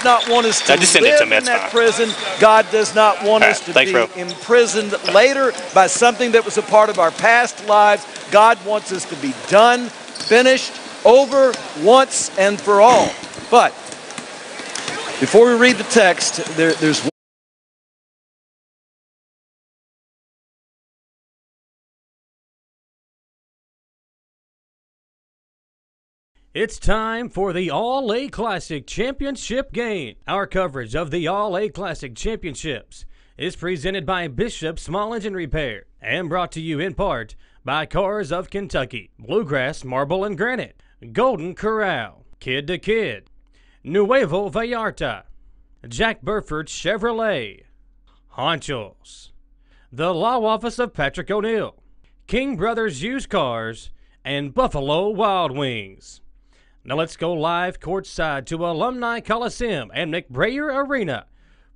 does not want us to live in that prison. God does not want us to be imprisoned later by something that was a part of our past lives. God wants us to be done, finished, over, once and for all. But before we read the text, there's It's time for the All-A Classic Championship game. Our coverage of the All-A Classic Championships is presented by Bishop Small Engine Repair and brought to you in part by Cars of Kentucky, Bluegrass Marble and Granite, Golden Corral, Kid to Kid, Nuevo Vallarta, Jack Burford Chevrolet, Honchos, the Law Office of Patrick O'Neill, King Brothers Used Cars, and Buffalo Wild Wings. Now let's go live courtside to Alumni Coliseum and McBrayer Arena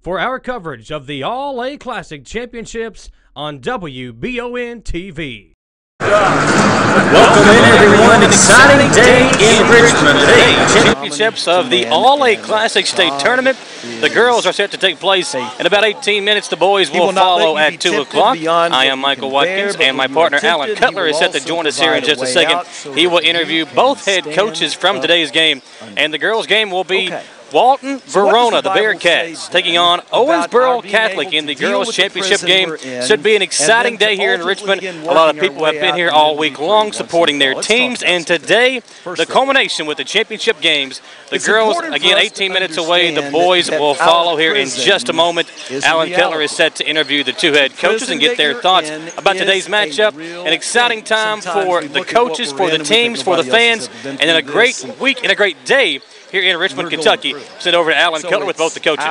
for our coverage of the All-A Classic Championships on WBON TV. Welcome in, everyone. An exciting day in Richmond today. Championships of the All-A Classic State Tournament. The girls are set to take place in about 18 minutes. The boys will follow at 2 o'clock. I am Michael Watkins, and my partner Alan Cutler is set to join us here in just a second. He will interview both head coaches from today's game, and the girls' game will be Walton-Verona, the Bearcats, taking on Owensboro Catholic in the girls' championship game. Should be an exciting day here in Richmond. A lot of people have been here all week long supporting their teams, and today, the culmination with the championship games. The girls, again, 18 minutes away. The boys will follow here in just a moment. Alan Kettler is set to interview the two head coaches and get their thoughts about today's matchup. An exciting time for the coaches, for the teams, for the fans, and then a great week and a great day here in Richmond, Kentucky. Send over to Alan Cutler with both the coaches.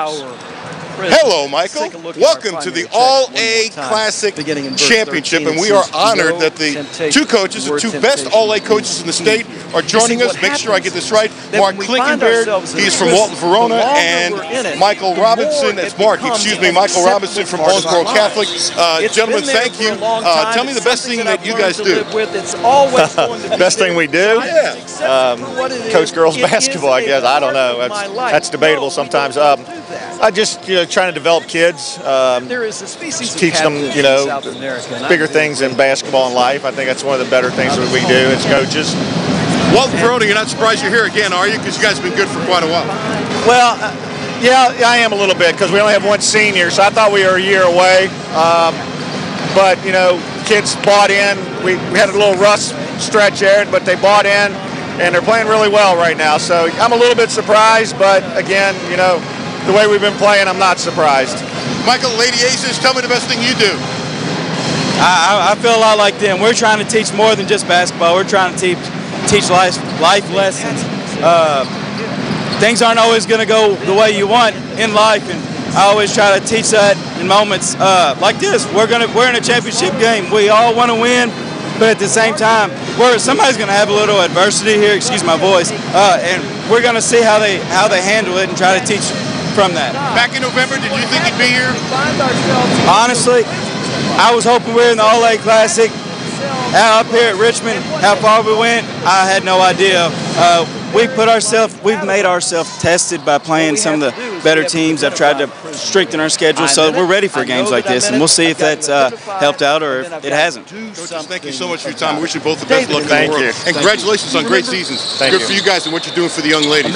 Hello, Michael. Welcome to the All-A Classic Championship, and we are honored that the two coaches, the two best All-A coaches in the state, are joining us. Make sure I get this right. Mark Klinkenberg, he's from Walton-Verona, and Michael Robinson, Michael Robinson from Owensboro Catholic. Gentlemen, thank you. Tell me the best thing that you guys do. Best thing we do? Coach girls basketball, I guess. I don't know. That's debatable sometimes. I just trying to develop kids, teach them, bigger things in basketball and life. I think that's one of the better things that we do as coaches. Walton-Verona, you're not surprised you're here again, are you? Because you guys have been good for quite a while. Well, yeah, I am a little bit because we only have one senior, so I thought we were a year away. But, kids bought in. We had a little rough stretch there, but they bought in, and they're playing really well right now. So I'm a little bit surprised, but again, the way we've been playing, I'm not surprised. Michael, Lady Aces, tell me the best thing you do. I feel a lot like them. We're trying to teach more than just basketball. We're trying to teach life lessons. Things aren't always going to go the way you want in life, and I always try to teach that in moments like this. We're in a championship game. We all want to win, but at the same time, somebody's going to have a little adversity here. Excuse my voice, and we're going to see how they handle it and try to teach from that. Back in November, did you think you'd be here? Honestly, I was hoping we were in the All-A Classic. Up here at Richmond, how far we went, I had no idea. We've made ourselves tested by playing some of the better teams. I've tried to strengthen our schedule, so we're ready for games like this, and we'll see if that's helped out or if it hasn't. Coaches, thank you so much for your time. I wish you both the best luck in the world. And congratulations on great seasons. Good for you guys and what you're doing for the young ladies.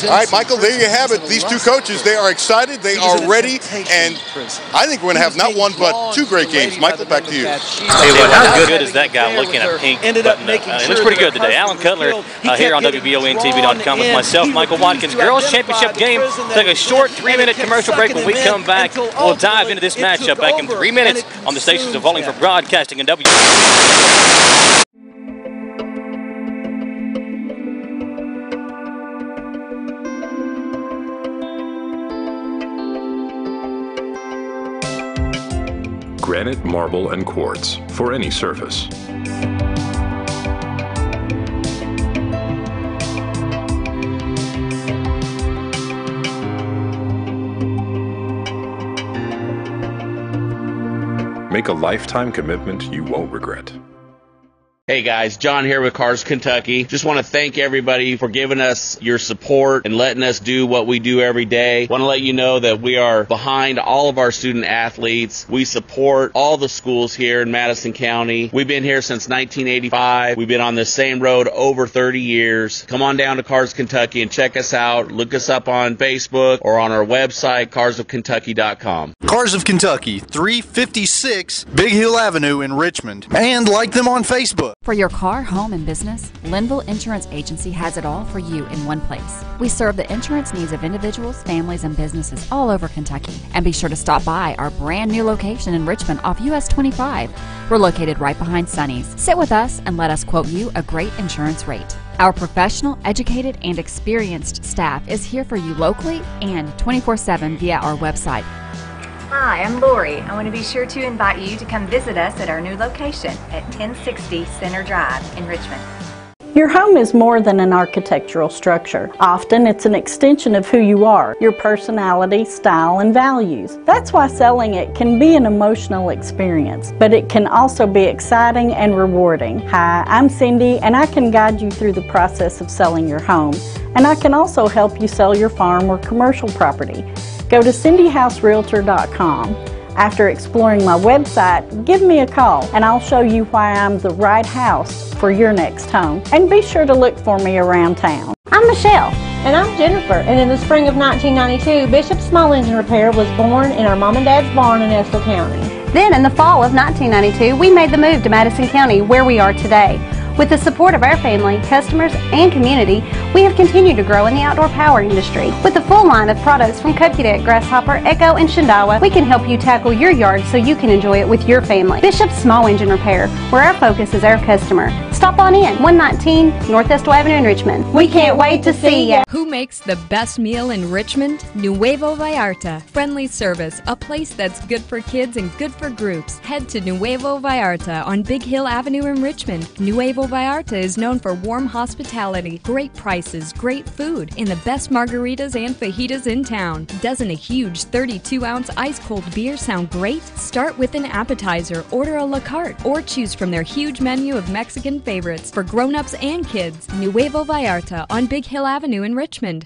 All right, Michael, there you have it. These two coaches, they are excited, they are ready, and I think we're going to have not one but two great games. Michael, back to you. Hey, look, how good is that guy looking at pink? It looks pretty good today. Alan Cutler here on WBONTV.com with myself, Michael Watkins. Girls Championship game. Take a short 3-minute commercial break. When we come back, we'll dive into this matchup back in 3 minutes on the stations of Wallingford Broadcasting and W. Granite, marble, and quartz for any surface. Make a lifetime commitment you won't regret. Hey guys, John here with Cars Kentucky. Just want to thank everybody for giving us your support and letting us do what we do every day. Want to let you know that we are behind all of our student athletes. We support all the schools here in Madison County. We've been here since 1985. We've been on this same road over 30 years. Come on down to Cars Kentucky and check us out. Look us up on Facebook or on our website, carsofkentucky.com. Cars of Kentucky, 356 Big Hill Avenue in Richmond. And like them on Facebook. For your car, home, and business, Linville Insurance Agency has it all for you in one place. We serve the insurance needs of individuals, families, and businesses all over Kentucky. And be sure to stop by our brand new location in Richmond off US 25. We're located right behind Sonny's. Sit with us and let us quote you a great insurance rate. Our professional, educated, and experienced staff is here for you locally and 24/7 via our website. Hi, I'm Lori. I want to be sure to invite you to come visit us at our new location at 1060 Center Drive in Richmond. Your home is more than an architectural structure. Often it's an extension of who you are, your personality, style, and values. That's why selling it can be an emotional experience, but it can also be exciting and rewarding. Hi, I'm Cindy, and I can guide you through the process of selling your home, and I can also help you sell your farm or commercial property. Go to cindyhouserealtor.com. After exploring my website, give me a call and I'll show you why I'm the right house for your next home. And be sure to look for me around town. I'm Michelle. And I'm Jennifer. And in the spring of 1992, Bishop Small Engine Repair was born in our mom and dad's barn in Estill County. Then in the fall of 1992, we made the move to Madison County, where we are today. With the support of our family, customers, and community, we have continued to grow in the outdoor power industry. With a full line of products from Kokudet, Grasshopper, Echo, and Shindawa, we can help you tackle your yard so you can enjoy it with your family. Bishop Small Engine Repair, where our focus is our customer. Stop on in, 119 North Estill Avenue in Richmond. We can't wait to see you. Who makes the best meal in Richmond? Nuevo Vallarta. Friendly service, a place that's good for kids and good for groups. Head to Nuevo Vallarta on Big Hill Avenue in Richmond. Nuevo Vallarta is known for warm hospitality, great prices, great food, and the best margaritas and fajitas in town. Doesn't a huge 32-ounce ice-cold beer sound great? Start with an appetizer, order a la carte, or choose from their huge menu of Mexican favorites for grown-ups and kids. Nuevo Vallarta on Big Hill Avenue in Richmond.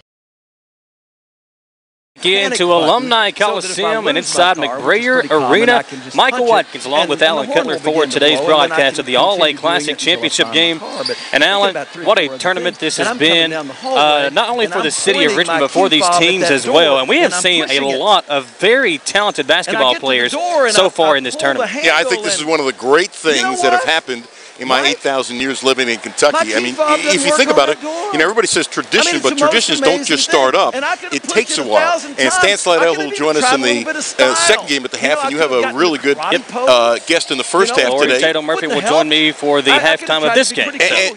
Into Alumni Coliseum and inside McBrayer Arena. Michael Watkins along with Alan Cutler for today's broadcast of the All-A Classic Championship game. And Alan, what a tournament this has been, not only for the city of Richmond, but for these teams as well. And we have seen a lot of very talented basketball players so far in this tournament. Yeah, I think this is one of the great things that have happened in my 8,000 years living in Kentucky. I mean, if you think about it, you know, everybody says tradition, but traditions don't just start up. It takes a while. And Stan Slidell will join us in the second game at the half, and you have a really good guest in the first half today. Tatum Murphy will join me for the halftime of this game.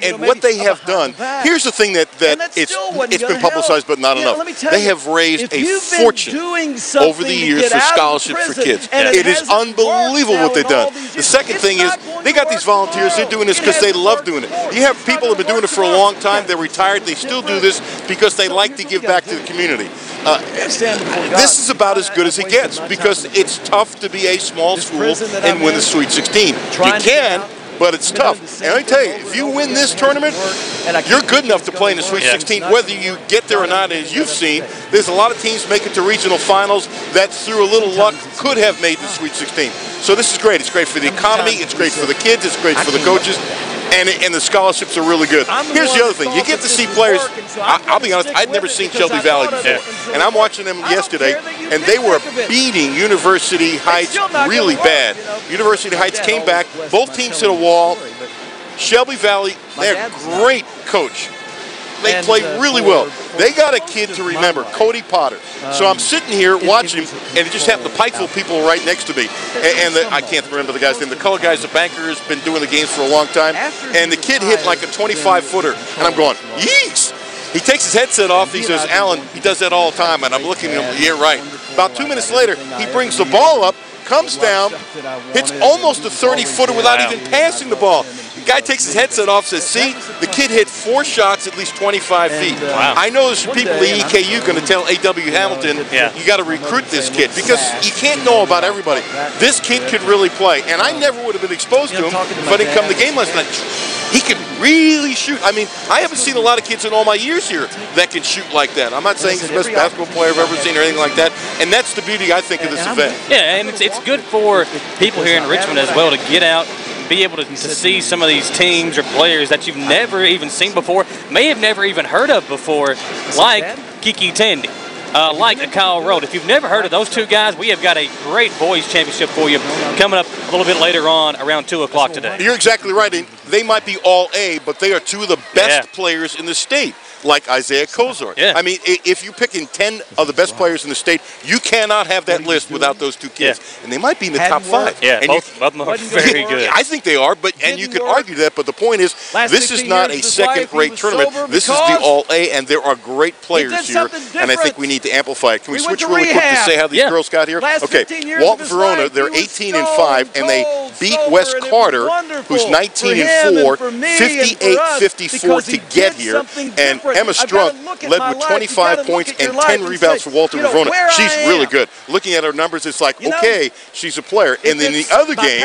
And what they have done, here's the thing that it's been publicized, but not enough. They have raised a fortune over the years for scholarships for kids. It is unbelievable what they've done. The second thing is they got these volunteers. They're doing this because they love doing it. You have people who have been doing it for a long time. They're retired. They still do this because they like to give back to the community. This is about as good as it gets because it's tough to be a small school and win the Sweet 16. You can, but it's tough. And let me tell you, if you win this tournament, you're good enough to play in the Sweet 16, whether you get there or not. As you've seen, there's a lot of teams make it to regional finals that, through a little luck, could have made the Sweet 16. So this is great. It's great for the economy. It's great for the kids. It's great for the coaches. And the scholarships are really good. Here's the other thing. You get to see players. I'll be honest, I'd never seen Shelby Valley before. And I'm watching them yesterday, and they were beating University Heights really bad. University Heights came back. Both teams hit a wall. Shelby Valley, they're a great coach. They play really well. They got a kid to remember, Cody Potter. So I'm sitting here watching him, and it just happened. The Pikeville people were right next to me. And I can't remember the guy's name. The color guy's a banker, has been doing the games for a long time. And the kid hit like a 25-footer. And I'm going, yeesh! He takes his headset off. He says, Alan, he does that all the time. And I'm looking at him, yeah, right. About 2 minutes later, he brings the ball up, comes down, hits almost a 30-footer without even passing the ball. The guy takes his headset off, says, see, the kid hit 4 shots at least 25 feet. Wow. I know there's people at the EKU going to tell A.W. Hamilton, you got to recruit this kid because you can't know about everybody. This kid could really play, and I never would have been exposed to him if I didn't come to the game last night. he can really shoot. I mean, I haven't seen a lot of kids in all my years here that can shoot like that. I'm not saying he's the best basketball player I've ever seen or anything like that, and that's the beauty, I think, of this event. Yeah, and it's good for people here in Richmond as well to get out, be able to see some of these teams or players that you've never even seen before, may have never even heard of before, like Kiki Tandy. Like Kyle Road. If you've never heard of those two guys, we have got a great boys championship for you coming up a little bit later on around 2 o'clock today. You're exactly right. And they might be all A, but they are two of the best players in the state, like Isaiah Kozor. I mean, if you're picking 10 of the best players in the state, you cannot have that list without those two kids. And they might be in the top 5. Yeah, and both of them are very good. I think they are, and you could argue that, but the point is, this is not a second-rate tournament. This is the All-A, and there are great players here, and I think we need to amplify it. Can we switch really quick to say how these girls got here? Okay, Walton-Verona, they're 18-5, and they beat West Carter, who's 19-4, 58-54 to get here, and Emma Strunk led with 25 points and 10 rebounds for Walton-Verona. She's really good. Looking at her numbers, it's like, okay, she's a player. And then the other game,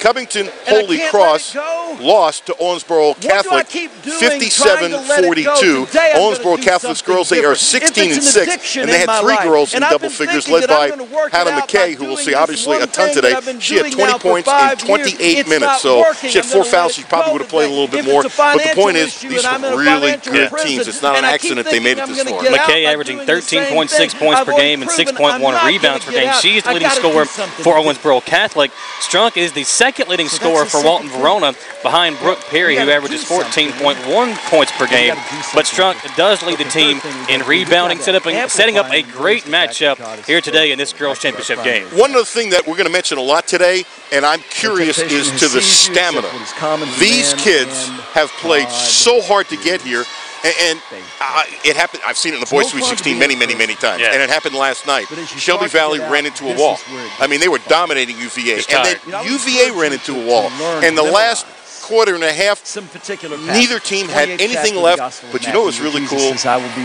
Covington Holy Cross lost to Owensboro Catholic 57-42. Owensboro Catholic's girls, they are 16-6, and they had 3 girls in double figures, led by Hannah McKay, who we'll see obviously a ton today. She had 20 points in 28 minutes, so she had 4 fouls. She probably would have played a little bit more. But the point is, these are really good teams. It's not an accident they made it this far. McKay averaging 13.6 points per game and 6.1 rebounds per game. She's the leading scorer for Owensboro Catholic. Strunk is the second leading scorer for Walton-Verona, behind Brooke Perry, who averages 14.1 points per game. But Strunk does lead the team in rebounding, setting up a great matchup here today in this girls' championship game. One other thing that we're going to mention a lot today, and I'm curious, is to the stamina. These kids have played so hard to get here. And it happened. I've seen it in the Boys Sweet 16 many times, and it happened last night. Shelby Valley ran into a wall. I mean, they were dominating UVA, and then UVA ran into a wall. And the last quarter and a half, neither team had anything left, but you know what's really cool?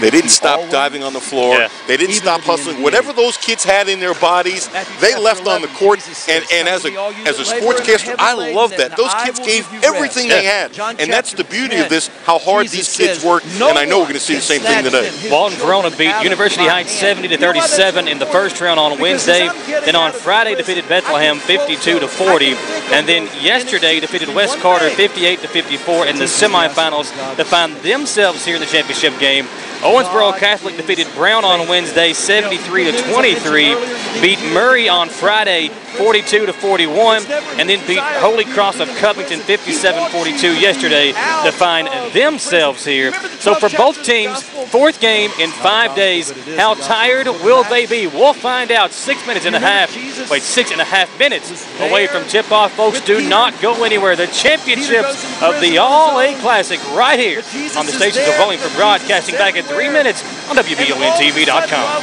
They didn't stop diving on the floor. They didn't stop hustling. Whatever those kids had in their bodies, they left on the court. And as a sportscaster, I love that. Those kids gave everything they had. And that's the beauty of this, how hard these kids work. And I know we're going to see the same thing today. Walton-Verona beat University Heights 70-37 in the first round on Wednesday. Then on Friday defeated Bethlehem 52-40. And then yesterday defeated West Carter 58-54 in the semifinals to find themselves here in the championship game. Owensboro Catholic defeated Brown on Wednesday 73-23, beat Murray on Friday 42-41, and then beat Holy Cross of Covington 57-42 yesterday to find themselves here. So for both teams, 4th game in 5 days. How tired will they be? We'll find out. 6.5 minutes away from tip-off, folks. Do not go anywhere. The championships of the All-A Classic right here on the stations of Wallingford Broadcasting, back in 3 minutes on WBONTV.com.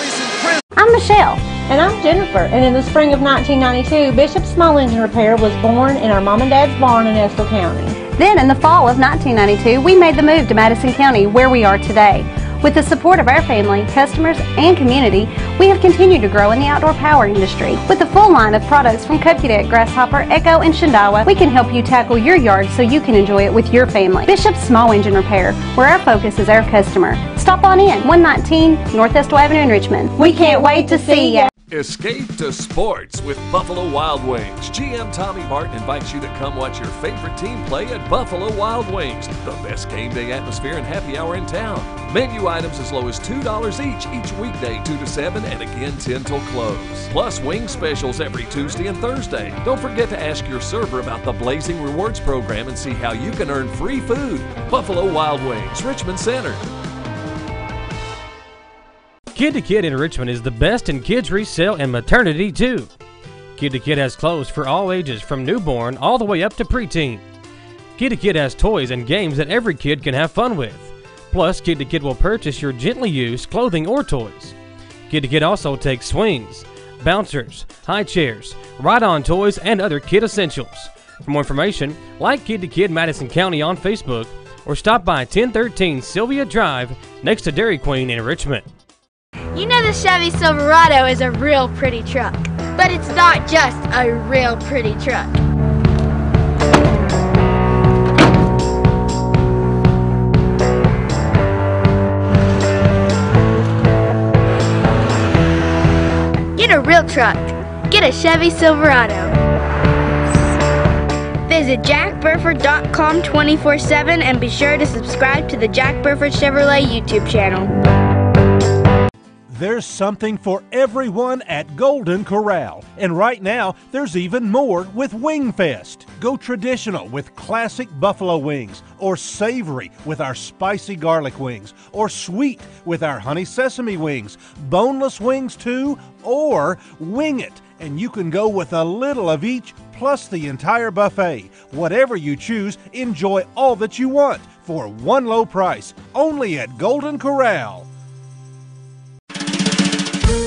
I'm Michelle. And I'm Jennifer. And in the spring of 1992, Bishop Small Engine Repair was born in our mom and dad's barn in Estill County. Then in the fall of 1992, we made the move to Madison County, where we are today. With the support of our family, customers, and community, we have continued to grow in the outdoor power industry. With a full line of products from Cupcake, Grasshopper, Echo, and Shindawa, we can help you tackle your yard so you can enjoy it with your family. Bishop Small Engine Repair, where our focus is our customer. Stop on in, 119 North Estill Avenue in Richmond. We can't wait to see you. Escape to sports with Buffalo Wild Wings. GM Tommy Martin invites you to come watch your favorite team play at Buffalo Wild Wings, the best game day atmosphere and happy hour in town. Menu items as low as $2 each weekday 2 to 7 and again 10 till close. Plus wing specials every Tuesday and Thursday. Don't forget to ask your server about the Blazing Rewards program and see how you can earn free food. Buffalo Wild Wings, Richmond Center. Kid to Kid in Richmond is the best in kids resale and maternity too. Kid to Kid has clothes for all ages from newborn all the way up to preteen. Kid to Kid has toys and games that every kid can have fun with. Plus, Kid to Kid will purchase your gently used clothing or toys. Kid to Kid also takes swings, bouncers, high chairs, ride-on toys, and other kid essentials. For more information, like Kid to Kid Madison County on Facebook or stop by 1013 Sylvia Drive next to Dairy Queen in Richmond. You know the Chevy Silverado is a real pretty truck, but it's not just a real pretty truck. Get a real truck. Get a Chevy Silverado. Visit jackburford.com 24/7 and be sure to subscribe to the Jack Burford Chevrolet YouTube channel. There's something for everyone at Golden Corral. And right now, there's even more with Wingfest. Go traditional with classic buffalo wings, or savory with our spicy garlic wings, or sweet with our honey sesame wings, boneless wings too, or wing it. And you can go with a little of each, plus the entire buffet. Whatever you choose, enjoy all that you want for one low price, only at Golden Corral.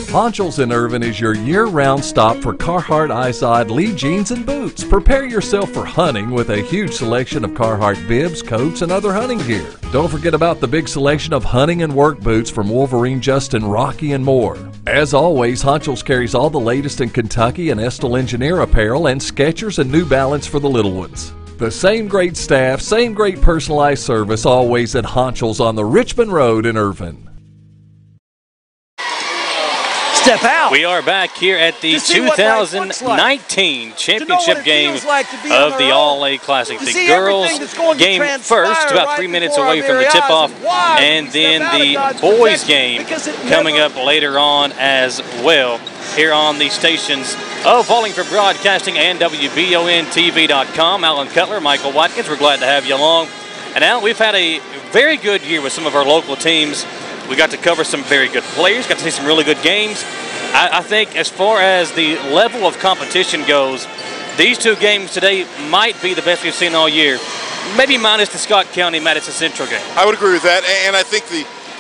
Ponchos in Irvin is your year-round stop for Carhartt, Izod, Lee jeans, and boots. Prepare yourself for hunting with a huge selection of Carhartt bibs, coats, and other hunting gear. Don't forget about the big selection of hunting and work boots from Wolverine, Justin, Rocky, and more. As always, Honchos carries all the latest in Kentucky and Estill Engineer apparel and Skechers and New Balance for the little ones. The same great staff, same great personalized service always at Honchos on the Richmond Road in Irvin. Step out. We are back here at the 2019 championship game of the All-A Classic. The girls game first, about 3 minutes away from the tip-off, and then the boys game coming up later on as well here on the stations of Wallingford Broadcasting and WBONTV.com. Alan Cutler, Michael Watkins, we're glad to have you along. And Alan, we've had a very good year with some of our local teams. We got to cover some very good players, got to see some really good games. I think as far as the level of competition goes, these two games today might be the best we've seen all year, maybe minus the Scott County Madison Central game. I would agree with that, and I think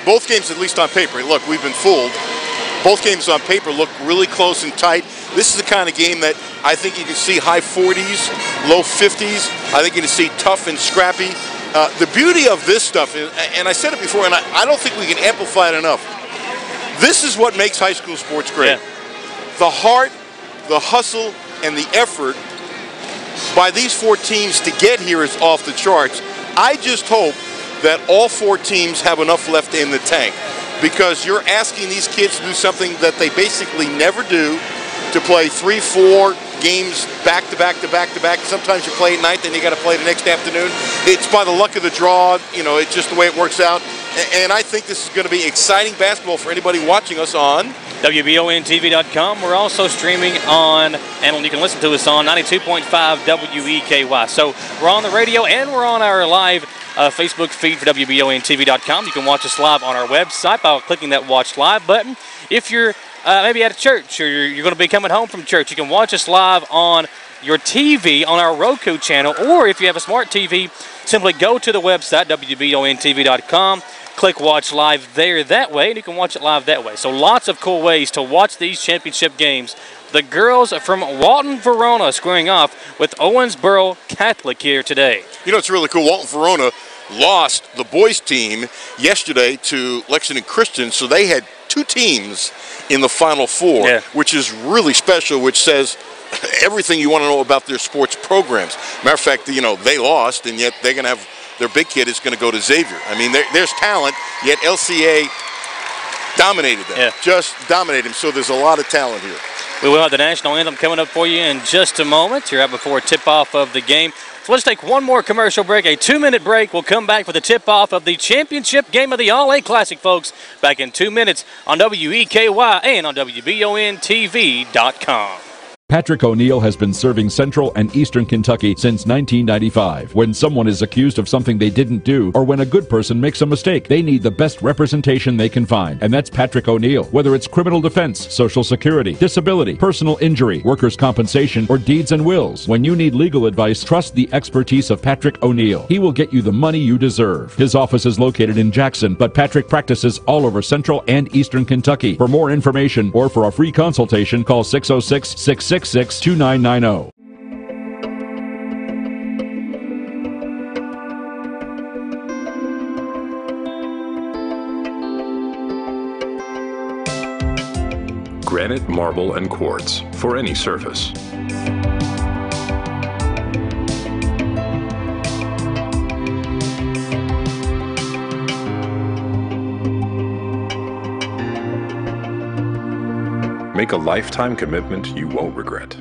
both games, at least on paper, look, we've been fooled. Both games on paper look really close and tight. This is the kind of game that I think you can see high 40s, low 50s. I think you can see tough and scrappy. The beauty of this stuff is, and I said it before, and I don't think we can amplify it enough, this is what makes high school sports great. Yeah. The heart, the hustle, and the effort by these four teams to get here is off the charts. I just hope that all four teams have enough left in the tank, because you're asking these kids to do something that they basically never do, to play 3-4 games back to back to back to back. Sometimes you play at night, then you got to play the next afternoon. It's by the luck of the draw, you know, it's just the way it works out. And I think this is going to be exciting basketball for anybody watching us on WBONTV.com. We're also streaming on, and you can listen to us on 92.5 WEKY. So we're on the radio and we're on our live Facebook feed for WBONTV.com. You can watch us live on our website by clicking that Watch Live button. If you're maybe at a church, or you're going to be coming home from church, you can watch us live on your TV on our Roku channel, or if you have a smart TV, simply go to the website, WBONTV.com, click Watch Live there that way, and you can watch it live that way. So lots of cool ways to watch these championship games. The girls from Walton Verona squaring off with Owensboro Catholic here today. You know, it's really cool. Walton Verona lost the boys team yesterday to Lexington Christian, so they had two teams in the Final Four, which is really special, which says everything you want to know about their sports programs. Matter of fact, you know, they lost, and yet they're going to have their big kid is going to go to Xavier. I mean, there's talent, yet LCA dominated them, just dominated them. So there's a lot of talent here. We will have the national anthem coming up for you in just a moment. You're out before tip-off of the game. So let's take one more commercial break, a 2-minute break. We'll come back for the tip-off of the championship game of the All-A Classic, folks, back in 2 minutes on WEKY and on WBONTV.com. Patrick O'Neill has been serving Central and Eastern Kentucky since 1995. When someone is accused of something they didn't do, or when a good person makes a mistake, they need the best representation they can find. And that's Patrick O'Neill. Whether it's criminal defense, Social Security, disability, personal injury, workers' compensation, or deeds and wills. When you need legal advice, trust the expertise of Patrick O'Neill. He will get you the money you deserve. His office is located in Jackson, but Patrick practices all over Central and Eastern Kentucky. For more information or for a free consultation, call 606-666-2990. Granite, marble, and quartz for any surface. Make a lifetime commitment you won't regret.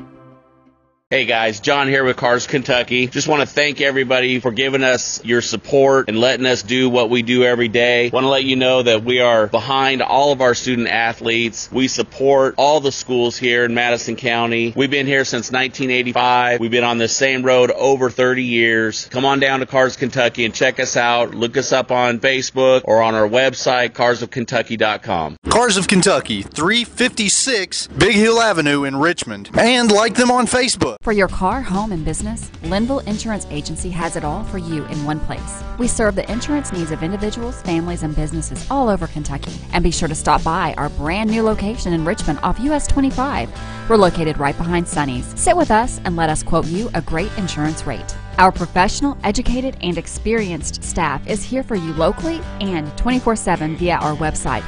Hey guys, John here with Cars Kentucky. Just want to thank everybody for giving us your support and letting us do what we do every day. Want to let you know that we are behind all of our student athletes. We support all the schools here in Madison County. We've been here since 1985. We've been on the same road over 30 years. Come on down to Cars Kentucky and check us out. Look us up on Facebook or on our website, carsofkentucky.com. Cars of Kentucky, 356 Big Hill Avenue in Richmond. And like them on Facebook. For your car, home, and business, Linville Insurance Agency has it all for you in one place. We serve the insurance needs of individuals, families, and businesses all over Kentucky. And be sure to stop by our brand new location in Richmond off US 25. We're located right behind Sonny's. Sit with us and let us quote you a great insurance rate. Our professional, educated, and experienced staff is here for you locally and 24/7 via our website.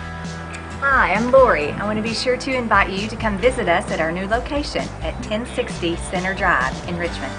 Hi, I'm Lori. I want to be sure to invite you to come visit us at our new location at 1060 Center Drive in Richmond.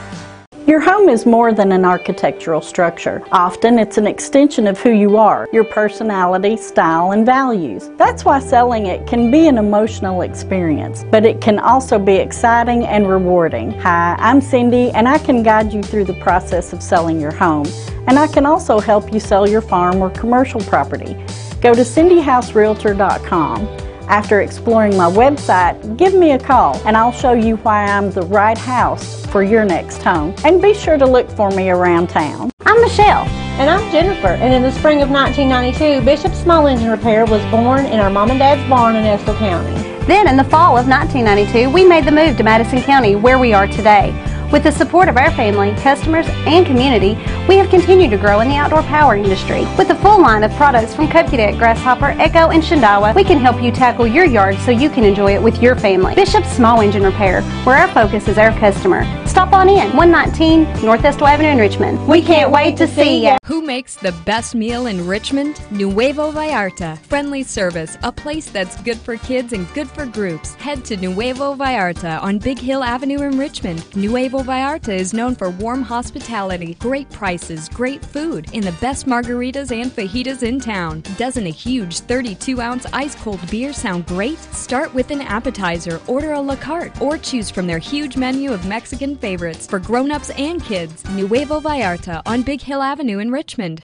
Your home is more than an architectural structure. Often it's an extension of who you are, your personality, style, and values. That's why selling it can be an emotional experience, but it can also be exciting and rewarding. Hi, I'm Cindy, and I can guide you through the process of selling your home. And I can also help you sell your farm or commercial property. Go to cindyhouserealtor.com. After exploring my website, give me a call and I'll show you why I'm the right house for your next home. And be sure to look for me around town. I'm Michelle. And I'm Jennifer. And in the spring of 1992, Bishop Small Engine Repair was born in our mom and dad's barn in Estill County. Then in the fall of 1992, we made the move to Madison County, where we are today. With the support of our family, customers, and community, we have continued to grow in the outdoor power industry. With a full line of products from Cupcadet, Grasshopper, Echo, and Shindawa, we can help you tackle your yard so you can enjoy it with your family. Bishop Small Engine Repair, where our focus is our customer. Stop on in, 119 North Estill Avenue in Richmond. We can't wait to see ya. Who makes the best meal in Richmond? Nuevo Vallarta. Friendly service, a place that's good for kids and good for groups. Head to Nuevo Vallarta on Big Hill Avenue in Richmond. Nuevo Vallarta is known for warm hospitality, great prices, great food, and the best margaritas and fajitas in town. Doesn't a huge 32-ounce ice-cold beer sound great? Start with an appetizer, order a la carte, or choose from their huge menu of Mexican favorites for grown-ups and kids. Nuevo Vallarta on Big Hill Avenue in Richmond.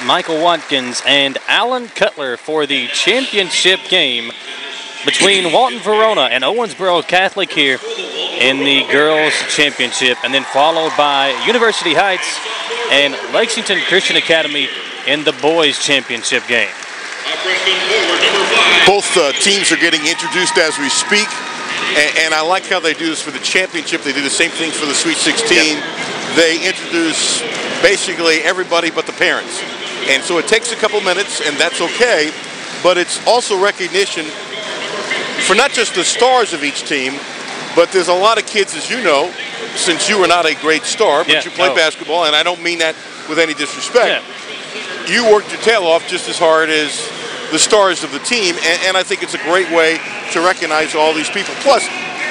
Michael Watkins and Alan Cutler for the championship game between Walton Verona and Owensboro Catholic here in the girls championship, and then followed by University Heights and Lexington Christian Academy in the boys championship game. Both teams are getting introduced as we speak, and I like how they do this for the championship. They do the same thing for the Sweet 16. Yep. They introduce basically everybody but the parents. And so it takes a couple minutes, and that's okay, but it's also recognition for not just the stars of each team, but there's a lot of kids, as you know, since you were not a great star, but you play basketball, and I don't mean that with any disrespect. Yeah. You worked your tail off just as hard as the stars of the team, and I think it's a great way to recognize all these people. Plus,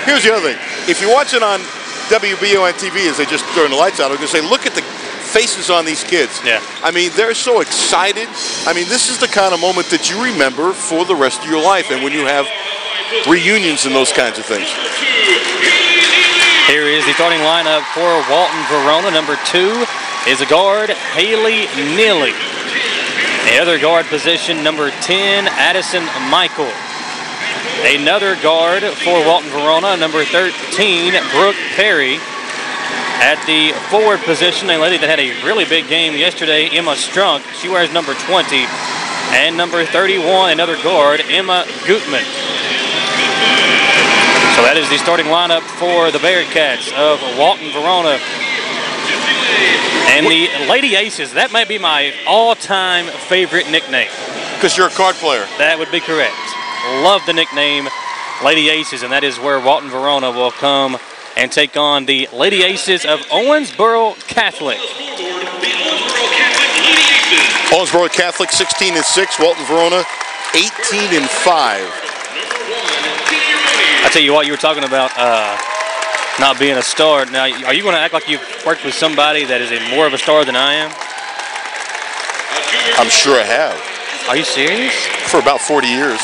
here's the other thing. If you watch it on WBON TV as they just turn the lights out, I'm going to say, look at the faces on these kids. Yeah. I mean, they're so excited. I mean, this is the kind of moment that you remember for the rest of your life, and when you have reunions and those kinds of things. Here is the starting lineup for Walton Verona. Number 2 is a guard, Haley Neely. The other guard position, number 10, Addison Michael. Another guard for Walton Verona, number 13, Brooke Perry. At the forward position, a lady that had a really big game yesterday, Emma Strunk. She wears number 20. And number 31, another guard, Emma Gutman. So that is the starting lineup for the Bearcats of Walton Verona. And the Lady Aces, that might be my all-time favorite nickname. Because you're a card player. That would be correct. Love the nickname Lady Aces, and that is where Walton Verona will come and take on the Lady Aces of Owensboro Catholic. Owensboro Catholic 16-6, Walton Verona 18-5. I tell you what, you were talking about not being a star. Now, are you going to act like you've worked with somebody that is more of a star than I am? I'm sure I have. Are you serious? For about 40 years.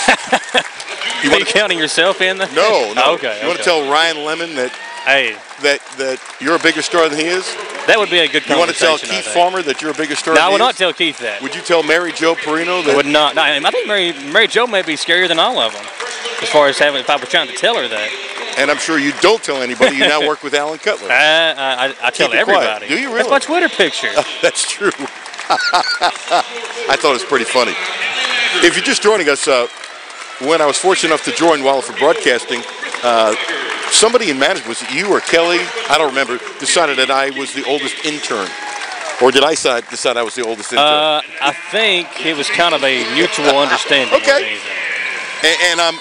You want to counting yourself in? No. Oh, okay. You want to tell Ryan Lemon that that you're a bigger star than he is? That would be a good conversation. You want to tell Keith Farmer that you're a bigger star than he is? No, I would not tell Keith that. Would you tell Mary Jo Perino that? I would not. No, I think Mary Jo may be scarier than all of them, as far as if I was trying to tell her that. And I'm sure you don't tell anybody. You now work with Alan Cutler. I tell everybody. Quiet. Do you really? That's my Twitter picture. That's true. I thought it was pretty funny. If you're just joining us, when I was fortunate enough to join Wilder for Broadcasting, somebody in management, was it you or Kelly, I don't remember, decided that I was the oldest intern. Or did I decide I was the oldest intern? I think it was kind of a mutual understanding. Okay. And I'm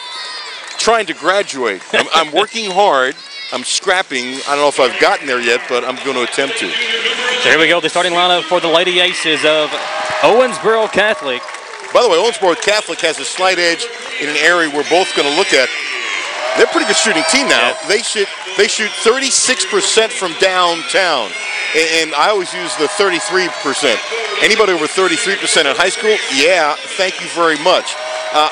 trying to graduate. I'm working hard. I'm scrapping. I don't know if I've gotten there yet, but I'm going to attempt to. So here we go, the starting lineup for the Lady Aces of Owensboro Catholic. By the way, Owensboro Catholic has a slight edge in an area we're both going to look at. They're a pretty good shooting team now. Yeah. They shoot 36% from downtown. And I always use the 33%. Anybody over 33% in high school? Yeah, thank you very much.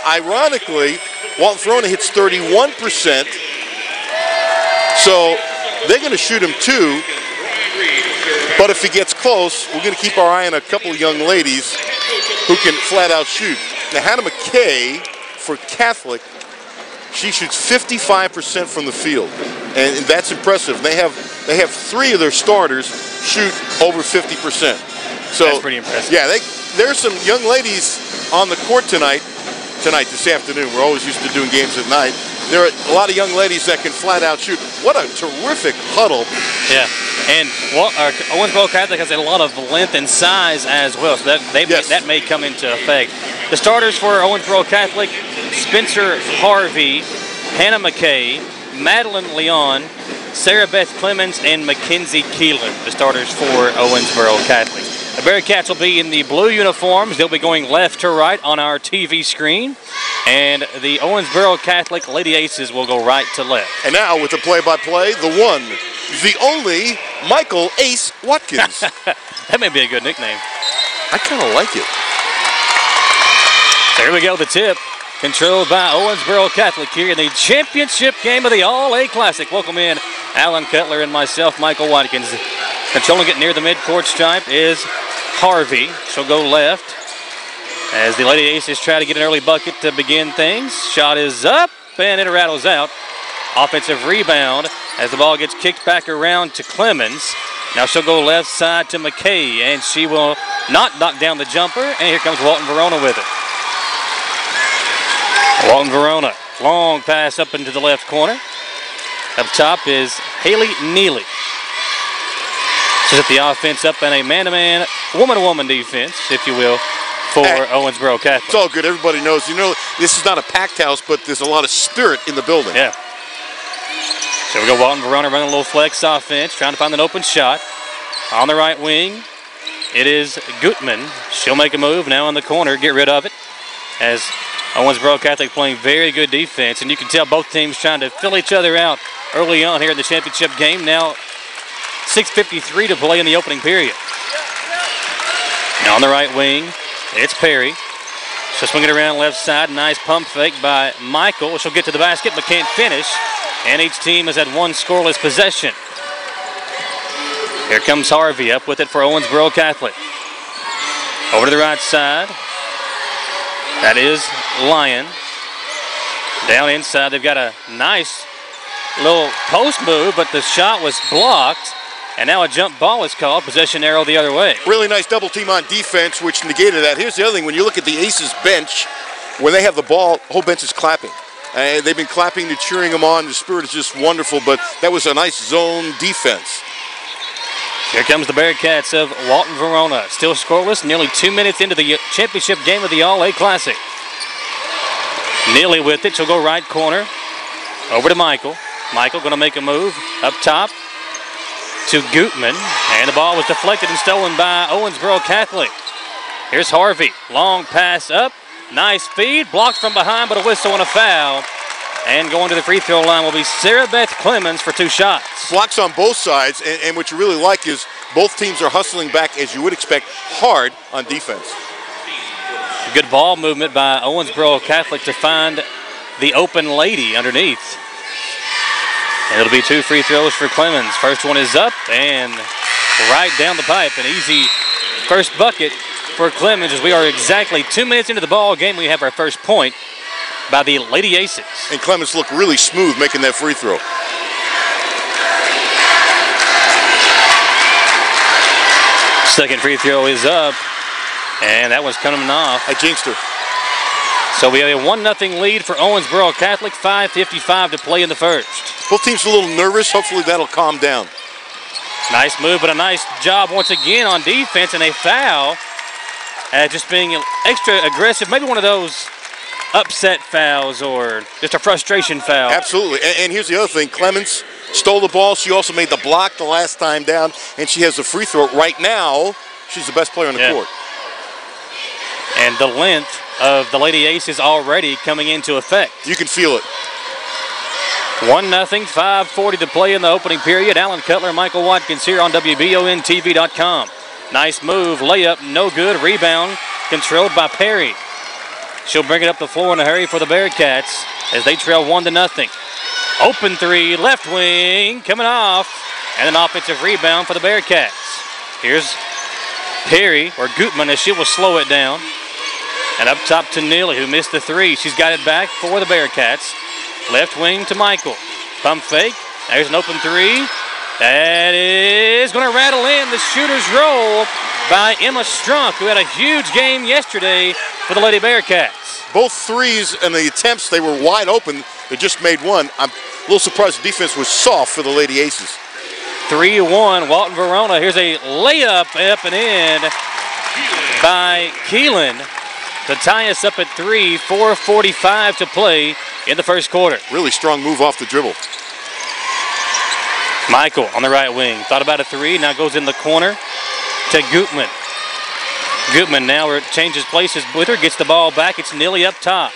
Ironically, W-Verona hits 31%. So they're going to shoot him too. But if he gets close, we're going to keep our eye on a couple of young ladies who can flat out shoot. Now, Hannah McKay for Catholic, she shoots 55% from the field, and that's impressive. They have 3 of their starters shoot over 50%. So that's pretty impressive. Yeah, there's some young ladies on the court tonight, this afternoon. We're always used to doing games at night. There are a lot of young ladies that can flat out shoot. What a terrific huddle. Yeah, and Owensboro Catholic has a lot of length and size as well, so that may come into effect. The starters for Owensboro Catholic: Spencer Harvey, Hannah McKay, Madeline Leon, Sarah Beth Clemens, and Mackenzie Keelan, the starters for Owensboro Catholic. The Bearcats will be in the blue uniforms. They'll be going left to right on our TV screen. And the Owensboro Catholic Lady Aces will go right to left. And now with the play-by-play, the one, the only, Michael Ace Watkins. That may be a good nickname. I kind of like it. There we go, the tip. Controlled by Owensboro Catholic here in the championship game of the All-A Classic. Welcome in Alan Cutler and myself, Michael Watkins. Controlling it near the midcourt stripe is Harvey. She'll go left as the Lady Aces try to get an early bucket to begin things. Shot is up, and it rattles out. Offensive rebound as the ball gets kicked back around to Clemens. Now she'll go left side to McKay, and she will not knock down the jumper, and here comes W-Verona with it. W-Verona, long pass up into the left corner. Up top is Haley Neely. Set the offense up in a man-to-man, woman-to-woman defense, if you will, for Owensboro Catholic. It's all good. Everybody knows. You know, this is not a packed house, but there's a lot of spirit in the building. Yeah. So we go W-Verona running a little flex offense, trying to find an open shot. On the right wing, it is Gutman. She'll make a move now in the corner, get rid of it, as Owensboro Catholic playing very good defense, and you can tell both teams trying to fill each other out early on here in the championship game. Now 6:53 to play in the opening period. Now on the right wing, it's Perry. She'll swing it around left side. Nice pump fake by Michael. She'll get to the basket but can't finish, and each team has had one scoreless possession. Here comes Harvey up with it for Owensboro Catholic. Over to the right side. That is Lyon. Down inside, they've got a nice little post move, but the shot was blocked. And now a jump ball is called. Possession arrow the other way. Really nice double team on defense, which negated that. Here's the other thing. When you look at the Aces bench, when they have the ball, the whole bench is clapping. They've been clapping, they're cheering them on. The spirit is just wonderful, but that was a nice zone defense. Here comes the Bearcats of W-Verona. Still scoreless, nearly 2 minutes into the championship game of the All-A Classic. Neely with it. She'll go right corner. Over to Michael. Michael going to make a move up top to Gutman. And the ball was deflected and stolen by Owensboro Catholic. Here's Harvey. Long pass up. Nice feed. Blocked from behind, but a whistle and a foul. And going to the free throw line will be Sarah Beth Clemens for 2 shots. Blocks on both sides, and what you really like is both teams are hustling back, as you would expect, hard on defense. Good ball movement by Owensboro Catholic to find the open lady underneath. And it'll be 2 free throws for Clemens. First one is up and right down the pipe. An easy first bucket for Clemens as we are exactly 2 minutes into the ball game. We have our first point by the Lady Aces. And Clemens looked really smooth making that free throw. Second free throw is up, and that one's coming off. I jinxed her. So we have a 1-0 lead for Owensboro Catholic, 5:55 to play in the first. Both teams a little nervous. Hopefully that'll calm down. Nice move, but a nice job once again on defense, and a foul. Just being extra aggressive, maybe one of those upset fouls or just a frustration foul. Absolutely, and here's the other thing. Clemens stole the ball. She also made the block the last time down, and she has a free throw. Right now, she's the best player on the court. And the length of the Lady Aces already coming into effect. You can feel it. 1-0, 5:40 to play in the opening period. Alan Cutler, Michael Watkins here on WBONTV.com. Nice move, layup, no good. Rebound controlled by Perry. She'll bring it up the floor in a hurry for the Bearcats as they trail 1-0. Open three, left wing, coming off, and an offensive rebound for the Bearcats. Here's Perry, or Gutman, as she will slow it down. And up top to Neely, who missed the three. She's got it back for the Bearcats. Left wing to Michael. Pump fake. There's an open three. That is going to rattle in the shooter's roll by Emma Strunk, who had a huge game yesterday for the Lady Bearcats. Both threes and the attempts, they were wide open. They just made one. I'm a little surprised the defense was soft for the Lady Aces. 3-1, Walton Verona. Here's a layup up and in by Keelan to tie us up at 3, 4:45 to play in the first quarter. Really strong move off the dribble. Michael on the right wing. Thought about a three, now goes in the corner to Gutman. Gutman now changes places with her, gets the ball back. It's Neely up top.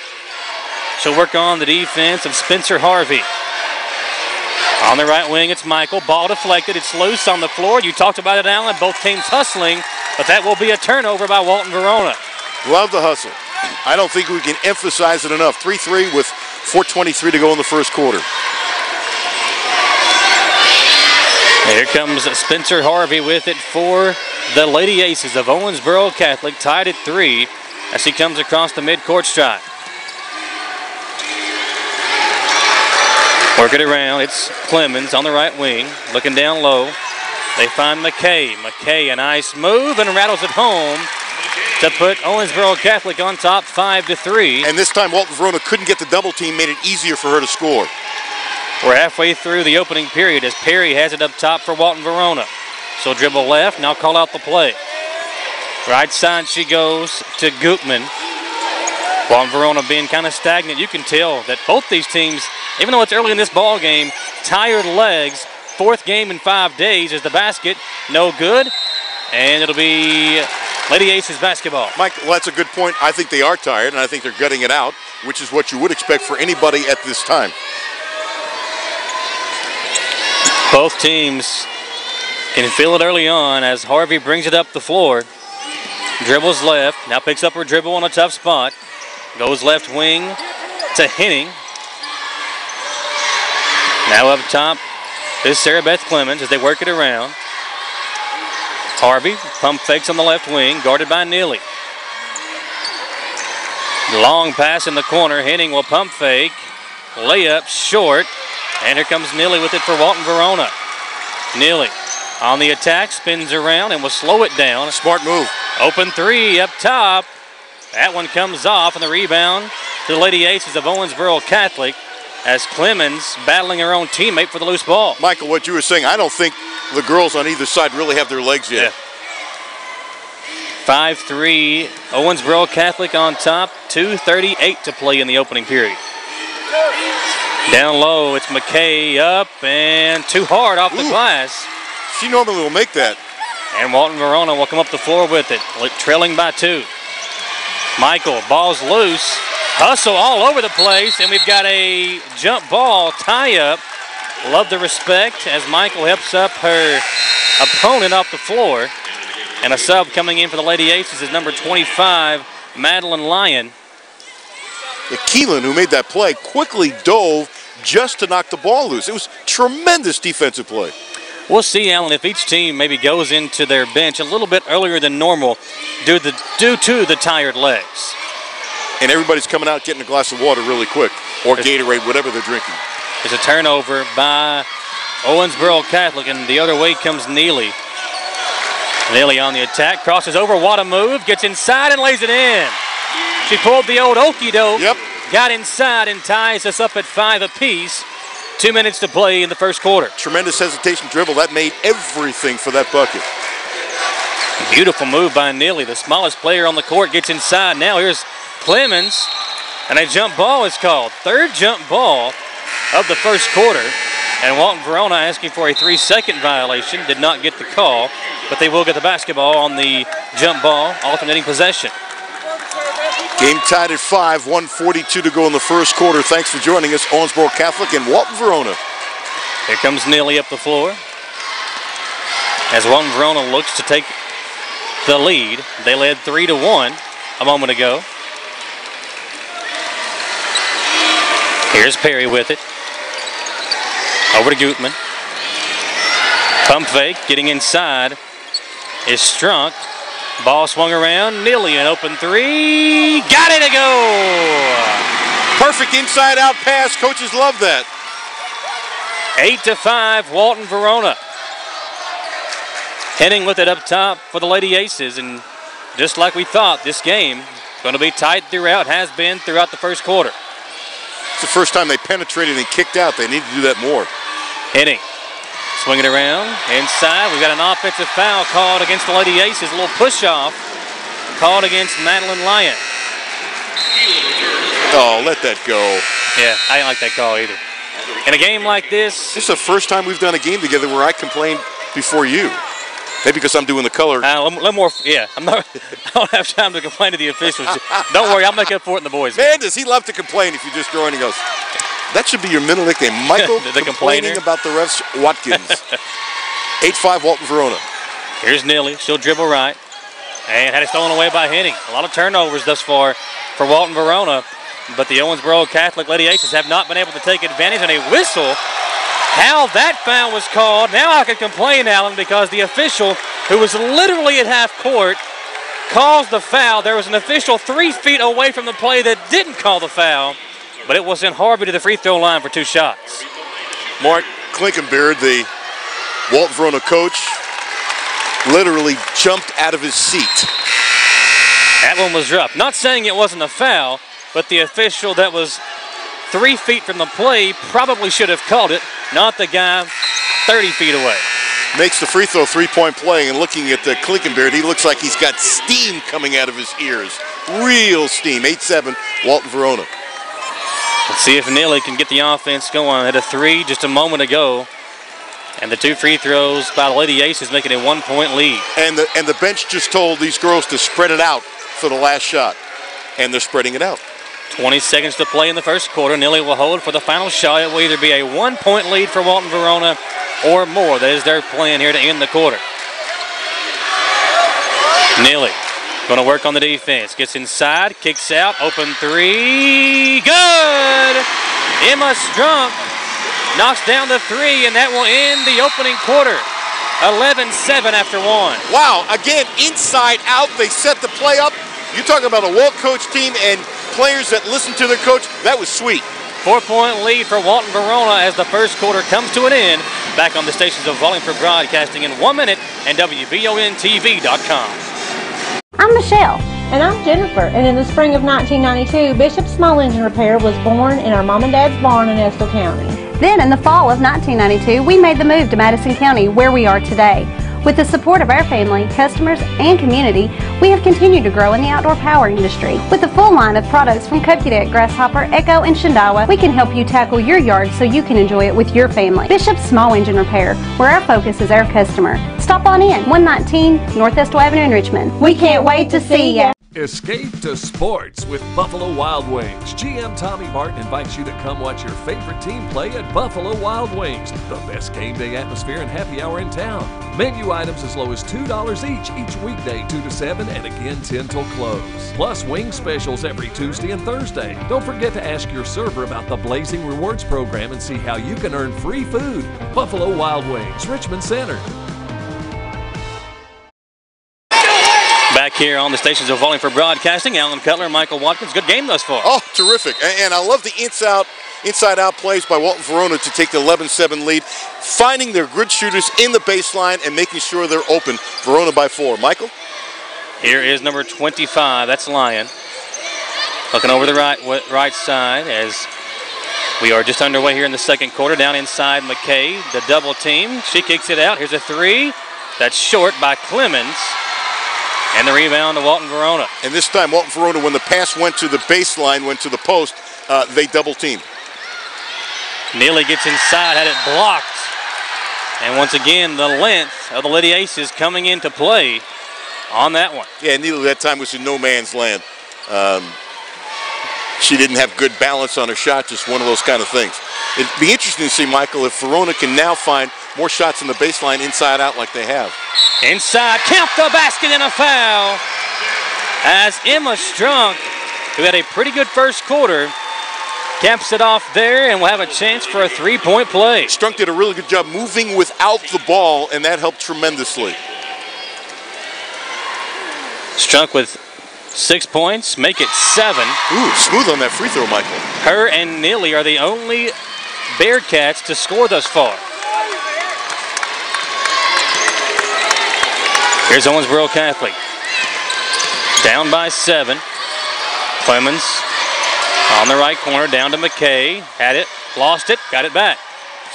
She'll work on the defense of Spencer Harvey. On the right wing, it's Michael. Ball deflected. It's loose on the floor. You talked about it, Alan. Both teams hustling, but that will be a turnover by Walton Verona. Love the hustle. I don't think we can emphasize it enough. 3-3 with 4:23 to go in the first quarter. Here comes Spencer Harvey with it for the Lady Aces of Owensboro Catholic, tied at 3 as he comes across the midcourt stripe. Work it around. It's Clemens on the right wing, looking down low. They find McKay. McKay, a nice move, and rattles it home to put Owensboro Catholic on top 5-3. And this time Walton Verona couldn't get the double team, made it easier for her to score. We're halfway through the opening period as Perry has it up top for Walton Verona. So dribble left, now call out the play. Right side she goes to Gutman. Walton Verona being kind of stagnant. You can tell that both these teams, even though it's early in this ball game, tired legs. Fourth game in 5 days as the basket, no good. And it'll be Lady Aces basketball. Mike, well, that's a good point. I think they are tired, and I think they're gutting it out, which is what you would expect for anybody at this time. Both teams can feel it early on as Harvey brings it up the floor. Dribbles left, now picks up her dribble on a tough spot. Goes left wing to Henning. Now up top is Sarah Beth Clemens as they work it around. Harvey, pump fakes on the left wing, guarded by Neely. Long pass in the corner. Henning will pump fake. Layup short. And here comes Neely with it for Walton Verona. Neely on the attack, spins around and will slow it down. Smart move. Open three up top. That one comes off, and the rebound to the Lady Aces of Owensboro Catholic as Clemens battling her own teammate for the loose ball. Michael, what you were saying, I don't think the girls on either side really have their legs yet. Yeah. 5-3, Owensboro Catholic on top, 2:38 to play in the opening period. Down low, it's McKay up and too hard off the glass. She normally will make that. And Walton Verona will come up the floor with it, trailing by 2. Michael, ball's loose. Hustle all over the place, and we've got a jump ball tie-up. Love the respect as Michael helps up her opponent off the floor. And a sub coming in for the Lady Aces is number 25, Madeline Lyon. Keelan, who made that play, quickly dove just to knock the ball loose. It was tremendous defensive play. We'll see, Alan, if each team maybe goes into their bench a little bit earlier than normal due to the tired legs. And everybody's coming out getting a glass of water really quick, or Gatorade, whatever they're drinking. There's a turnover by Owensboro Catholic, and the other way comes Neely. Neely on the attack, crosses over, what a move, gets inside and lays it in. She pulled the old okey-doke, got inside and ties us up at 5 apiece. 2 minutes to play in the first quarter. Tremendous hesitation dribble. That made everything for that bucket. Beautiful move by Neely. The smallest player on the court gets inside. Now here's Clemens, and a jump ball is called. Third jump ball of the first quarter. And Walton-Verona asking for a 3-second violation. Did not get the call, but they will get the basketball on the jump ball, alternating possession. Game tied at 5, 1:42 to go in the first quarter. Thanks for joining us, Owensboro Catholic and Walton-Verona. Here comes Neely up the floor. As Walton-Verona looks to take the lead. They led 3-1 a moment ago. Here's Perry with it. Over to Gutman. Pump fake, getting inside is Strunk. Ball swung around. Neely, an open three. Got it to go. Perfect inside-out pass. Coaches love that. 8-5, Walton-Verona. Henning with it up top for the Lady Aces. And just like we thought, this game going to be tight throughout, has been throughout the first quarter. It's the first time they penetrated and kicked out. They need to do that more. Henning. Swing it around, inside. We've got an offensive foul called against the Lady Aces. A little push-off called against Madeline Lyon. Oh, let that go. Yeah, I didn't like that call either. In a game like this... This is the first time we've done a game together where I complained before you. Maybe because I'm doing the color. A little more, yeah. I don't have time to complain to the officials. Don't worry, I'll make up for it in the boys' game. Man, does he love to complain if you're just joining us. That should be your middle nickname, Michael complaining about the refs, Watkins. 8-5 Walton-Verona. Here's Neely. She'll dribble right. And had it stolen away by Henning. A lot of turnovers thus far for Walton-Verona. But the Owensboro Catholic Lady Aces have not been able to take advantage. And a whistle. How that foul was called. Now I can complain, Alan, because the official, who was literally at half court, calls the foul. There was an official 3 feet away from the play that didn't call the foul. But it was in Harvey to the free throw line for 2 shots. Mark Klinkenbeard, the Walton-Verona coach, literally jumped out of his seat. That one was rough. Not saying it wasn't a foul, but the official that was 3 feet from the play probably should have called it, not the guy 30 feet away. Makes the free throw 3-point play, and looking at the Klinkenbeard, he looks like he's got steam coming out of his ears. Real steam. 8-7 Walton-Verona. Let's see if Neely can get the offense going. Had a 3 just a moment ago. And the 2 free throws by the Lady Aces making a 1-point lead. And the bench just told these girls to spread it out for the last shot. And they're spreading it out. 20 seconds to play in the first quarter. Neely will hold for the final shot. It will either be a 1-point lead for Walton-Verona or more. That is their plan here to end the quarter. Neely going to work on the defense. Gets inside, kicks out, open 3. Good! Emma Strunk knocks down the 3, and that will end the opening quarter. 11-7 after 1. Wow, again, inside out, they set the play up. You're talking about a well-coached team and players that listen to their coach. That was sweet. 4-point lead for Walton-Verona as the first quarter comes to an end. Back on the stations of Wallingford Broadcasting in 1 minute and WVONTV.com. I'm Michelle. And I'm Jennifer. And in the spring of 1992, Bishop Small Engine Repair was born in our mom and dad's barn in Estill County. Then in the fall of 1992, we made the move to Madison County, where we are today. With the support of our family, customers, and community, we have continued to grow in the outdoor power industry. With a full line of products from Cupcake, Grasshopper, Echo, and Shindawa, we can help you tackle your yard so you can enjoy it with your family. Bishop Small Engine Repair, where our focus is our customer. Stop on in, 119 North Estill Avenue in Richmond. We can't wait to see ya. Escape to sports with Buffalo Wild Wings. GM Tommy Martin invites you to come watch your favorite team play at Buffalo Wild Wings, the best game day atmosphere and happy hour in town. Menu items as low as $2 each weekday 2 to 7 and again 10 till close. Plus wing specials every Tuesday and Thursday. Don't forget to ask your server about the Blazing Rewards program and see how you can earn free food. Buffalo Wild Wings, Richmond Center. Back here on the stations of Wallingford Broadcasting, Alan Cutler, Michael Watkins. Good game thus far. Oh, terrific. And I love the inside-out plays by Walton-Verona to take the 11-7 lead, finding their good shooters in the baseline and making sure they're open. Verona by 4. Michael? Here is number 25. That's Lyon. Looking over the right side as we are just underway here in the second quarter. Down inside McKay, the double team. She kicks it out. Here's a three. That's short by Clemens. And the rebound to Walton-Verona. And this time, Walton-Verona, when the pass went to the baseline, went to the post, they double-teamed. Neely gets inside, had it blocked. And once again, the length of the Lady Aces coming into play on that one. Yeah, Neely that time was in no man's land. She didn't have good balance on her shot, just one of those kind of things. It'd be interesting to see, Michael, if Verona can now find more shots in the baseline inside out like they have. Inside, count the basket and a foul. As Emma Strunk, who had a pretty good first quarter, caps it off there and will have a chance for a three-point play. Strunk did a really good job moving without the ball, and that helped tremendously. Strunk with 6 points, make it 7. Ooh, smooth on that free throw, Michael. Her and Neely are the only Bearcats to score thus far. Here's Owensboro Catholic. Down by 7. Clemens on the right corner, down to McKay. Had it, lost it, got it back.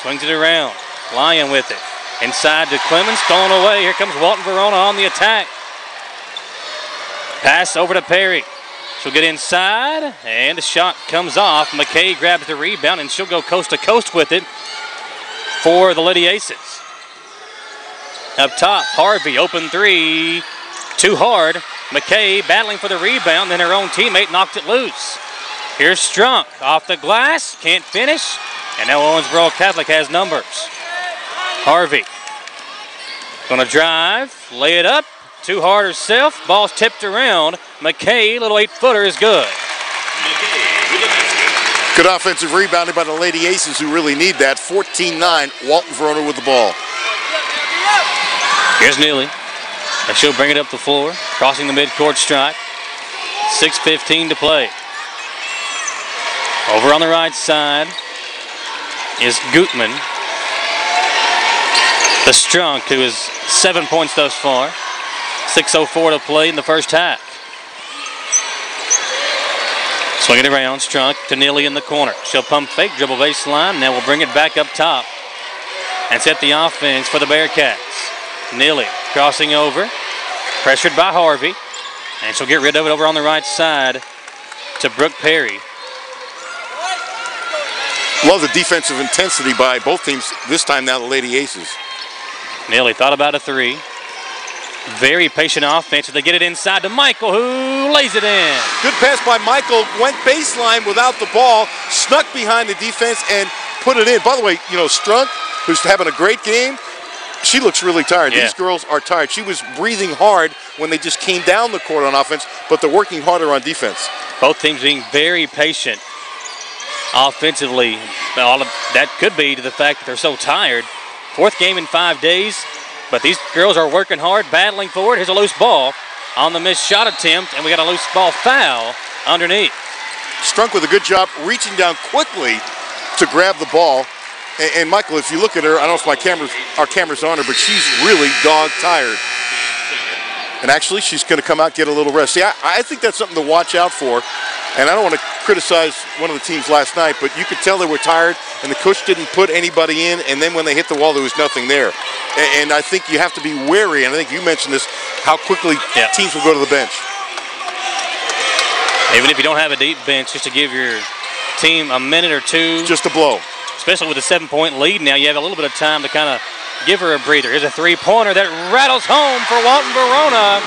Swings it around. Lyon with it. Inside to Clemens, stolen away. Here comes Walton-Verona on the attack. Pass over to Perry. She'll get inside, and the shot comes off. McKay grabs the rebound, and she'll go coast to coast with it for the Lady Aces. Up top, Harvey, open three. Too hard. McKay battling for the rebound, then her own teammate knocked it loose. Here's Strunk off the glass, can't finish, and now Owensboro Catholic has numbers. Harvey gonna drive, lay it up, too hard herself, ball's tipped around. McKay, little 8-footer is good. Good offensive rebounding by the Lady Aces, who really need that. 14-9, Walton-Verona with the ball. Here's Neely. And she'll bring it up the floor, crossing the midcourt stripe. 6:15 to play. Over on the right side is Gutman. The Strunk, who is 7 points thus far. 6:04 to play in the first half. Swing it around, Strunk to Neely in the corner. She'll pump fake, dribble baseline, now we'll bring it back up top and set the offense for the Bearcats. Neely crossing over, pressured by Harvey, and she'll get rid of it over on the right side to Brooke Perry. Love the defensive intensity by both teams, this time now the Lady Aces. Neely thought about a three. Very patient offense. They get it inside to Michael, who lays it in. Good pass by Michael. Went baseline without the ball, snuck behind the defense and put it in. By the way, you know, Strunk, who's having a great game, she looks really tired. Yeah. These girls are tired. She was breathing hard when they just came down the court on offense, but they're working harder on defense. Both teams being very patient offensively. All of that could be to the fact that they're so tired. Fourth game in 5 days. But these girls are working hard, battling for it. Here's a loose ball on the missed shot attempt, and we got a loose ball foul underneath. Strunk with a good job reaching down quickly to grab the ball. And Michael, if you look at her, I don't know if our camera's on her, but she's really dog tired. And actually, she's going to come out and get a little rest. See, I think that's something to watch out for. And I don't want to criticize one of the teams last night, but you could tell they were tired, and the coach didn't put anybody in, and then when they hit the wall, there was nothing there. And I think you have to be wary, and I think you mentioned this, how quickly teams will go to the bench. Even if you don't have a deep bench, just to give your team a minute or two. Just to blow. Especially with a 7-point lead now, you have a little bit of time to kind of give her a breather. Here's a three-pointer that rattles home for Walton-Verona.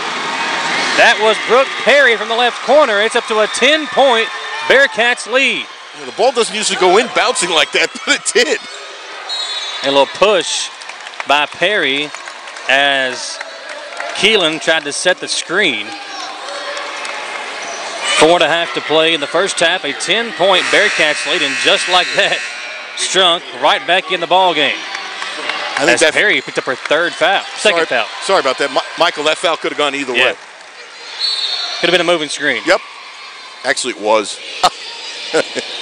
That was Brooke Perry from the left corner. It's up to a 10-point Bearcats lead. Yeah, the ball doesn't usually go in bouncing like that, but it did. A little push by Perry as Keelan tried to set the screen. 4.5 to play in the first half. A 10-point Bearcats lead, and just like that, Strunk right back in the ball game. I think that Perry picked up her third foul, second foul. Sorry about that, Michael. That foul could have gone either way. Could have been a moving screen. Yep. Actually, it was.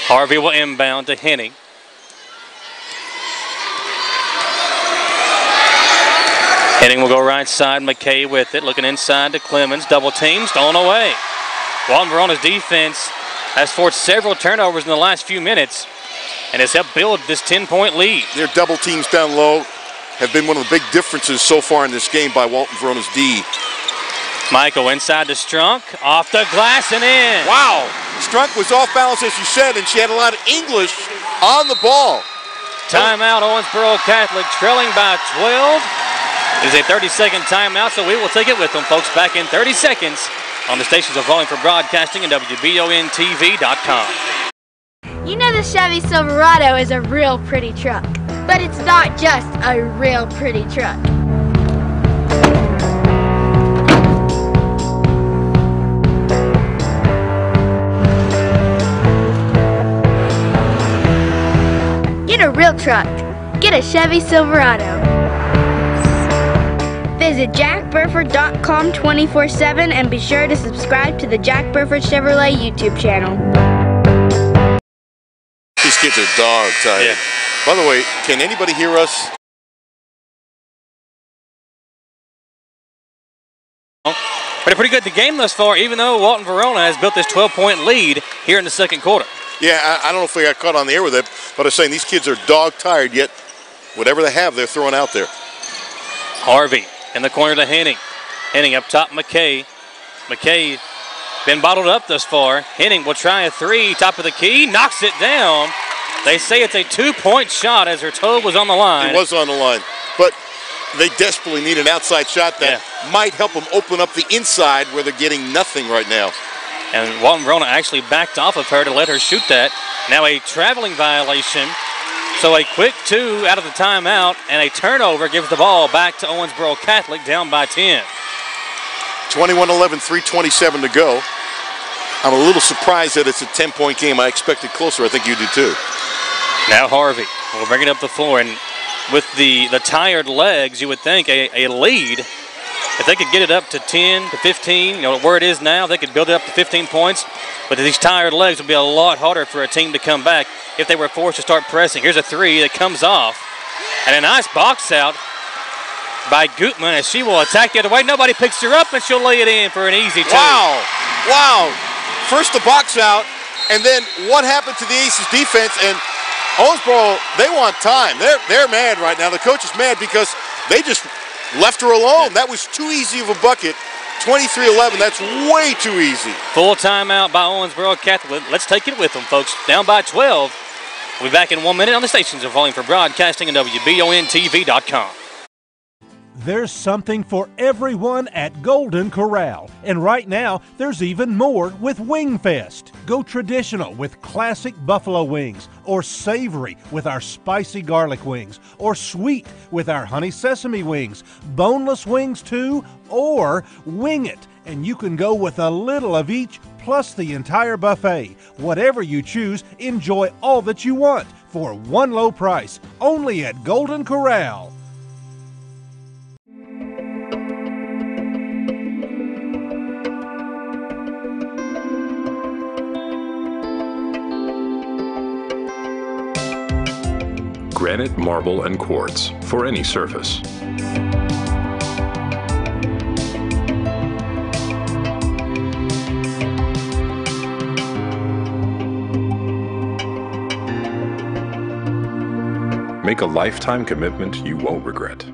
Harvey will inbound to Henning. Henning will go right side. McKay with it, looking inside to Clemens. Double team, stolen away. Walton Verona's defense has forced several turnovers in the last few minutes and has helped build this 10-point lead. Their double teams down low have been one of the big differences so far in this game by Walton Verona's D. Michael inside to Strunk, off the glass and in. Wow, Strunk was off balance as you said, and she had a lot of English on the ball. Timeout, Owensboro Catholic trailing by 12. It is a 30-second timeout, so we will take it with them, folks, back in 30 seconds on the stations of Volume for Broadcasting and WBONTV.com. You know the Chevy Silverado is a real pretty truck, but it's not just a real pretty truck. Get a real truck. Get a Chevy Silverado. Visit jackburford.com 24/7 and be sure to subscribe to the Jack Burford Chevrolet YouTube channel. These kids are dog tired. Yeah. By the way, can anybody hear us? But a pretty good the game thus far, even though Walton Verona has built this 12-point lead here in the second quarter. Yeah, I don't know if we got caught on the air with it, but I'm saying these kids are dog tired, yet whatever they have, they're throwing out there. Harvey in the corner to Henning. Henning up top, McKay. McKay been bottled up thus far. Henning will try a three, top of the key, knocks it down. They say it's a 2-point shot as her toe was on the line. It was on the line, but they desperately need an outside shot that might help them open up the inside where they're getting nothing right now. And Walton Verona actually backed off of her to let her shoot that. Now a traveling violation. So a quick 2 out of the timeout, and a turnover gives the ball back to Owensboro Catholic, down by 10. 21-11, 3:27 to go. I'm a little surprised that it's a 10-point game. I expected closer. I think you do too. Now Harvey will bring it up the floor, and with the tired legs, you would think a lead, if they could get it up to 10 to 15, you know, where it is now, they could build it up to 15 points. But these tired legs would be a lot harder for a team to come back if they were forced to start pressing. Here's a three that comes off. And a nice box out by Gutman as she will attack the other way. Nobody picks her up, and she'll lay it in for an easy two. Wow. Wow. First the box out, and then what happened to the Aces defense? And Owensboro, they want time. They're mad right now. The coach is mad because they just left her alone. That was too easy of a bucket. 23-11, that's way too easy. Full timeout by Owensboro Catholic. Let's take it with them, folks. Down by 12. We'll be back in 1 minute on the stations of Volume for Broadcasting and WBONTV.com. There's something for everyone at Golden Corral. And right now, there's even more with WingFest. Go traditional with classic buffalo wings, or savory with our spicy garlic wings, or sweet with our honey sesame wings, boneless wings too, or wing it. And you can go with a little of each, plus the entire buffet. Whatever you choose, enjoy all that you want for one low price, only at Golden Corral. Granite, marble, and quartz for any surface. Make a lifetime commitment you won't regret.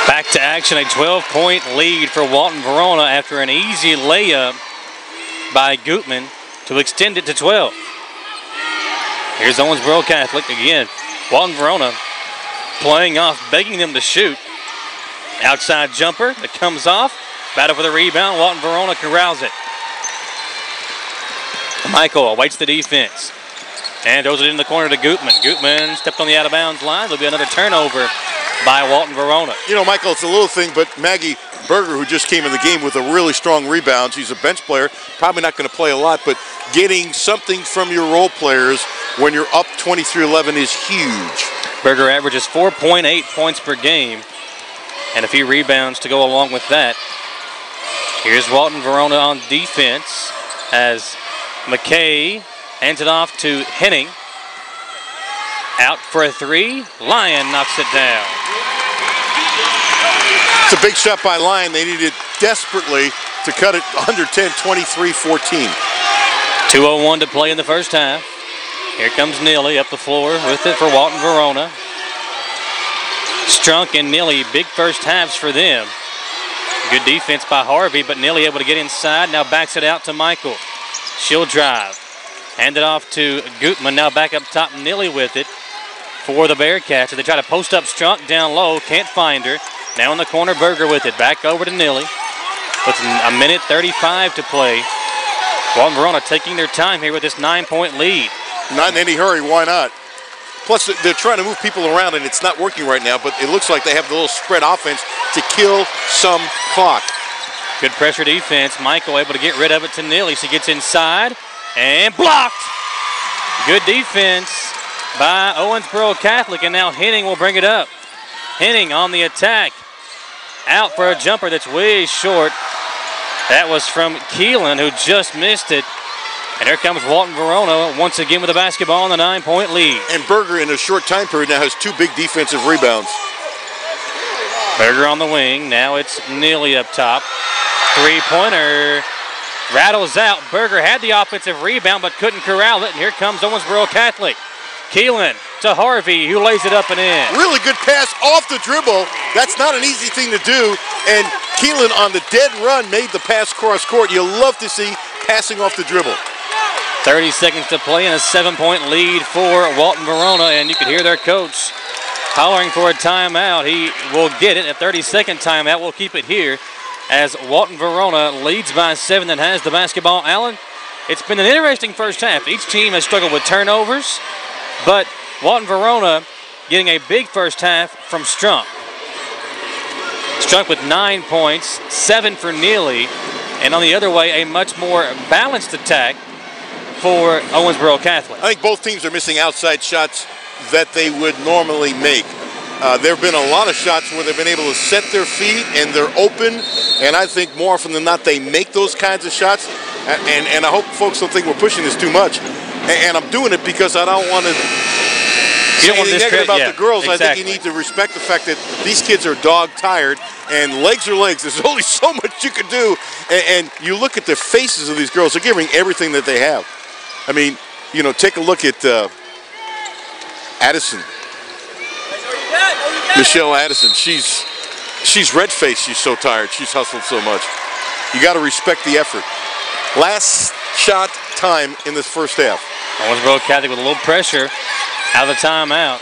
Back to action, a 12-point lead for Walton Verona after an easy layup by Gutman to extend it to 12. Here's Owensboro Catholic again. Walton Verona playing off, begging them to shoot. Outside jumper that comes off. Battle for the rebound. Walton Verona corrals it. Michael awaits the defense and throws it in the corner to Gutman. Gutman stepped on the out-of-bounds line. There'll be another turnover by Walton Verona. You know, Michael, it's a little thing, but Maggie Berger, who just came in the game with a really strong rebound, she's a bench player, probably not going to play a lot, but getting something from your role players when you're up 23-11 is huge. Berger averages 4.8 points per game and a few rebounds to go along with that. Here's Walton Verona on defense as McKay hands it off to Henning. Out for a three. Lyon knocks it down. It's a big shot by Lyon. They needed desperately to cut it under 10, 23-14. 2:01 to play in the first half. Here comes Neely up the floor with it for Walton Verona. Strunk and Neely, big first halves for them. Good defense by Harvey, but Neely able to get inside. Now backs it out to Michael. She'll drive. Hand it off to Gutman. Now back up top, Neely with it for the Bearcats. They try to post up Strunk down low. Can't find her. Now in the corner, Berger with it. Back over to Neely. With a minute 35 to play. Walton Verona taking their time here with this 9-point lead. Not in any hurry, why not? Plus, they're trying to move people around, and it's not working right now, but it looks like they have the little spread offense to kill some clock. Good pressure defense. Michael able to get rid of it to Neely. She gets inside and blocked. Good defense by Owensboro Catholic, and now Henning will bring it up. Henning on the attack. Out for a jumper that's way short. That was from Keelan, who just missed it. And here comes Walton Verona once again with the basketball on the 9-point lead. And Berger in a short time period now has 2 big defensive rebounds. Berger on the wing. Now it's Neely up top. Three-pointer rattles out. Berger had the offensive rebound but couldn't corral it. And here comes Owensboro Catholic. Keelan to Harvey, who lays it up and in. Really good pass off the dribble. That's not an easy thing to do. And Keelan on the dead run made the pass cross court. You love to see passing off the dribble. 30 seconds to play and a 7-point lead for Walton Verona, and you can hear their coach hollering for a timeout. He will get it. A 30-second timeout. We'll keep it here as Walton Verona leads by 7 and has the basketball. Allen, it's been an interesting first half. Each team has struggled with turnovers, but Walton Verona getting a big first half from Strunk. Strunk with 9 points, 7 for Neely, and on the other way, a much more balanced attack for Owensboro Catholic. I think both teams are missing outside shots that they would normally make. There have been a lot of shots where they've been able to set their feet and they're open, and I think more often than not they make those kinds of shots, and I hope folks don't think we're pushing this too much. And I'm doing it because I don't want to say anything negative about the girls. Exactly. I think you need to respect the fact that these kids are dog tired, and legs are legs. There's only so much you can do, and you look at the faces of these girls, they're giving everything that they have. I mean, you know, take a look at Addison. Michelle Addison, she's red-faced. She's so tired. She's hustled so much. You got to respect the effort. Last shot time in this first half. Owensboro Catholic with a little pressure out of the timeout.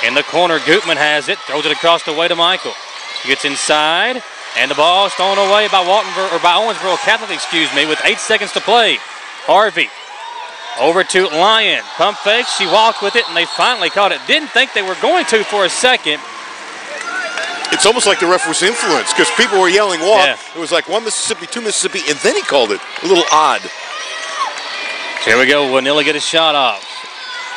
In the corner, Gutman has it. Throws it across the way to Michael. He gets inside, and the ball is thrown away by Owensboro Catholic, with 8 seconds to play. Harvey. Over to Lyon. Pump fake. She walked with it, and they finally caught it. Didn't think they were going to for a second. It's almost like the ref was influenced because people were yelling walk. Yeah. It was like 1 Mississippi, 2 Mississippi, and then he called it. A little odd. Here we go. Will Neely get a shot off?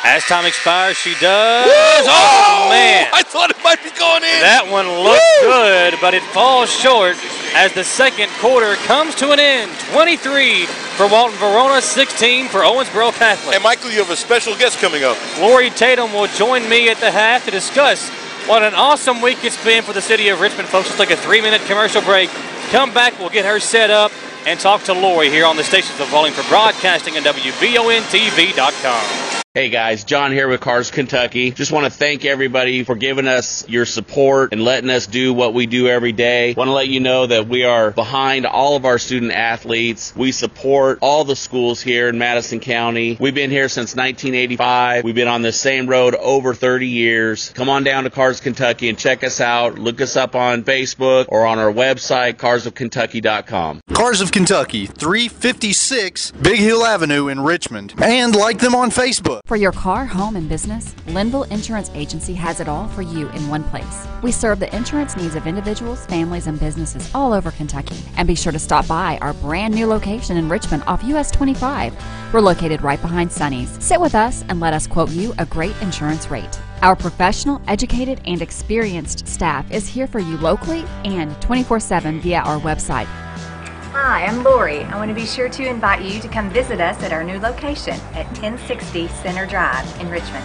As time expires, she does. Woo! Oh, man. I thought it might be going in. That one looked good, but it falls short as the second quarter comes to an end. 23 for Walton Verona, 16 for Owensboro Catholic. And Michael, you have a special guest coming up. Lori Tatum will join me at the half to discuss what an awesome week it's been for the city of Richmond. Folks, let's take a 3-minute commercial break. Come back, we'll get her set up and talk to Lori here on the stations of Volume for Broadcasting and WVONTV.com. Hey guys, John here with Cars Kentucky. Just want to thank everybody for giving us your support and letting us do what we do every day. Want to let you know that we are behind all of our student athletes. We support all the schools here in Madison County. We've been here since 1985. We've been on this same road over 30 years. Come on down to Cars Kentucky and check us out. Look us up on Facebook or on our website, carsofkentucky.com. Cars of Kentucky, 356 Big Hill Avenue in Richmond. And like them on Facebook. For your car, home, and business, Linville Insurance Agency has it all for you in one place. We serve the insurance needs of individuals, families, and businesses all over Kentucky. And be sure to stop by our brand new location in Richmond off US 25. We're located right behind Sonny's. Sit with us and let us quote you a great insurance rate. Our professional, educated, and experienced staff is here for you locally and 24/7 via our website. Hi, I'm Lori. I want to be sure to invite you to come visit us at our new location at 1060 Center Drive in Richmond.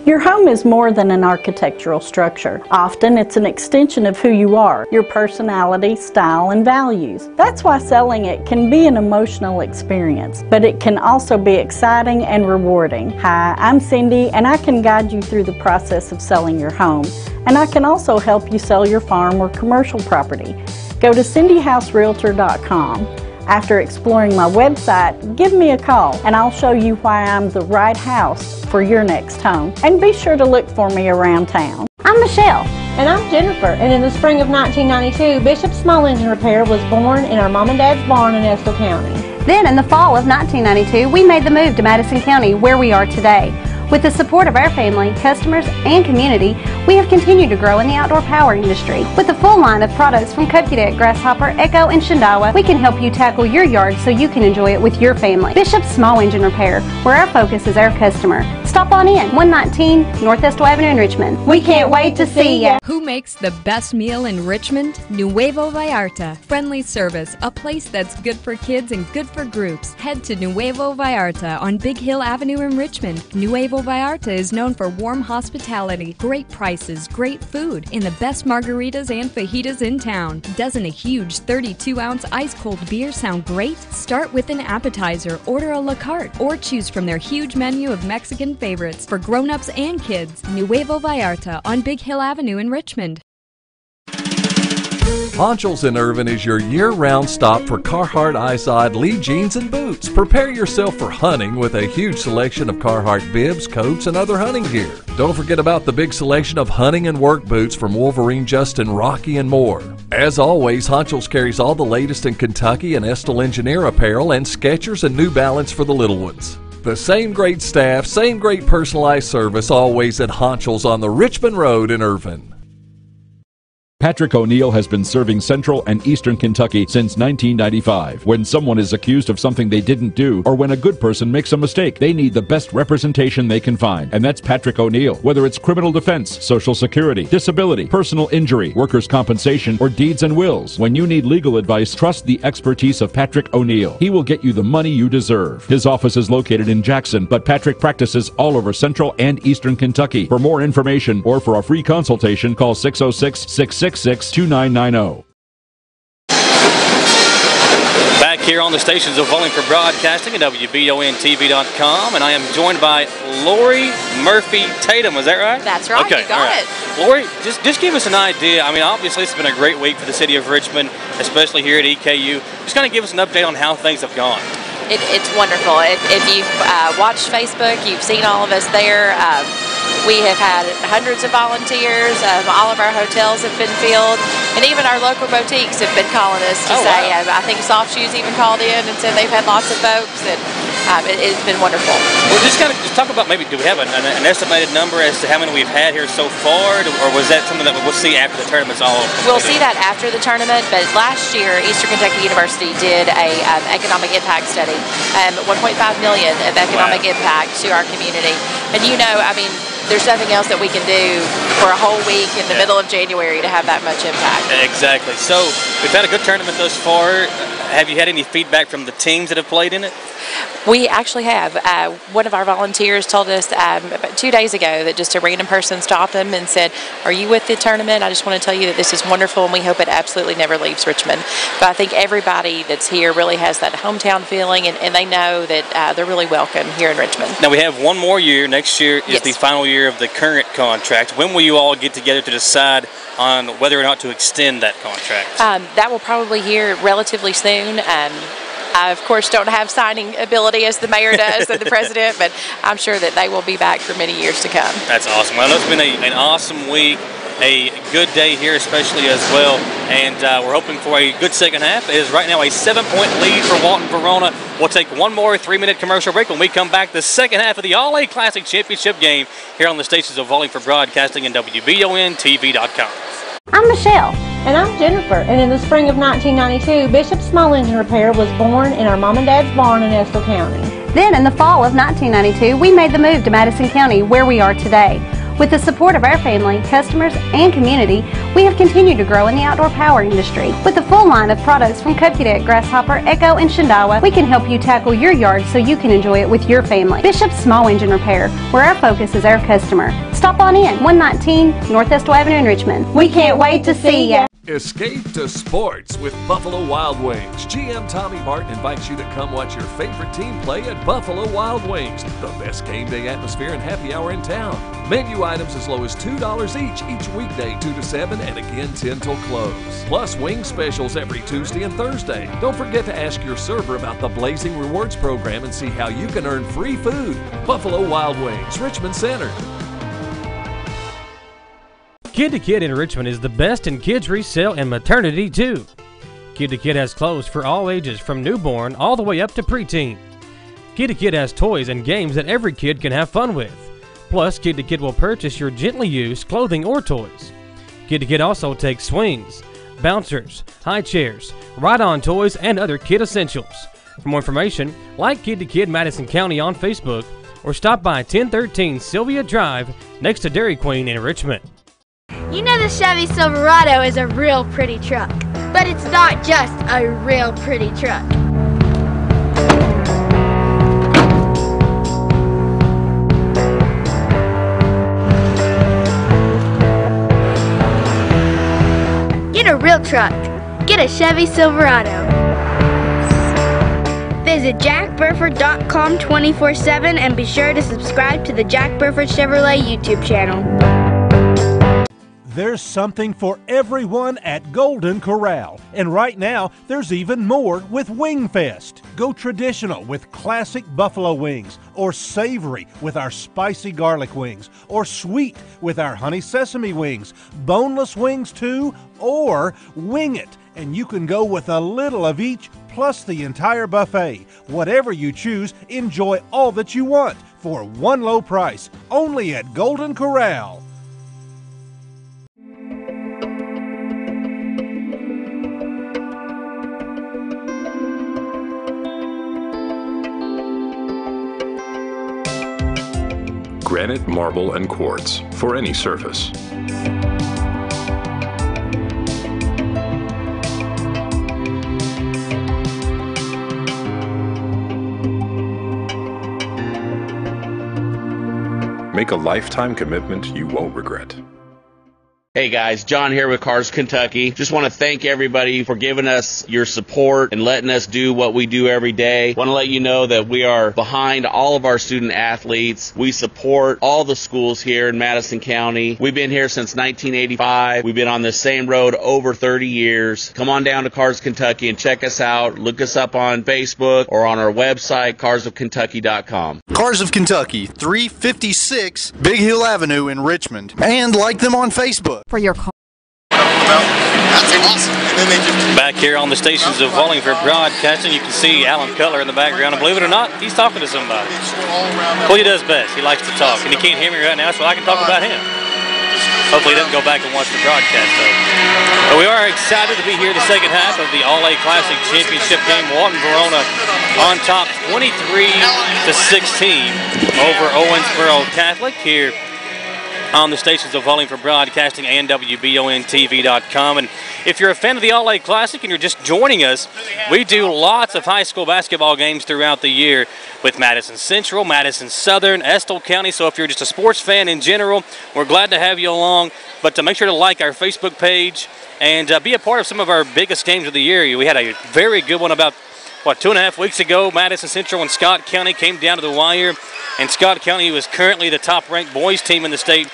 Your home is more than an architectural structure. Often it's an extension of who you are, your personality, style, and values. That's why selling it can be an emotional experience, but it can also be exciting and rewarding. Hi, I'm Cindy, and I can guide you through the process of selling your home, and I can also help you sell your farm or commercial property. Go to cindyhouserealtor.com. After exploring my website, give me a call and I'll show you why I'm the right house for your next home. And be sure to look for me around town. I'm Michelle. And I'm Jennifer. And in the spring of 1992, Bishop Small Engine Repair was born in our mom and dad's barn in Estill County. Then in the fall of 1992, we made the move to Madison County, where we are today. With the support of our family, customers, and community, we have continued to grow in the outdoor power industry. With a full line of products from Cupcadet, Grasshopper, Echo, and Shindawa, we can help you tackle your yard so you can enjoy it with your family. Bishop Small Engine Repair, where our focus is our customer. Stop on in, 119 North Estill Avenue in Richmond. We can't wait to see ya. Who makes the best meal in Richmond? Nuevo Vallarta. Friendly service, a place that's good for kids and good for groups. Head to Nuevo Vallarta on Big Hill Avenue in Richmond. Nuevo Vallarta is known for warm hospitality, great prices, great food, and the best margaritas and fajitas in town. Doesn't a huge 32-ounce ice-cold beer sound great? Start with an appetizer, order a la carte, or choose from their huge menu of Mexican favorites for grown-ups and kids. Nuevo Vallarta on Big Hill Avenue in Richmond. Honchels in Irvin is your year-round stop for Carhartt, Izod, Lee jeans, and boots. Prepare yourself for hunting with a huge selection of Carhartt bibs, coats, and other hunting gear. Don't forget about the big selection of hunting and work boots from Wolverine, Justin, Rocky, and more. As always, Honchels carries all the latest in Kentucky and Estill Engineer apparel and Skechers and New Balance for the little ones. The same great staff, same great personalized service always at Honchels on the Richmond Road in Irvin. Patrick O'Neill has been serving Central and Eastern Kentucky since 1995. When someone is accused of something they didn't do, or when a good person makes a mistake, they need the best representation they can find, and that's Patrick O'Neill. Whether it's criminal defense, Social Security, disability, personal injury, workers' compensation, or deeds and wills, when you need legal advice, trust the expertise of Patrick O'Neill. He will get you the money you deserve. His office is located in Jackson, but Patrick practices all over Central and Eastern Kentucky. For more information or for a free consultation, call 606-666-2990. Back here on the stations of Wallingford Broadcasting at WBONTV.com, and I am joined by Lori Murphy Tatum. Was that right? That's right. Okay, you got it. Lori, just give us an idea. I mean, obviously it's been a great week for the city of Richmond, especially here at EKU. Just kind of give us an update on how things have gone. It's wonderful. If you've watched Facebook, you've seen all of us there. We have had hundreds of volunteers. All of our hotels have been filled, and even our local boutiques have been calling us to say. Wow. I think Soft Shoes even called in and said they've had lots of folks, and it's been wonderful. Well, just talk about, maybe, do we have an estimated number as to how many we've had here so far, or was that something that we'll see after the tournament's all over? We'll see that after the tournament, but last year Eastern Kentucky University did a economic impact study, $1.5 million of economic impact to our community, and there's nothing else that we can do for a whole week in the middle of January to have that much impact. Exactly. So we've had a good tournament thus far. Have you had any feedback from the teams that have played in it? We actually have. One of our volunteers told us about 2 days ago that just a random person stopped them and said, "Are you with the tournament? I just want to tell you that this is wonderful and we hope it absolutely never leaves Richmond." But I think everybody that's here really has that hometown feeling, and they know that they're really welcome here in Richmond. Now we have one more year. Next year is the final year of the current contract. When will you all get together to decide on whether or not to extend that contract? That will probably hear relatively soon. I, of course, don't have signing ability as the mayor does and the president, but I'm sure that they will be back for many years to come. That's awesome. Well, it's been an awesome week, a good day here especially as well, and we're hoping for a good second half. It is right now a 7-point lead for W-Verona. We'll take one more 3-minute commercial break. When we come back, the second half of the All-A Classic Championship game here on the stations of Volume for Broadcasting and WBONTV.com. I'm Michelle. And I'm Jennifer. And in the spring of 1992, Bishop Small Engine Repair was born in our mom and dad's barn in Owensboro County. Then in the fall of 1992, we made the move to Madison County, where we are today. With the support of our family, customers, and community, we have continued to grow in the outdoor power industry. With a full line of products from Cupcadet, Grasshopper, Echo, and Shindawa, we can help you tackle your yard so you can enjoy it with your family. Bishop Small Engine Repair, where our focus is our customer. Stop on in, 119 Northwest Avenue in Richmond. We can't wait to see ya. Escape to sports with Buffalo Wild Wings. GM Tommy Martin invites you to come watch your favorite team play at Buffalo Wild Wings, the best game day atmosphere and happy hour in town. Menu items as low as $2 each weekday 2 to 7 and again 10 till close. Plus wing specials every Tuesday and Thursday. Don't forget to ask your server about the Blazing Rewards program and see how you can earn free food. Buffalo Wild Wings, Richmond Center. Kid to Kid in Richmond is the best in kids resale and maternity too. Kid to Kid has clothes for all ages from newborn all the way up to preteen. Kid to Kid has toys and games that every kid can have fun with. Plus, Kid to Kid will purchase your gently used clothing or toys. Kid to Kid also takes swings, bouncers, high chairs, ride-on toys, and other kid essentials. For more information, like Kid to Kid Madison County on Facebook or stop by 1013 Sylvia Drive next to Dairy Queen in Richmond. You know the Chevy Silverado is a real pretty truck, but it's not just a real pretty truck. Get a real truck. Get a Chevy Silverado. Visit jackburford.com 24/7 and be sure to subscribe to the Jack Burford Chevrolet YouTube channel. There's something for everyone at Golden Corral. And right now, there's even more with Wingfest. Go traditional with classic buffalo wings, or savory with our spicy garlic wings, or sweet with our honey sesame wings, boneless wings too, or wing it. And you can go with a little of each, plus the entire buffet. Whatever you choose, enjoy all that you want for one low price, only at Golden Corral. Granite, marble, and quartz for any surface. Make a lifetime commitment you won't regret. Hey guys, John here with Cars Kentucky. Just want to thank everybody for giving us your support and letting us do what we do every day. Want to let you know that we are behind all of our student athletes. We support all the schools here in Madison County. We've been here since 1985. We've been on this same road over 30 years. Come on down to Cars Kentucky and check us out. Look us up on Facebook or on our website, carsofkentucky.com. Cars of Kentucky, 356 Big Hill Avenue in Richmond. And like them on Facebook. For your car. Back here on the stations of Wallingford Broadcasting, you can see Alan Cutler in the background, and believe it or not, he's talking to somebody. Well, he does best. He likes to talk, and he can't hear me right now, so I can talk about him. Hopefully he doesn't go back and watch the broadcast, though. But we are excited to be here the second half of the All-A Classic Championship game. W-Verona on top 23-16 over Owensboro Catholic here on the stations of Volume for Broadcasting and WBONTV.com. And if you're a fan of the All-A Classic and you're just joining us, we do lots of high school basketball games throughout the year with Madison Central, Madison Southern, Estill County. So if you're just a sports fan in general, we're glad to have you along. But to make sure to like our Facebook page and be a part of some of our biggest games of the year. We had a very good one about, 2.5 weeks ago. Madison Central and Scott County came down to the wire. And Scott County, who is currently the top-ranked boys team in the state,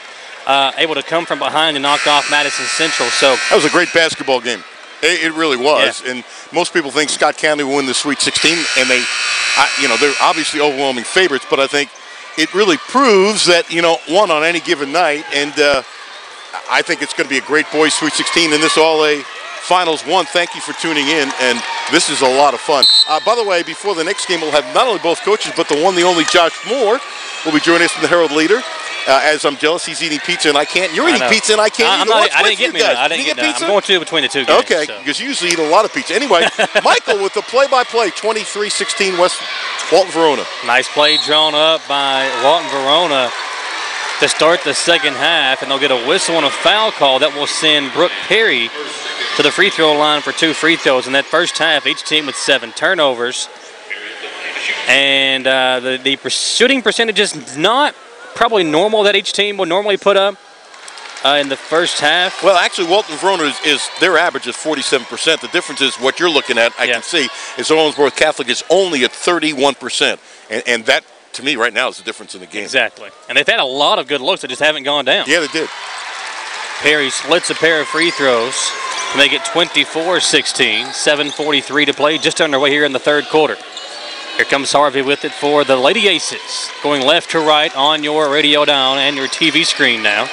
able to come from behind and knock off Madison Central. So that was a great basketball game. It really was. Yeah. And most people think Scott County will win the Sweet 16, and they're obviously overwhelming favorites. But I think it really proves that, one on any given night, and I think it's going to be a great boys Sweet 16 in this All-A Finals 1. Thank you for tuning in, and this is a lot of fun. By the way, before the next game, we'll have not only both coaches, but the one, the only Josh Moore will be joining us from the Herald Leader. As I'm jealous, he's eating pizza and I can't. You're eating pizza and I can't. I didn't get pizza. I didn't get pizza. I'm going to between the two games. Okay, because you usually eat a lot of pizza. Anyway, Michael with the play-by-play, 23-16 West Walton Verona. Nice play drawn up by Walton Verona to start the second half, and they'll get a whistle and a foul call that will send Brooke Perry to the free throw line for 2 free throws. In that first half, each team with 7 turnovers. And the shooting percentage is not probably normal that each team would normally put up in the first half. Well, actually, Walton Verona is their average is 47%. The difference is what you're looking at, I can see, is Owensboro Catholic is only at 31%. And that, to me, right now is the difference in the game. Exactly. And they've had a lot of good looks that just haven't gone down. Yeah, they did. Perry splits a pair of free throws to make it 24-16. 7:43 to play, just underway here in the third quarter. Here comes Harvey with it for the Lady Aces. Going left to right on your radio down and your TV screen now.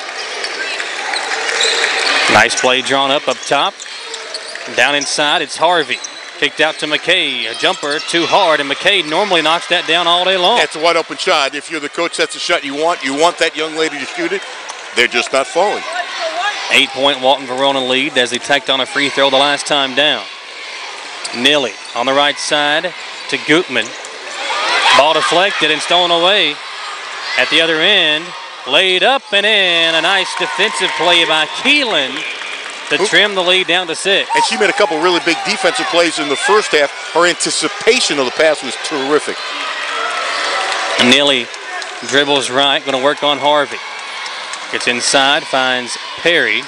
Nice play drawn up top. Down inside, it's Harvey. Kicked out to McKay. A jumper too hard, and McKay normally knocks that down all day long. That's a wide open shot. If you're the coach, that's the shot you want. You want that young lady to shoot it. They're just not falling. 8-point Walton Verona lead as they tacked on a free throw the last time down. Nilly on the right side to Gutman. Ball deflected and stolen away. At the other end, laid up and in. A nice defensive play by Keelan to trim the lead down to 6. And she made a couple really big defensive plays in the first half. Her anticipation of the pass was terrific. Nilly dribbles right, going to work on Harvey. Gets inside, finds Perry.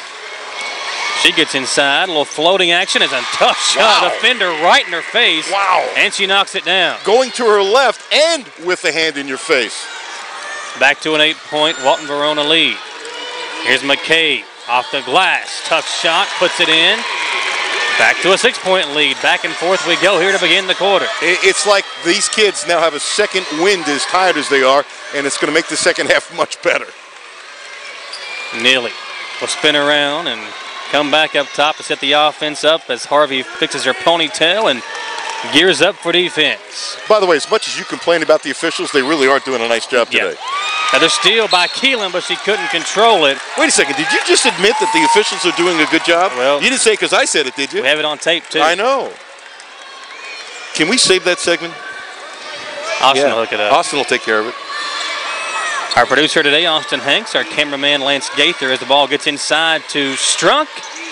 She gets inside, a little floating action. It's a tough shot. Defender right in her face. Wow. And she knocks it down. Going to her left and with the hand in your face. Back to an 8-point Walton Verona lead. Here's McKay off the glass. Tough shot, puts it in. Back to a 6-point lead. Back and forth we go here to begin the quarter. It's like these kids now have a second wind as tired as they are, and it's going to make the second half much better. Neely will spin around and come back up top to set the offense up as Harvey fixes her ponytail and gears up for defense. By the way, as much as you complain about the officials, they really are doing a nice job today. Another steal by Keelan, but she couldn't control it. Wait a second, did you just admit that the officials are doing a good job? Well, you didn't say because I said it, did you? We have it on tape, too. I know. Can we save that segment? Austin will hook it up. Austin will take care of it. Our producer today, Austin Hanks. Our cameraman, Lance Gaither, as the ball gets inside to Strunk.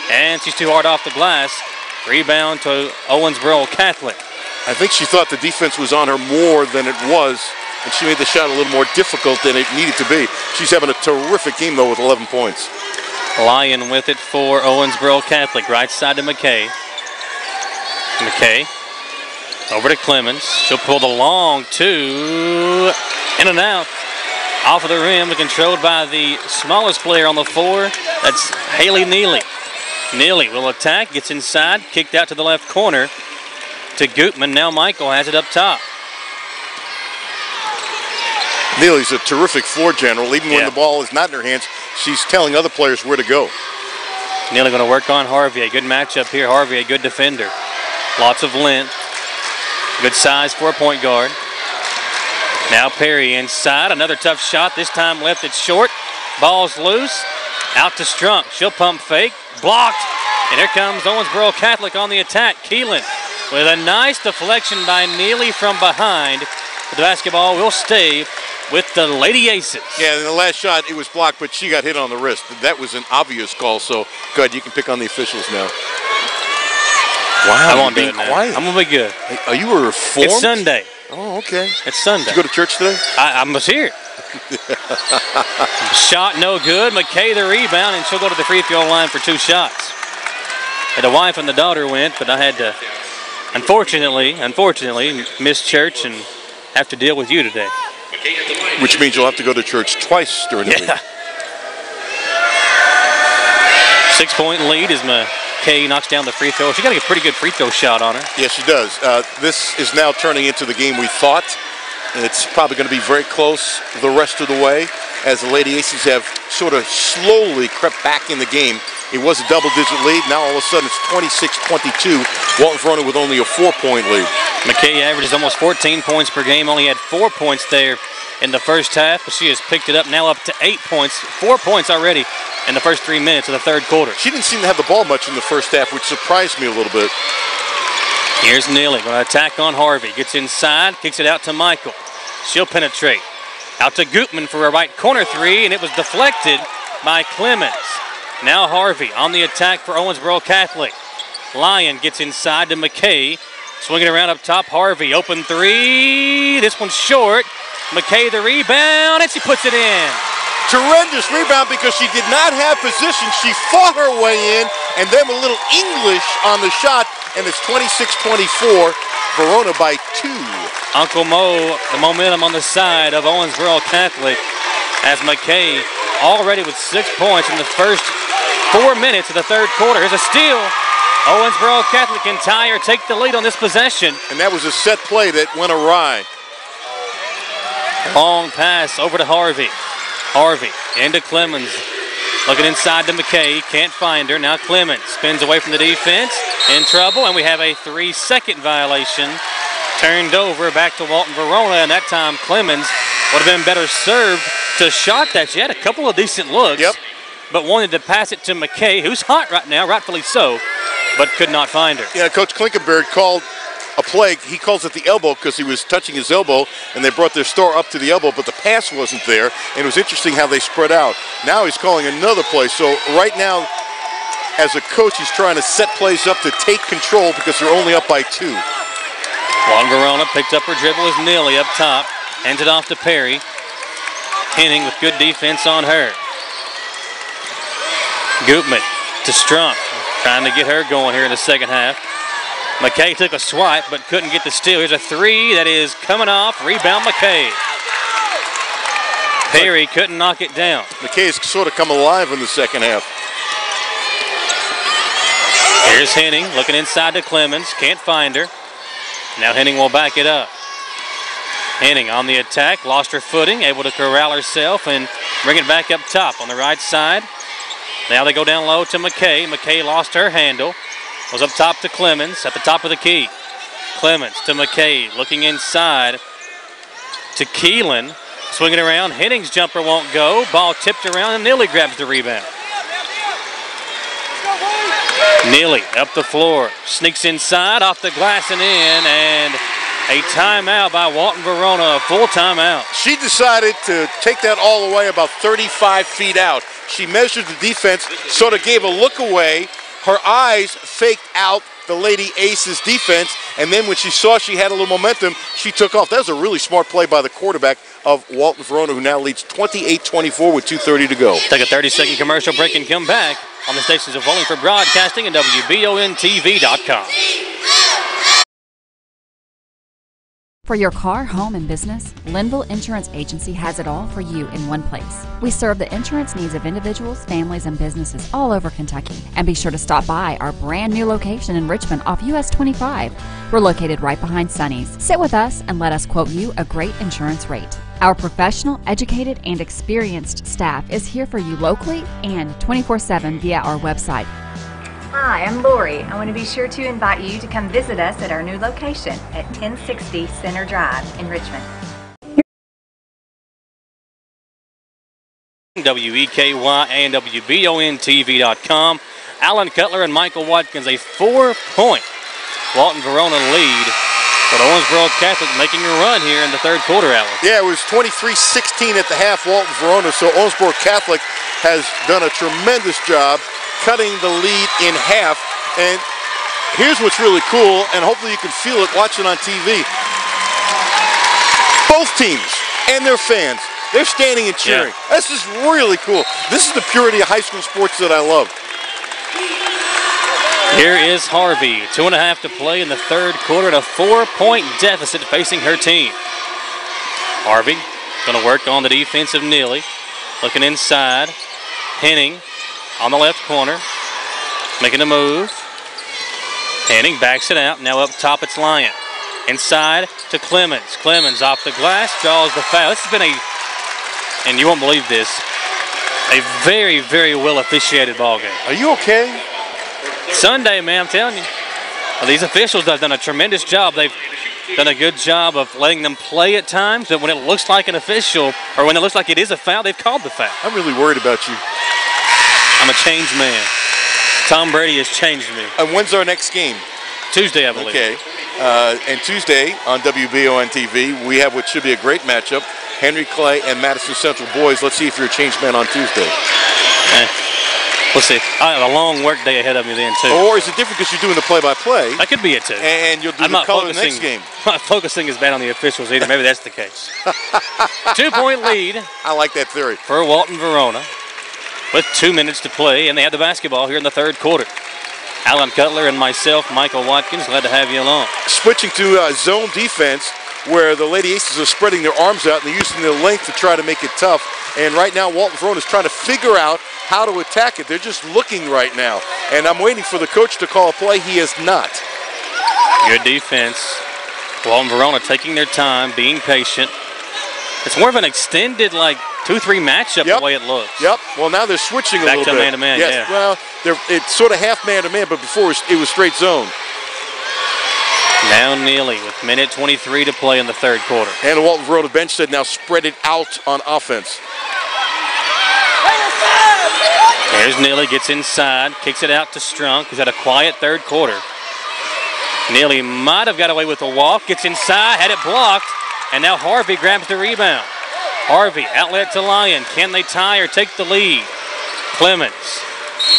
And she's too hard off the glass. Rebound to Owensboro Catholic. I think she thought the defense was on her more than it was, and she made the shot a little more difficult than it needed to be. She's having a terrific game, though, with 11 points. Lyon with it for Owensboro Catholic. Right side to McKay. McKay over to Clemens. She'll pull the long two. In and out. Off of the rim, controlled by the smallest player on the floor. That's Haley Neely. Neely will attack, gets inside, kicked out to the left corner to Gutman. Now Michael has it up top. Neely's a terrific floor general. Even when the ball is not in her hands, she's telling other players where to go. Neely going to work on Harvey. A good matchup here. Harvey, a good defender. Lots of length. Good size for a point guard. Now Perry inside. Another tough shot. This time left it short. Ball's loose. Out to Strunk. She'll pump fake. Blocked. And here comes Owensboro Catholic on the attack. Keelan with a nice deflection by Neely from behind. But the basketball will stay with the Lady Aces. Yeah, in the last shot, it was blocked, but she got hit on the wrist. That was an obvious call, so good. You can pick on the officials now. Wow, I won't do it now. Quiet. I'm going to be good. Are you a reformed? It's Sunday. Oh, okay. It's Sunday. Did you go to church today? I was here. Shot no good. McKay the rebound, and she'll go to the free throw line for 2 shots. And the wife and the daughter went, but I had to, unfortunately, miss church and have to deal with you today. Which means you'll have to go to church twice during the week. 6-point lead as McKay knocks down the free throw. She got a pretty good free throw shot on her. Yes, she does. This is now turning into the game we thought. It's probably going to be very close the rest of the way as the Lady Aces have sort of slowly crept back in the game. It was a double-digit lead. Now all of a sudden it's 26-22. Owensboro with only a 4-point lead. McKay averages almost 14 points per game. Only had 4 points there in the first half, but she has picked it up now up to 8 points. 4 points already in the first 3 minutes of the third quarter. She didn't seem to have the ball much in the first half, which surprised me a little bit. Here's Neely, going to attack on Harvey. Gets inside, kicks it out to Michael. She'll penetrate. Out to Gutman for a right corner 3, and it was deflected by Clemens. Now Harvey on the attack for Owensboro Catholic. Lyon gets inside to McKay. Swinging around up top, Harvey. Open 3. This one's short. McKay the rebound, and she puts it in. Tremendous rebound because she did not have position. She fought her way in, and then a little English on the shot, and it's 26-24. Verona by 2. Uncle Mo, the momentum on the side of Owensboro Catholic as McKay already with 6 points in the first 4 minutes of the third quarter. Here's a steal. Owensboro Catholic can tie or take the lead on this possession. And that was a set play that went awry. Long pass over to Harvey. Harvey into Clemens. Looking inside to McKay. Can't find her. Now Clemens spins away from the defense. In trouble. And we have a 3-second violation. Turned over back to Walton Verona. And that time Clemens would have been better served to shot that. She had a couple of decent looks. Yep. But wanted to pass it to McKay, who's hot right now, rightfully so, but could not find her. Yeah, Coach Klinkenberg called a play. He calls it the elbow because he was touching his elbow, and they brought their star up to the elbow, but the pass wasn't there, and it was interesting how they spread out. Now he's calling another play. So right now, as a coach, he's trying to set plays up to take control because they're only up by 2. Juan Verona picked up her dribble as Neely up top, hands it off to Perry. Henning with good defense on her. Gutman to Strunk, trying to get her going here in the second half. McKay took a swipe but couldn't get the steal. Here's a 3 that is coming off. Rebound McKay. Perry couldn't knock it down. McKay's sort of come alive in the second half. Here's Henning looking inside to Clemens. Can't find her. Now Henning will back it up. Henning on the attack. Lost her footing. Able to corral herself and bring it back up top on the right side. Now they go down low to McKay. McKay lost her handle. Was up top to Clemens at the top of the key. Clemens to McKay. Looking inside to Keelan. Swinging around. Henning's jumper won't go. Ball tipped around and Neely grabs the rebound. Neely up the floor. Sneaks inside off the glass and in. And a timeout by Walton Verona. A full timeout. She decided to take that all the way about 35 feet out. She measured the defense, sort of gave a look away. Her eyes faked out the Lady Aces defense, and then when she saw she had a little momentum, she took off. That was a really smart play by the quarterback of Walton Verona, who now leads 28-24 with 2:30 to go. Take a 30-second commercial break and come back on the stations of Wallingford Broadcasting and WBONTV.com. For your car, home, and business, Linville Insurance Agency has it all for you in one place. We serve the insurance needs of individuals, families, and businesses all over Kentucky. And be sure to stop by our brand new location in Richmond off US 25. We're located right behind Sonny's. Sit with us and let us quote you a great insurance rate. Our professional, educated, and experienced staff is here for you locally and 24/7 via our website. Hi, I'm Lori. I want to be sure to invite you to come visit us at our new location at 1060 Center Drive in Richmond. WEKY and WBONTV.com. Alan Cutler and Michael Watkins, a 4-point Walton Verona lead But Owensboro Catholic making a run here in the third quarter, Alan. Yeah, it was 23-16 at the half, Walton-Verona, so Owensboro Catholic has done a tremendous job cutting the lead in half. And here's what's really cool, and hopefully you can feel it watching on TV. Both teams and their fans, they're standing and cheering. Yeah. This is really cool. This is the purity of high school sports that I love. Here is Harvey, 2.5 to play in the third quarter, and a 4-point deficit facing her team. Harvey going to work on the defense of Neely. Looking inside. Henning on the left corner. Making a move. Henning backs it out. Now up top it's Lyon. Inside to Clemens. Clemens off the glass, draws the foul. This has been and you won't believe this, a very, very well officiated ball game. Are you okay? Sunday, man, I'm telling you. These officials have done a tremendous job. They've done a good job of letting them play at times, but when it looks like an official, or when it looks like it is a foul, they've called the foul. I'm really worried about you. I'm a changed man. Tom Brady has changed me. And when's our next game? Tuesday, I believe. Okay. And Tuesday on W-Verona TV, we have what should be a great matchup, Henry Clay and Madison Central boys. Let's see if you're a changed man on Tuesday. We'll see. I have a long work day ahead of me then, too. Or is it different because you're doing the play-by-play? That could be it, too. And you'll do the color the next game. I'm not focusing as bad on the officials either. Maybe that's the case. 2-point lead. I like that theory. For Walton-Verona with 2 minutes to play, and they have the basketball here in the third quarter. Alan Cutler and myself, Michael Watkins, glad to have you along. Switching to zone defense, where the Lady Aces are spreading their arms out and they're using their length to try to make it tough. And right now, Walton-Verona is trying to figure out how to attack it. They're just looking right now. And I'm waiting for the coach to call a play. He has not. Good defense. Walton-Verona taking their time, being patient. It's more of an extended, like, 2-3 matchup the way it looks. Yep. Well, now they're switching a little bit. Back to man-to-man, yes. yeah. Well, it's sort of half man-to-man, but before it was straight zone. Now Neely with minute 23 to play in the third quarter. And the Walton-Verona bench said now spread it out on offense. There's Neely, gets inside, kicks it out to Strunk, who's had a quiet third quarter. Neely might have got away with a walk, gets inside, had it blocked, and now Harvey grabs the rebound. Harvey, outlet to Lyon. Can they tie or take the lead? Clemens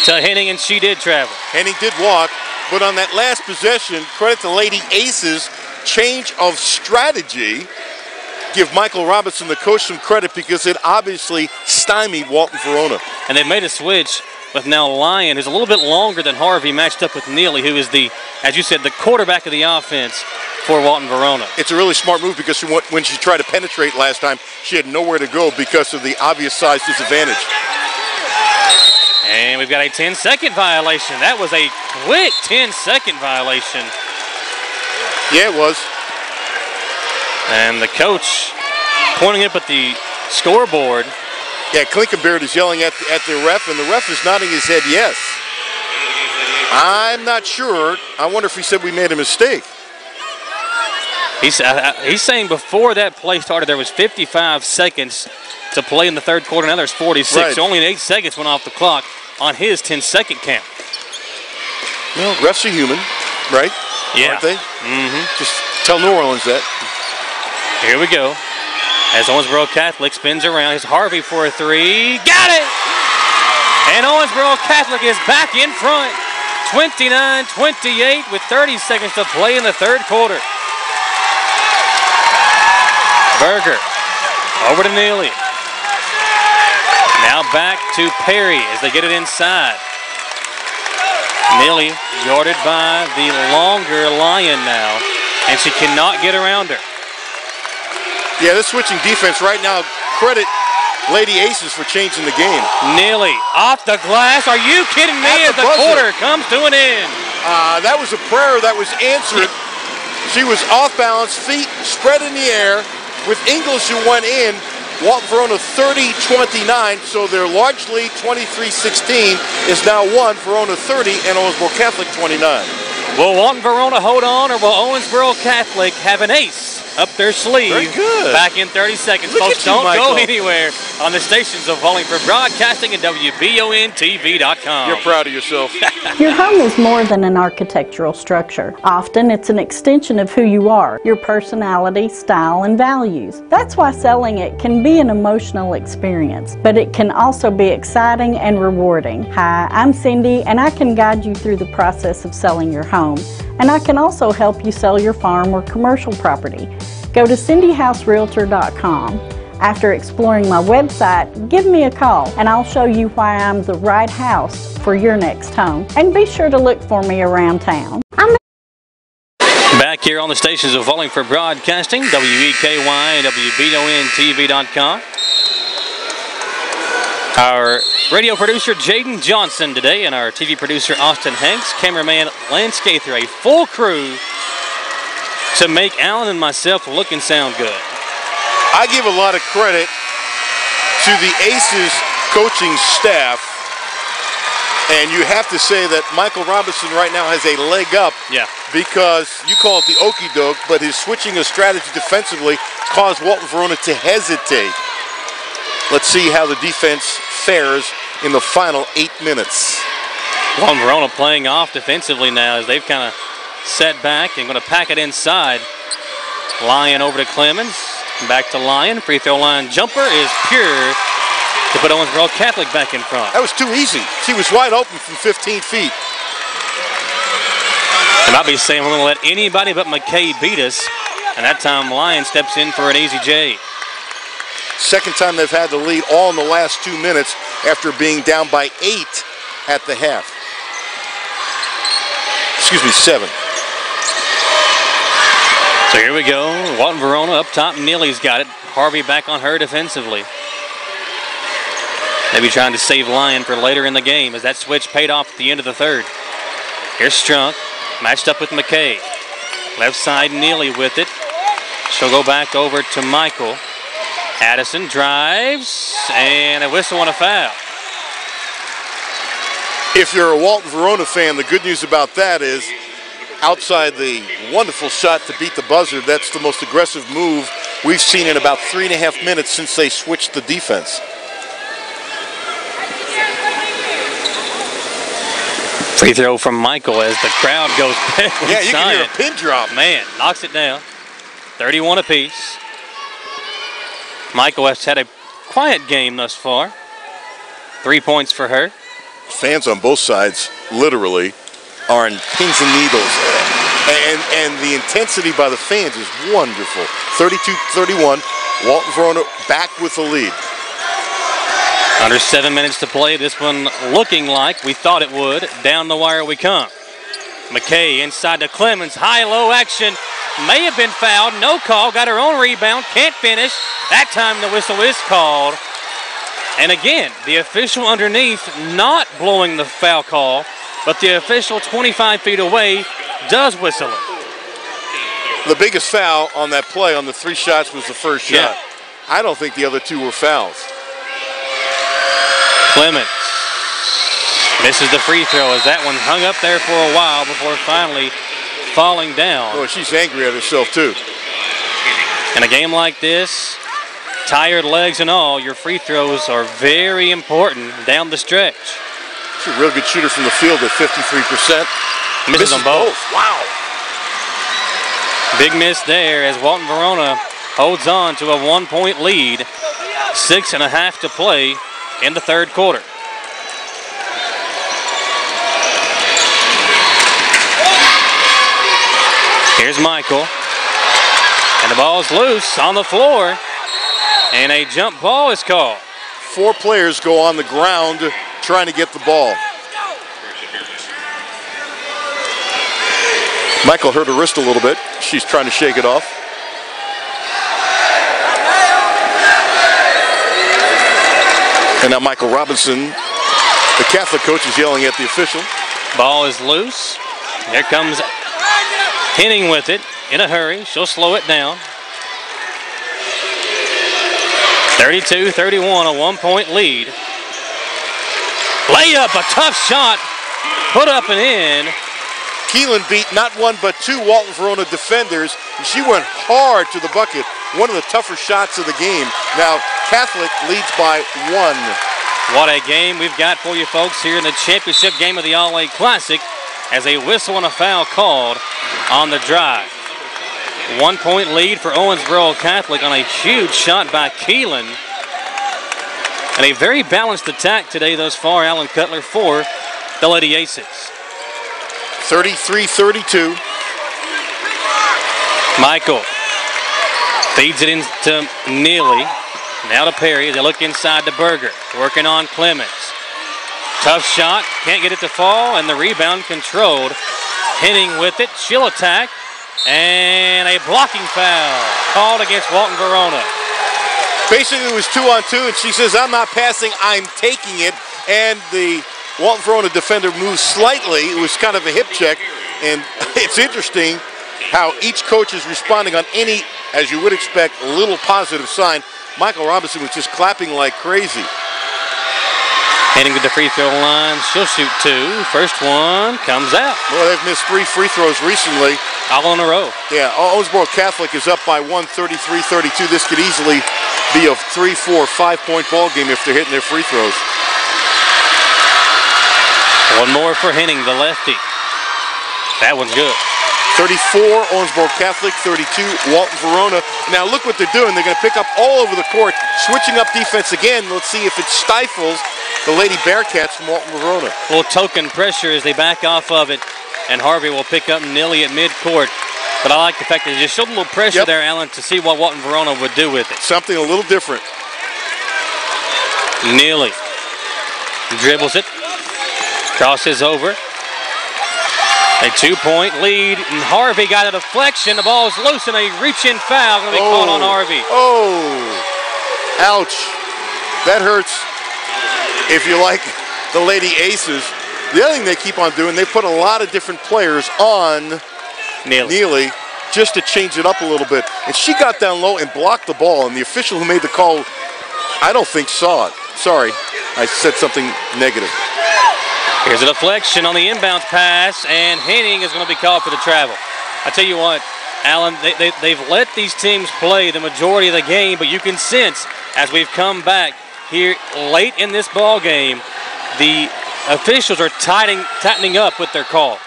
to Henning, and she did travel. Henning did walk, but on that last possession, credit to Lady Aces, change of strategy. Give Michael Robinson, the coach, some credit because it obviously stymied Walton-Verona. And they've made a switch with now Lyon, who's a little bit longer than Harvey, matched up with Neely, who is the, as you said, the quarterback of the offense for Walton-Verona. It's a really smart move because when she tried to penetrate last time, she had nowhere to go because of the obvious size disadvantage. And we've got a 10-second violation. That was a quick 10-second violation. Yeah, it was. And the coach pointing up at the scoreboard. Yeah, Klinkenbeard is yelling at the ref, and the ref is nodding his head yes. I'm not sure. I wonder if he said we made a mistake. He's saying before that play started, there was 55 seconds to play in the third quarter. Now there's 46. Right. So only 8 seconds went off the clock on his 10-second count. Well, refs are human, right? Yeah. Aren't they? Mm-hmm. Just tell New Orleans that. Here we go. As Owensboro Catholic spins around, here's Harvey for a three. Got it! And Owensboro Catholic is back in front. 29-28 with 30 seconds to play in the third quarter. Berger over to Neely. Now back to Perry as they get it inside. Neely guarded by the longer Lyon now, and she cannot get around her. Yeah, this switching defense right now, credit Lady Aces for changing the game. Neely off the glass. Are you kidding me? As the quarter comes to an end. That was a prayer that was answered. She was off balance, feet spread in the air. With Ingles who went in, Walton-Verona 30-29, so they're largely 23-16 is now won. Verona 30 and Owensboro Catholic 29. Will Walton-Verona hold on, or will Owensboro Catholic have an ace up their sleeve. Very good. Back in 30 seconds. Look Folks, at you, don't Michael. go anywhere on the stations of Wallingford Broadcasting and WBONTV.com. You're proud of yourself. Your home is more than an architectural structure. Often it's an extension of who you are, your personality, style, and values. That's why selling it can be an emotional experience, but it can also be exciting and rewarding. Hi, I'm Cindy, and I can guide you through the process of selling your home, and I can also help you sell your farm or commercial property. Go to cindyhouserealtor.com. After exploring my website, give me a call and I'll show you why I'm the right house for your next home. And be sure to look for me around town. Back here on the stations of Wallingford Broadcasting, WEKY and WBONTV.com. Our radio producer, Jaden Johnson, today, and our TV producer, Austin Hanks, cameraman, Lance Gaither, a full crew to make Alan and myself look and sound good. I give a lot of credit to the Aces coaching staff, and you have to say that Michael Robinson right now has a leg up. Yeah. Because you call it the okey doke, but his switching of strategy defensively caused Walton Verona to hesitate. Let's see how the defense fares in the final 8 minutes. Walton Verona playing off defensively now as they've kind of set back and going to pack it inside. Lyon over to Clemens. Back to Lyon. Free throw line jumper is pure to put Owensboro Catholic back in front. That was too easy. She was wide open from 15 feet. And I'll be saying we're going to let anybody but McKay beat us. And that time Lyon steps in for an easy J. Second time they've had the lead all in the last 2 minutes after being down by 8 at the half. Excuse me, 7. So here we go. Walton Verona up top. Neely's got it. Harvey back on her defensively. Maybe trying to save Lyon for later in the game as that switch paid off at the end of the third. Here's Strunk. Matched up with McKay. Left side, Neely with it. She'll go back over to Michael. Addison drives, and a whistle and a foul. If you're a Walton Verona fan, the good news about that is outside the wonderful shot to beat the buzzer, that's the most aggressive move we've seen in about 3.5 minutes since they switched the defense. Free throw from Michael as the crowd goes back. Yeah, you can hear a pin drop. Man, knocks it down. 31 apiece. Michael has had a quiet game thus far. 3 points for her. Fans on both sides, literally, are in pins and needles. And the intensity by the fans is wonderful. 32-31, Walton Verona back with the lead. Under 7 minutes to play. This one looking like we thought it would. Down the wire we come. McKay inside to Clemens. High-low action. May have been fouled. No call. Got her own rebound. Can't finish. That time the whistle is called. And again, the official underneath not blowing the foul call, but the official 25 feet away does whistle it. The biggest foul on that play on the 3 shots was the first shot. I don't think the other 2 were fouls. Clemens misses the free throw as that one hung up there for a while before finally falling down. Oh, she's angry at herself too. In a game like this, tired legs and all, your free throws are very important down the stretch. She's a real good shooter from the field at 53%. Misses them both. Wow. Big miss there as Walton Verona holds on to a 1-point lead. 6.5 to play in the third quarter. Here's Michael. And the ball's loose on the floor. And a jump ball is called. 4 players go on the ground trying to get the ball. Michael hurt her wrist a little bit. She's trying to shake it off. And now Michael Robinson, the Catholic coach, is yelling at the official. Ball is loose. There comes Henning with it in a hurry. She'll slow it down. 32-31, a 1-point lead. Layup, a tough shot, put up and in. Keelan beat not one but two Walton Verona defenders, and she went hard to the bucket. One of the tougher shots of the game. Now, Catholic leads by 1. What a game we've got for you folks here in the championship game of the All-A Classic as a whistle and a foul called on the drive. 1 point lead for Owensboro Catholic on a huge shot by Keelan. And a very balanced attack today thus far, Alan Cutler, for the Lady Aces. 33-32. Michael feeds it into Neely. Now to Perry. They look inside to Berger. Working on Clemens. Tough shot. Can't get it to fall. And the rebound controlled. Henning with it. She'll attack. And a blocking foul called against Walton Verona. Basically, it was 2-on-2, and she says, I'm not passing, I'm taking it. And the Walton Verona defender moves slightly. It was kind of a hip check. And it's interesting how each coach is responding on any, as you would expect, little positive sign. Michael Robinson was just clapping like crazy. Heading to the free throw line. She'll shoot 2. First one comes out. Well, they've missed 3 free throws recently. All in a row. Yeah, Owensboro Catholic is up by 1, 33-32. This could easily be a 3, 4, 5-point ball game if they're hitting their free throws. One more for Henning, the lefty. That one's good. 34, Owensboro Catholic, 32, Walton Verona. Now look what they're doing. They're going to pick up all over the court, switching up defense again. Let's see if it stifles the Lady Bearcats from Walton Verona. A little token pressure as they back off of it, and Harvey will pick up Neely at midcourt. But I like the fact that they just showed a little pressure there, Alan, to see what Walton Verona would do with it. Something a little different. Neely dribbles it, crosses over. A 2-point lead, and Harvey got a deflection. The ball is loose, and a reach-in foul going to be called on Harvey. Oh, ouch. That hurts. If you like the Lady Aces, the other thing they keep on doing, they put a lot of different players on Neely just to change it up a little bit. And she got down low and blocked the ball, and the official who made the call, I don't think saw it. Sorry, I said something negative. Here's a deflection on the inbound pass, and Henning is going to be called for the travel. I tell you what, Alan, they've let these teams play the majority of the game, but you can sense as we've come back here late in this ball game, the officials are tightening up with their calls.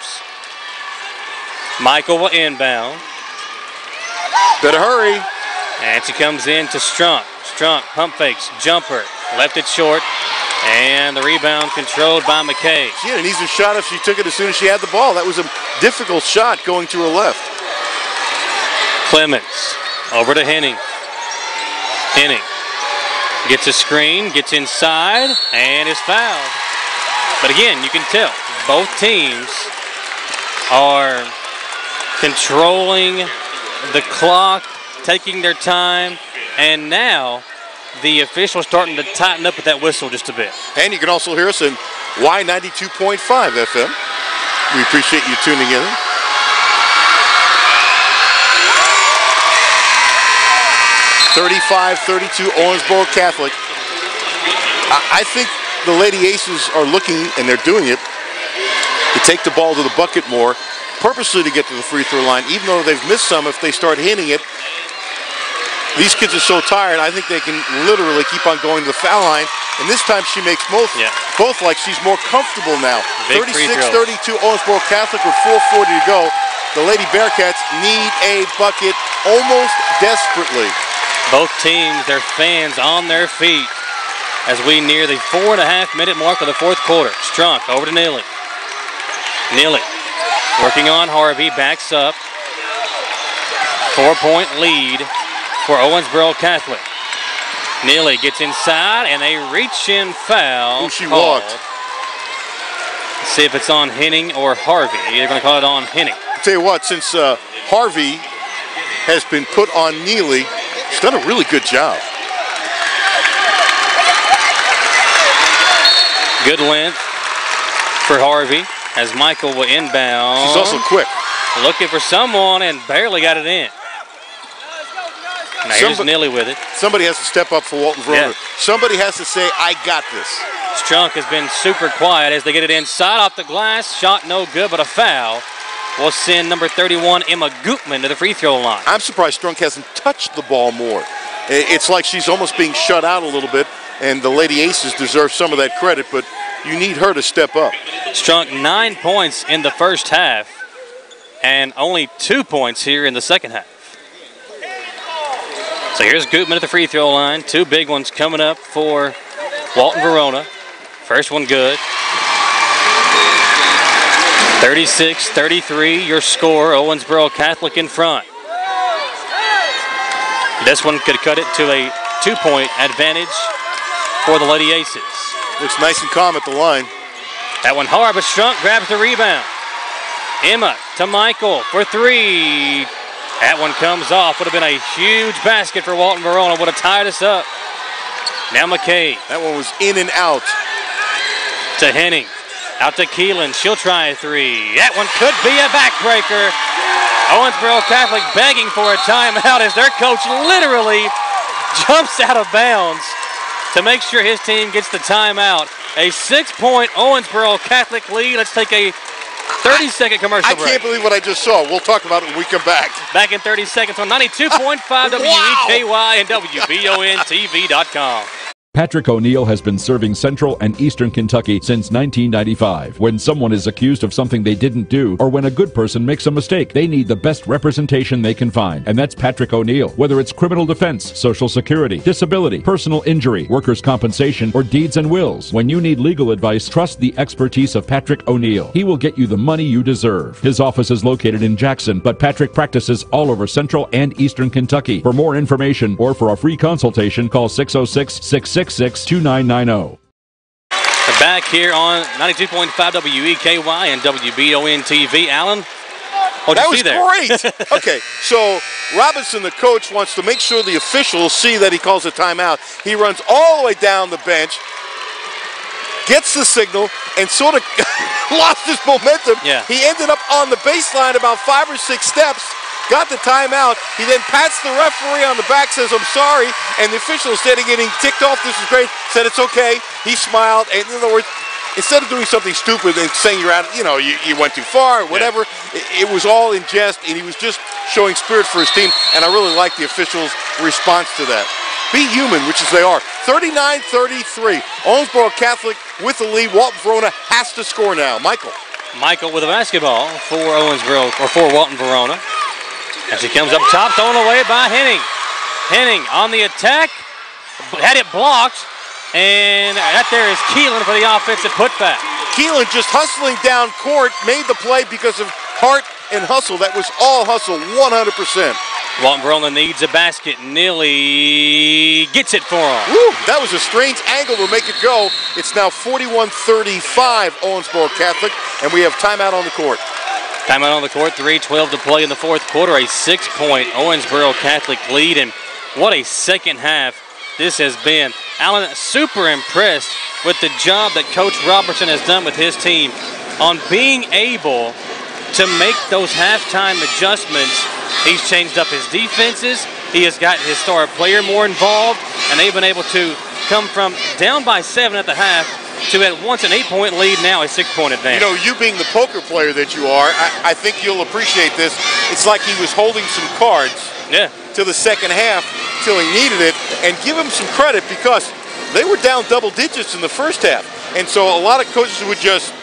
Michael will inbound. Better hurry. And she comes in to Strunk. Strunk pump fakes, jumper, left it short. And the rebound controlled by McKay. She had an easier shot if she took it as soon as she had the ball. That was a difficult shot going to her left. Clemens over to Henning. Henning gets a screen, gets inside, and is fouled. But again, you can tell both teams are controlling the clock, taking their time, and now the officials starting to tighten up with that whistle just a bit. And you can also hear us in Y92.5 FM. We appreciate you tuning in. (35-32) Owensboro Catholic. I think the Lady Aces are looking, and they're doing it, to take the ball to the bucket more, purposely to get to the free throw line, even though they've missed some. If they start hitting it, these kids are so tired, I think they can literally keep on going to the foul line. And this time she makes both like she's more comfortable now. 36-32 Owensboro Catholic with 4:40 to go. The Lady Bearcats need a bucket almost desperately. Both teams, their fans on their feet as we near the 4.5-minute mark of the fourth quarter. Strunk over to Neely. Neely working on Harvey, backs up. 4-point lead for Owensboro Catholic. Neely gets inside, and a reach-in foul. She walked. Let's see if it's on Henning or Harvey. They're going to call it on Henning. I'll tell you what, since Harvey has been put on Neely, she's done a really good job. Good length for Harvey as Michael will inbound. She's also quick. Looking for someone and barely got it in. Now here's Neely with it. Somebody has to step up for Walton Verona. Somebody has to say, I got this. Strunk has been super quiet as they get it inside off the glass. Shot no good, but a foul will send number 31, Emma Gutman, to the free throw line. I'm surprised Strunk hasn't touched the ball more. It's like she's almost being shut out a little bit, and the Lady Aces deserve some of that credit, but you need her to step up. Strunk 9 points in the first half, and only 2 points here in the second half. So here's Gutman at the free throw line. 2 big ones coming up for Walton Verona. First one good. 36-33, your score. Owensboro Catholic in front. This one could cut it to a 2-point advantage for the Lady Aces. Looks nice and calm at the line. That one hard, but Strunk grabs the rebound. Emma to Michael for 3. That one comes off. Would have been a huge basket for Walton Verona. Would have tied us up. Now McKay. That one was in and out. To Henning. Out to Keelan. She'll try a 3. That one could be a backbreaker. Owensboro Catholic begging for a timeout as their coach literally jumps out of bounds to make sure his team gets the timeout. A 6-point Owensboro Catholic lead. Let's take a 30-second commercial break. I can't believe what I just saw. We'll talk about it when we come back. Back in 30 seconds on 92.5 WEKY and WBONTV.com. Patrick O'Neill has been serving Central and Eastern Kentucky since 1995. When someone is accused of something they didn't do, or when a good person makes a mistake, they need the best representation they can find. And that's Patrick O'Neill. Whether it's criminal defense, Social Security, disability, personal injury, workers' compensation, or deeds and wills, when you need legal advice, trust the expertise of Patrick O'Neill. He will get you the money you deserve. His office is located in Jackson, but Patrick practices all over Central and Eastern Kentucky. For more information or for a free consultation, call 606-666-2990. Back here on 92.5 WEKY and WBON-TV. Alan, that was great. Okay, so Robinson, the coach, wants to make sure the officials see that he calls a timeout. He runs all the way down the bench, gets the signal, and sort of lost his momentum. Yeah. He ended up on the baseline about 5 or 6 steps, got the timeout. He then pats the referee on the back, says, "I'm sorry." And the official, instead of getting ticked off, "This is great," said, "It's okay." He smiled. And in other words, instead of doing something stupid and saying you're out, you went too far or whatever, it was all in jest, and he was just showing spirit for his team. And I really like the officials' response to that. Be human, which is they are. 39-33. Owensboro Catholic with the lead. Walton Verona has to score now. Michael with a basketball for Owensboro, or for Walton Verona. As he comes up top, thrown away by Henning. Henning on the attack, had it blocked, and that there is Keelan for the offensive putback. Keelan just hustling down court, made the play because of heart and hustle. That was all hustle, 100%. Walton Verona needs a basket. Neely gets it for him. Woo, that was a strange angle to make it go. It's now 41-35 Owensboro Catholic, and we have timeout on the court. Timeout on the court, 3:12 to play in the fourth quarter. A 6-point Owensboro Catholic lead, and what a second half this has been. Alan, super impressed with the job that Coach Robertson has done with his team on being able to make those halftime adjustments. He's changed up his defenses. He has gotten his star player more involved, and they've been able to come from down by 7 at the half to at once an 8-point lead, now a 6-point advantage. You being the poker player that you are, I think you'll appreciate this. It's like he was holding some cards to the second half till he needed it, and give him some credit because they were down double digits in the first half. And so a lot of coaches would just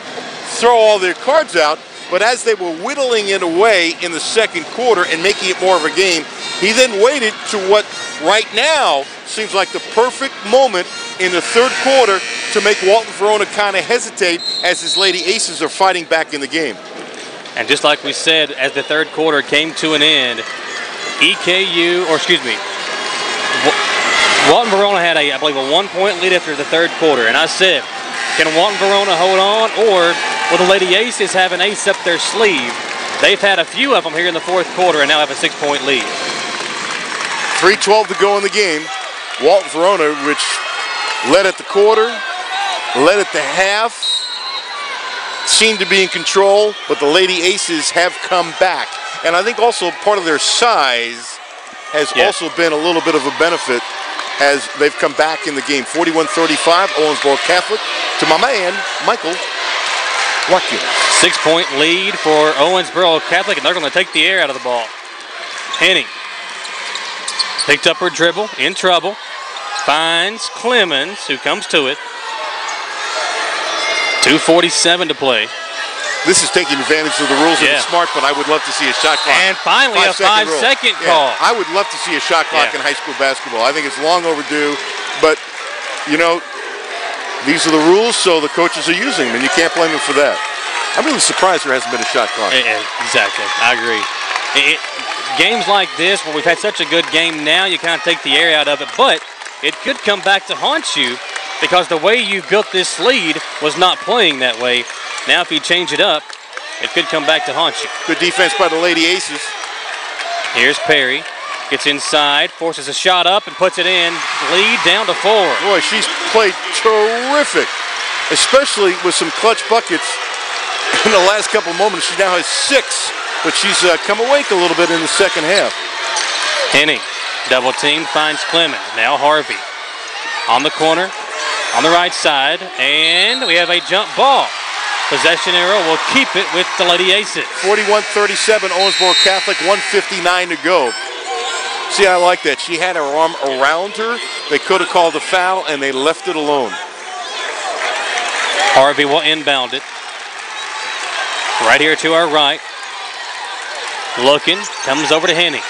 throw all their cards out, but as they were whittling it away in the second quarter and making it more of a game, he then waited to what right now seems like the perfect moment in the third quarter to make Walton Verona kind of hesitate as his Lady Aces are fighting back in the game. And just like we said, as the third quarter came to an end, Walton Verona had I believe, a 1-point lead after the third quarter. And I said, can Walton Verona hold on, or will the Lady Aces have an ace up their sleeve? They've had a few of them here in the fourth quarter and now have a 6-point lead. 3:12 to go in the game. Walton Verona, which led at the quarter, led at the half, seemed to be in control, but the Lady Aces have come back. And I think also part of their size has also been a little bit of a benefit as they've come back in the game. 41-35, Owensboro Catholic. To my man, Michael. Watkins. 6-point lead for Owensboro Catholic, and they're going to take the air out of the ball. Henning picked up her dribble, in trouble. Finds Clemens, who comes to it. 2:47 to play. This is taking advantage of the rules, and it's smart, but I would love to see a shot clock. And finally a 5-second call. I would love to see a shot clock in high school basketball. I think it's long overdue, but, you know, these are the rules, so the coaches are using them, and you can't blame them for that. I'm really surprised there hasn't been a shot clock. Exactly. I agree. Games like this, where we've had such a good game now, you kind of take the air out of it, but it could come back to haunt you because the way you built this lead was not playing that way. Now if you change it up, it could come back to haunt you. Good defense by the Lady Aces. Here's Perry. Gets inside, forces a shot up, and puts it in. Lead down to 4. Boy, she's played terrific, especially with some clutch buckets in the last couple moments. She now has 6, but she's come awake a little bit in the second half. Henning, double team, finds Clemens. Now Harvey on the corner, on the right side, and we have a jump ball. Possession arrow will keep it with the Lady Aces. 41-37, Owensboro Catholic, 1:59 to go. See, I like that. She had her arm around her. They could have called a foul, and they left it alone. Harvey will inbound it. Right here to our right. Looking, comes over to Henning.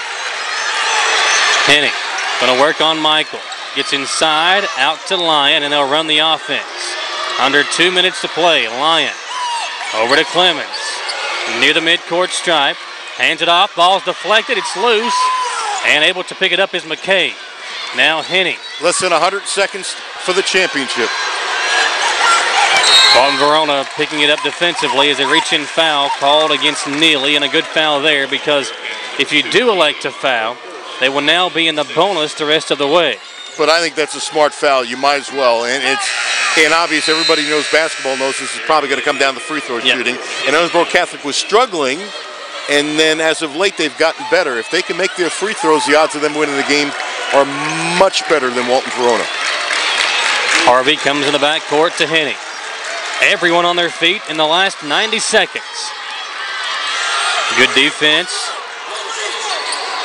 Henning, going to work on Michael. Gets inside, out to Lyon, and they'll run the offense. Under 2 minutes to play, Lyon. Over to Clemens. Near the midcourt stripe. Hands it off, ball's deflected, it's loose. And able to pick it up is McKay. Now Henning. Less than 100 seconds for the championship. Owensboro picking it up defensively as a reach-in foul called against Neely, and a good foul there because if you do elect to foul, they will now be in the bonus the rest of the way. But I think that's a smart foul. You might as well. And obvious, everybody knows basketball knows this is probably going to come down to free throw shooting. And Owensboro Catholic was struggling, and then as of late they've gotten better. If they can make their free throws, the odds of them winning the game are much better than Walton-Verona. Harvey comes in the backcourt to Henning. Everyone on their feet in the last 90 seconds. Good defense.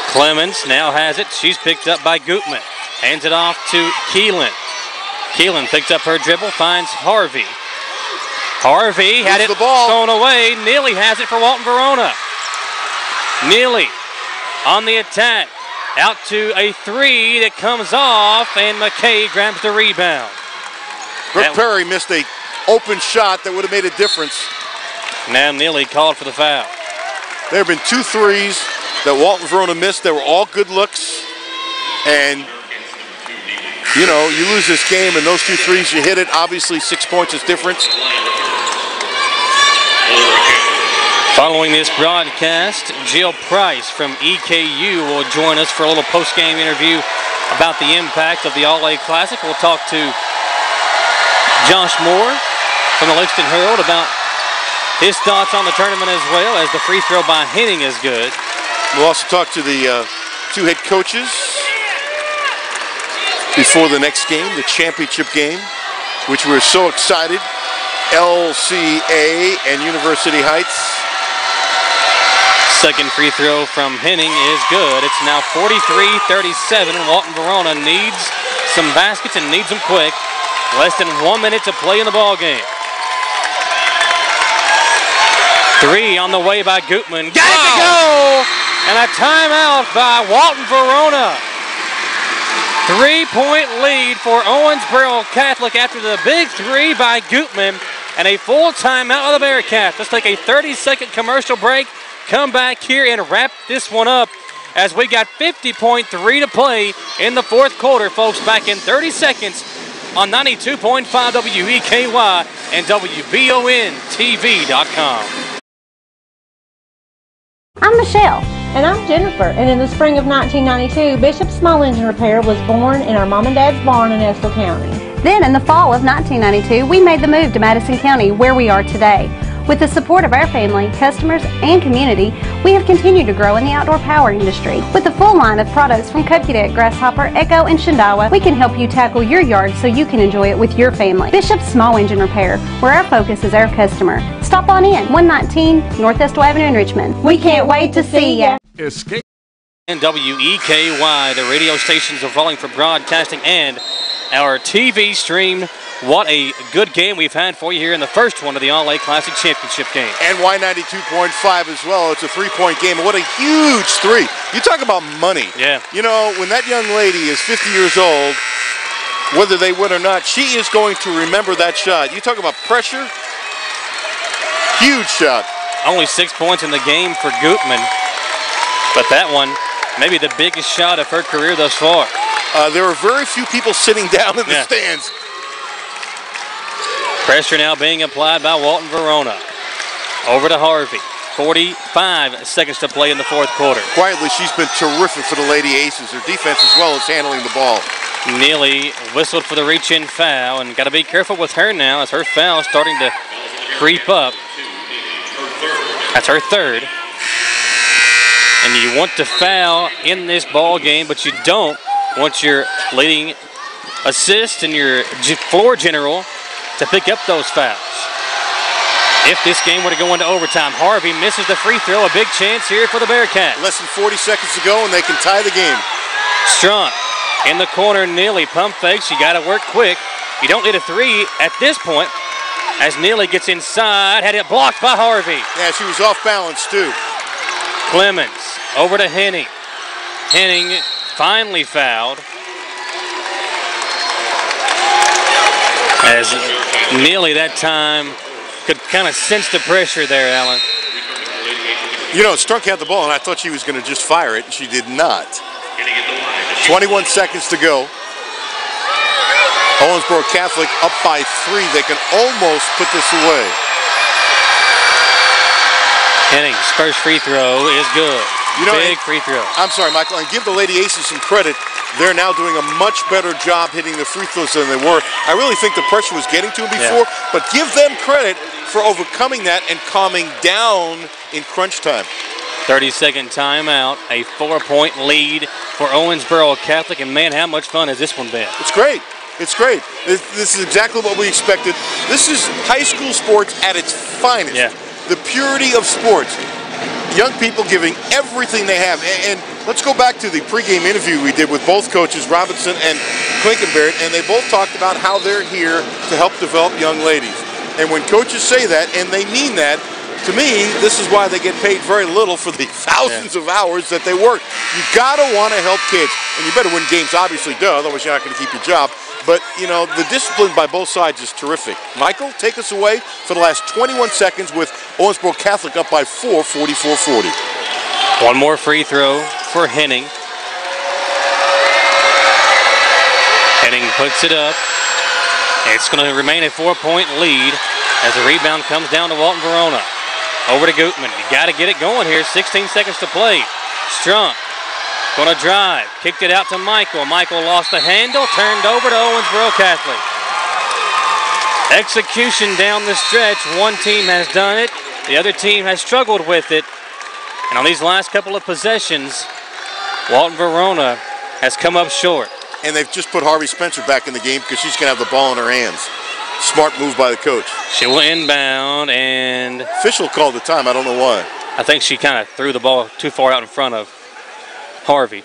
Clemens now has it. She's picked up by Gutman. Hands it off to Keelan. Keelan picks up her dribble, finds Harvey. Harvey had it thrown away. Neely has it for Walton-Verona. Neely on the attack. Out to a 3 that comes off, and McKay grabs the rebound. Brooke Perry missed a open shot that would have made a difference. Now Neely called for the foul. There have been 2 threes that Walton-Verona missed. They were all good looks. And, you know, you lose this game and those 2 threes, you hit it. Obviously, 6 points is difference. Following this broadcast, Jill Price from EKU will join us for a little post-game interview about the impact of the All-A Classic. We'll talk to Josh Moore from the Lexington Herald about his thoughts on the tournament as well, as the free throw by Henning is good. We'll also talk to the 2 head coaches before the next game, the championship game, which we're so excited. LCA and University Heights. Second free throw from Henning is good. It's now 43-37, and Walton-Verona needs some baskets and needs them quick. Less than 1 minute to play in the ball game. 3 on the way by Gutman. Got it to go! And a timeout by Walton-Verona. 3-point lead for Owensboro Catholic after the big 3 by Gutman, and a full timeout of the Bearcats. Let's take a 30-second commercial break. Come back here and wrap this one up as we got 50.3 to play in the fourth quarter, folks. Back in 30 seconds on 92.5 WEKY and WBONTV.com. I'm Michelle. And I'm Jennifer. And in the spring of 1992, Bishop Small Engine Repair was born in our mom and dad's barn in Estill County. Then in the fall of 1992, we made the move to Madison County, where we are today. With the support of our family, customers, and community, we have continued to grow in the outdoor power industry. With a full line of products from Kokudet, Grasshopper, Echo, and Shindawa, we can help you tackle your yard so you can enjoy it with your family. Bishop's Small Engine Repair, where our focus is our customer. Stop on in, 119 North Estill Avenue in Richmond. We can't wait to see ya. Escape. And WEKY, the radio stations are falling for broadcasting and our TV stream. What a good game we've had for you here in the first one of the All-A Classic Championship game. And Y92.5 as well. It's a three-point game. And what a huge three. You talk about money. Yeah. You know, when that young lady is 50 years old, whether they win or not, she is going to remember that shot. You talk about pressure. Huge shot. Only 6 points in the game for Gutman. But that one, maybe the biggest shot of her career thus far. There are very few people sitting down in the stands. Pressure now being applied by Walton Verona. Over to Harvey. 45 seconds to play in the fourth quarter. Quietly, she's been terrific for the Lady Aces. Her defense as well as handling the ball. Neely whistled for the reach-in foul, and got to be careful with her now as her foul starting to creep up. That's her third. And you want to foul in this ball game, but you don't want your leading assist and your floor general to pick up those fouls. If this game were to go into overtime, Harvey misses the free throw. A big chance here for the Bearcats. Less than 40 seconds to go, and they can tie the game. Strunk in the corner, Neely pump fakes. You got to work quick. You don't need a three at this point. As Neely gets inside, had it blocked by Harvey. Yeah, she was off balance too. Clemens over to Henning. Henning finally fouled. As Neely that time could kind of sense the pressure there, Alan. You know, Strunk had the ball, and I thought she was going to just fire it, and she did not. 21 seconds to go. Owensboro Catholic up by 3. They can almost put this away. Henning's first free throw is good. You know, big free throw. I'm sorry, Michael, and give the Lady Aces some credit. They're now doing a much better job hitting the free throws than they were. I really think the pressure was getting to them before, but give them credit for overcoming that and calming down in crunch time. 30-second timeout, a 4-point lead for Owensboro Catholic, and man, how much fun has this one been? It's great. It's great. This is exactly what we expected. This is high school sports at its finest. Yeah. The purity of sports. Young people giving everything they have. And let's go back to the pregame interview we did with both coaches, Robinson and Klinkenberg, and they both talked about how they're here to help develop young ladies. And when coaches say that, and they mean that, to me, this is why they get paid very little for the thousands of hours that they work. You gotta want to help kids, and you better win games, obviously, otherwise you're not going to keep your job. But, you know, the discipline by both sides is terrific. Michael, take us away for the last 21 seconds with Owensboro Catholic up by 4, 44-40. One more free throw for Henning. Henning puts it up. It's going to remain a 4-point lead as the rebound comes down to Walton Verona. Over to Gutman. You got to get it going here. 16 seconds to play. Strunk going to drive. Kicked it out to Michael. Michael lost the handle. Turned over to Owensboro Catholic. Execution down the stretch. One team has done it. The other team has struggled with it. And on these last couple of possessions, Walton Verona has come up short. And they've just put Harvey Spencer back in the game because she's going to have the ball in her hands. Smart move by the coach. She will inbound, and official called the time. I don't know why. I think she kind of threw the ball too far out in front of Harvey.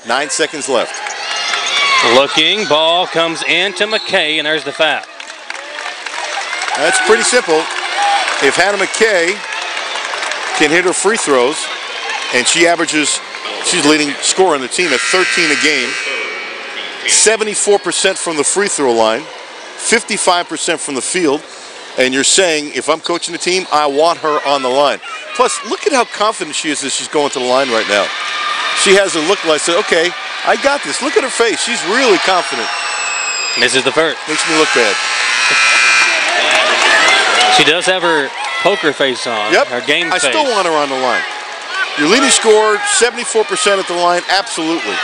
9 seconds left. Looking, ball comes into McKay, and there's the foul. That's pretty simple. If Hannah McKay can hit her free throws, and she averages, she's leading scorer on the team at 13 a game, 74% from the free throw line, 55% from the field, and you're saying, if I'm coaching the team, I want her on the line. Plus, look at how confident she is as she's going to the line right now. She has a look like, okay, I got this. Look at her face. She's really confident. Misses the first. Makes me look bad. She does have her poker face on, her game face. I still want her on the line. Your leading scorer, 74% at the line, absolutely.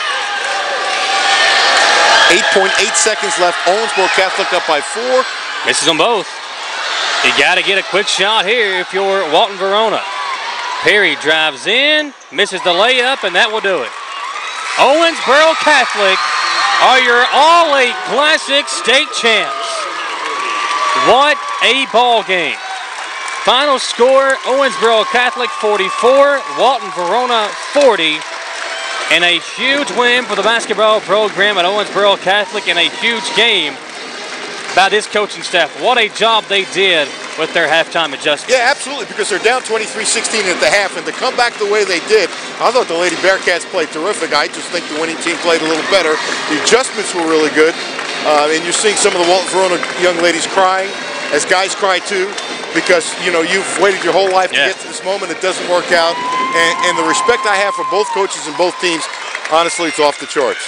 8.8 seconds left. Owensboro Catholic up by 4. Misses them both. You got to get a quick shot here if you're Walton Verona. Perry drives in, misses the layup, and that will do it. Owensboro Catholic are your All-A Classic state champs. What a ball game. Final score, Owensboro Catholic 44, Walton Verona 40. And a huge win for the basketball program at Owensboro Catholic and a huge game by this coaching staff. What a job they did with their halftime adjustments. Yeah, absolutely, because they're down 23-16 at the half, and to come back the way they did, I thought the Lady Bearcats played terrific. I just think the winning team played a little better. The adjustments were really good, and you're seeing some of the Walton Verona young ladies crying, as guys cry too, because, you know, you've waited your whole life to get to this moment. It doesn't work out, and the respect I have for both coaches and both teams, honestly, it's off the charts.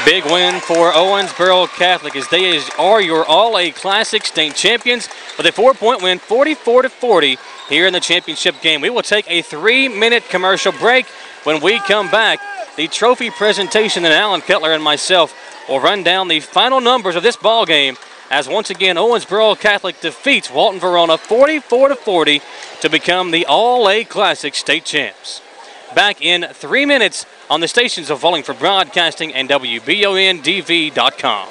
Big win for Owensboro Catholic as they are your All-A Classic state champions with a 4-point win, 44-40 here in the championship game. We will take a 3-minute commercial break. When we come back, the trophy presentation, and Alan Cutler and myself will run down the final numbers of this ball game as once again Owensboro Catholic defeats Walton Verona 44-40 to become the All-A Classic state champs. Back in 3 minutes on the stations of Wallingford Broadcasting and WBONDV.com.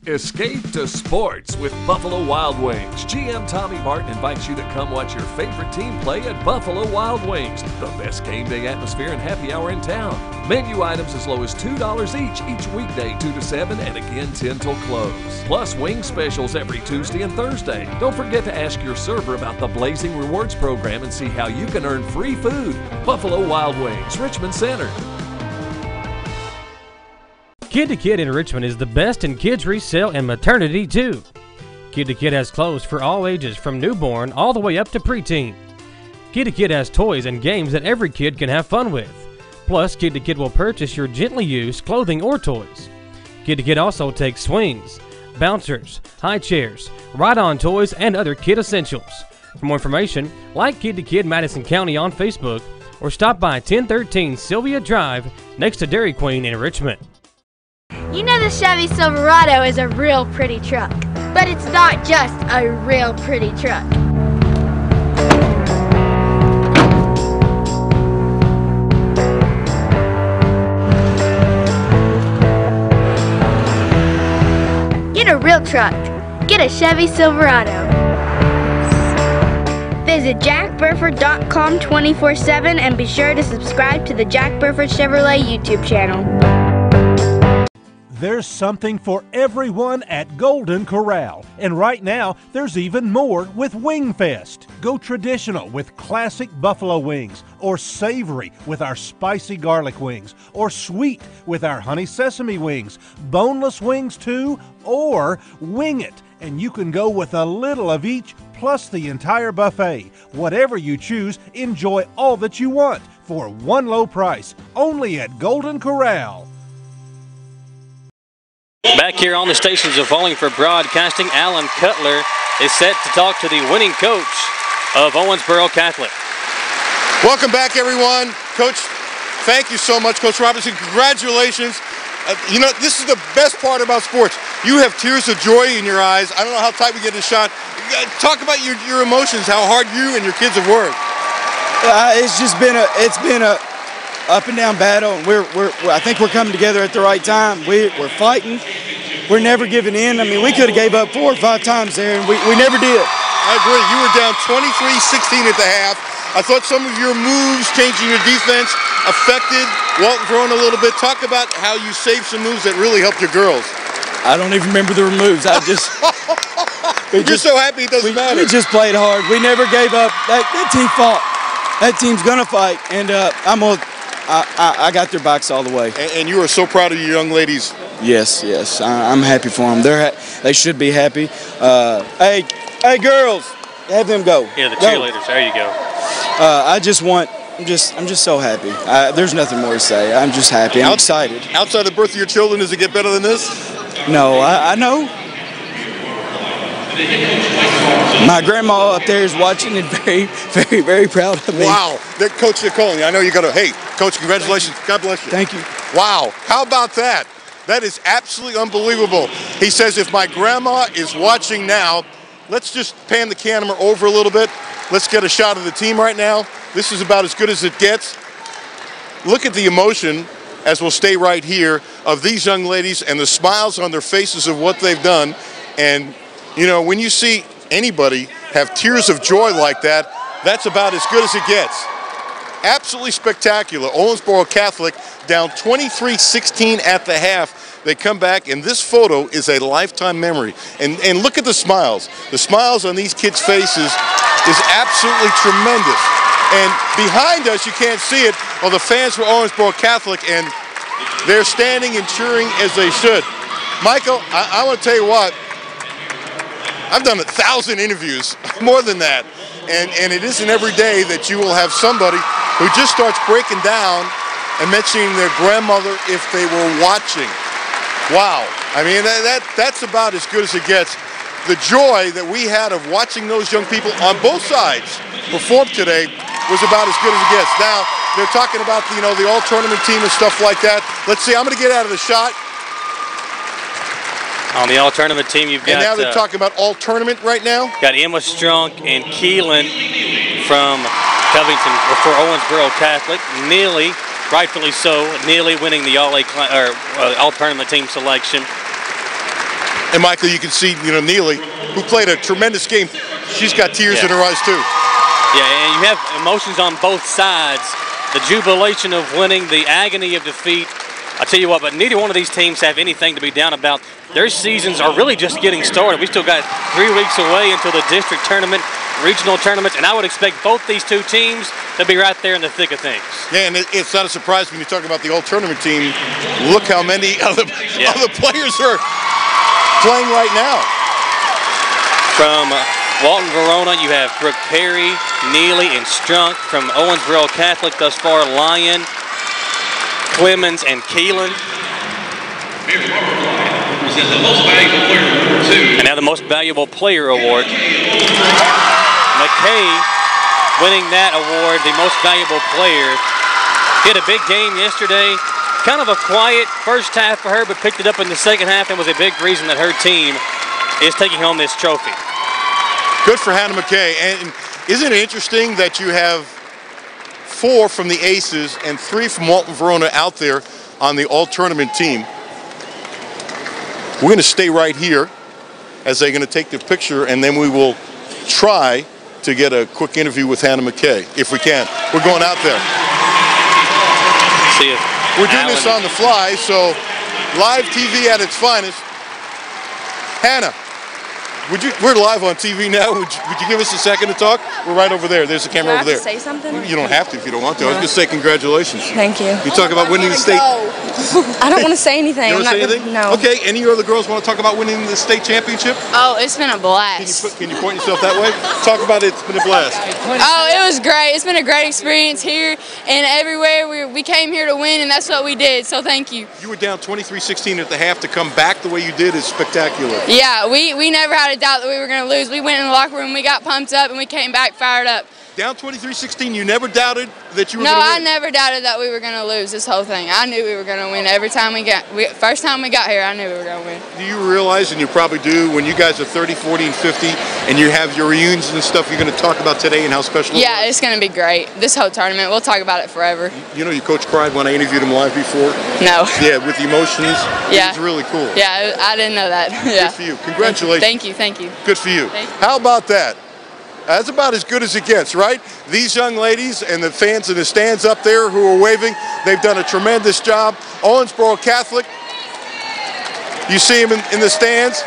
Escape to sports with Buffalo Wild Wings. GM Tommy Martin invites you to come watch your favorite team play at Buffalo Wild Wings, the best game day atmosphere and happy hour in town. Menu items as low as $2 each weekday 2 to 7 and again 10 till close. Plus wing specials every Tuesday and Thursday. Don't forget to ask your server about the Blazing Rewards program and see how you can earn free food. Buffalo Wild Wings, Richmond Center. Kid to Kid in Richmond is the best in kids resale and maternity too. Kid to Kid has clothes for all ages from newborn all the way up to preteen. Kid to Kid has toys and games that every kid can have fun with. Plus, Kid to Kid will purchase your gently used clothing or toys. Kid to Kid also takes swings, bouncers, high chairs, ride-on toys, and other kid essentials. For more information, like Kid to Kid Madison County on Facebook or stop by 1013 Sylvia Drive next to Dairy Queen in Richmond. You know the Chevy Silverado is a real pretty truck, but it's not just a real pretty truck. Get a real truck. Get a Chevy Silverado. Visit jackburford.com 24/7 and be sure to subscribe to the Jack Burford Chevrolet YouTube channel. There's something for everyone at Golden Corral. And right now, there's even more with Wing Fest. Go traditional with classic buffalo wings, or savory with our spicy garlic wings, or sweet with our honey sesame wings, boneless wings too, or wing it. And you can go with a little of each, plus the entire buffet. Whatever you choose, enjoy all that you want for one low price, only at Golden Corral. Back here on the stations of Wallingford Broadcasting, Alan Cutler is set to talk to the winning coach of Owensboro Catholic. Welcome back, everyone. Coach, thank you so much. Coach Robinson, congratulations. You know, this is the best part about sports. You have tears of joy in your eyes. I don't know how tight we get the shot. Talk about your emotions, how hard you and your kids have worked. It's been a up and down battle, and I think we're coming together at the right time. We're fighting. We're never giving in. I mean, we could have gave up 4 or 5 times there, and we never did. I agree. You were down 23-16 at the half. I thought some of your moves, changing your defense, affected Walton Verona a little bit. Talk about how you saved some moves that really helped your girls. I don't even remember the moves. You're so happy it doesn't matter. We just played hard. We never gave up. That team fought. That team's gonna fight, and I got their backs all the way. And you are so proud of your young ladies. Yes, I'm happy for them. They should be happy. Hey, girls, have them go. Yeah, the cheerleaders. There you go. I'm just so happy. There's nothing more to say. I'm just happy. I'm excited. Outside the birth of your children, does it get better than this? No, I know. My grandma up there is watching and very, very, very proud of me. Wow. Coach, they're calling you. I know you got to, hey, Coach, congratulations. God bless you. Thank you. Wow. How about that? That is absolutely unbelievable. He says, if my grandma is watching now, let's just pan the camera over a little bit. Let's get a shot of the team right now. This is about as good as it gets. Look at the emotion, as we'll stay right here, of these young ladies and the smiles on their faces of what they've done. And, you know, when you see anybody have tears of joy like that, that's about as good as it gets. Absolutely spectacular. Owensboro Catholic down 23-16 at the half. They come back, and this photo is a lifetime memory. And look at the smiles. The smiles on these kids' faces is absolutely tremendous. And behind us, you can't see it, are the fans for Owensboro Catholic, and they're standing and cheering as they should. Michael, I want to tell you what, I've done 1,000 interviews, more than that. And it isn't every day that you will have somebody who just starts breaking down and mentioning their grandmother if they were watching. Wow. I mean, that's about as good as it gets. The joy that we had of watching those young people on both sides perform today was about as good as it gets. Now, they're talking about, you know, the all-tournament team and stuff like that. Let's see, I'm going to get out of the shot. On the all-tournament team, you've got... And now they're talking about all-tournament right now? Got Emma Strunk and Keelan from Covington for Owensboro Catholic. Neely, rightfully so, Neely winning the all-tournament team selection. And Michael, you can see, you know, Neely, who played a tremendous game, she's got tears in her eyes too. Yeah, and you have emotions on both sides. The jubilation of winning, the agony of defeat. I'll tell you what, but neither one of these teams have anything to be down about. Their seasons are really just getting started. We still got 3 weeks away until the district tournament, regional tournaments, and I would expect both these two teams to be right there in the thick of things. Yeah, and it's not a surprise when you talk about the all-tournament team. Look how many other players are playing right now. From Walton-Verona, you have Brooke Perry, Neely, and Strunk. From Owensboro Catholic thus far, Lyon, Clemens, and Keelan. And now the most valuable player award. McKay winning that award, the most valuable player. She had a big game yesterday. Kind of a quiet first half for her, but picked it up in the second half and was a big reason that her team is taking home this trophy. Good for Hannah McKay. And isn't it interesting that you have 4 from the Aces and 3 from Walton-Verona out there on the all-tournament team? We're going to stay right here as they're going to take the picture, and then we will try to get a quick interview with Hannah McKay, if we can. We're going out there. See you. We're doing this on the fly, so live TV at its finest. Hannah, we're live on TV now. Would you give us a second to talk? We're right over there. There's the camera over there. Say something? You don't have to if you don't want to. I was going to say congratulations. Thank you. You talk about winning the state. I don't want to say anything. You don't say anything? No. Okay. Any other girls want to talk about winning the state championship? Oh, it's been a blast. Can you point yourself that way? Talk about it. It's been a blast. Oh, it was great. It's been a great experience here and everywhere. We came here to win, and that's what we did. So thank you. You were down 23-16 at the half. To come back the way you did is spectacular. Yeah, we never had a doubt that we were going to lose. We went in the locker room, we got pumped up, and we came back fired up. Down 23-16, you never doubted that you were going to win? No, I never doubted that we were going to lose this whole thing. I knew we were going to win every time first time we got here, I knew we were going to win. Do you realize, and you probably do, when you guys are 30, 40, and 50, and you have your reunions and stuff you're going to talk about today and how special it was? Yeah, it's going to be great. This whole tournament, we'll talk about it forever. You know, your coach cried when I interviewed him live before? No. Yeah, with the emotions. Yeah. It was really cool. Yeah, I didn't know that. Yeah. Good for you. Congratulations. Thank you, thank you. Good for you. Thank you. How about that? That's about as good as it gets, right? These young ladies and the fans in the stands up there who are waving, they've done a tremendous job. Owensboro Catholic, you see them in the stands.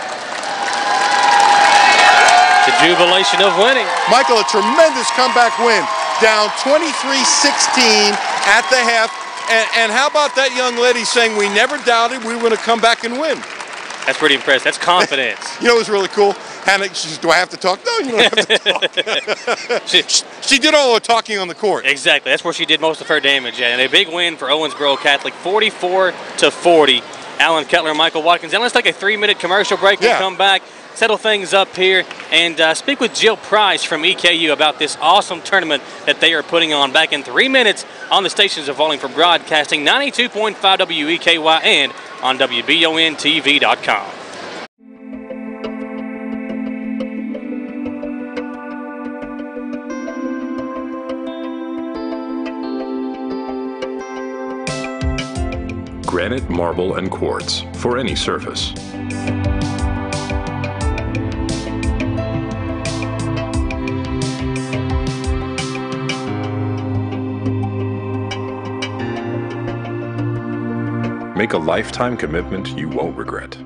The jubilation of winning. Michael, a tremendous comeback win. Down 23-16 at the half. And how about that young lady saying, we never doubted we were going to come back and win? That's pretty impressive. That's confidence. You know, it was really cool. Hannah, she says, do I have to talk? No, you don't have to talk. She did all the talking on the court. Exactly. That's where she did most of her damage at. And a big win for Owensboro Catholic, 44-40. Alan Cutler and Michael Watkins. And let's take a 3-minute commercial break. We'll come back, settle things up here, and speak with Jill Price from EKU about this awesome tournament that they are putting on back in 3 minutes on the stations of Volume for Broadcasting, 92.5 WEKY and on WBONTV.com. granite, marble, and quartz for any surface. Make a lifetime commitment you won't regret.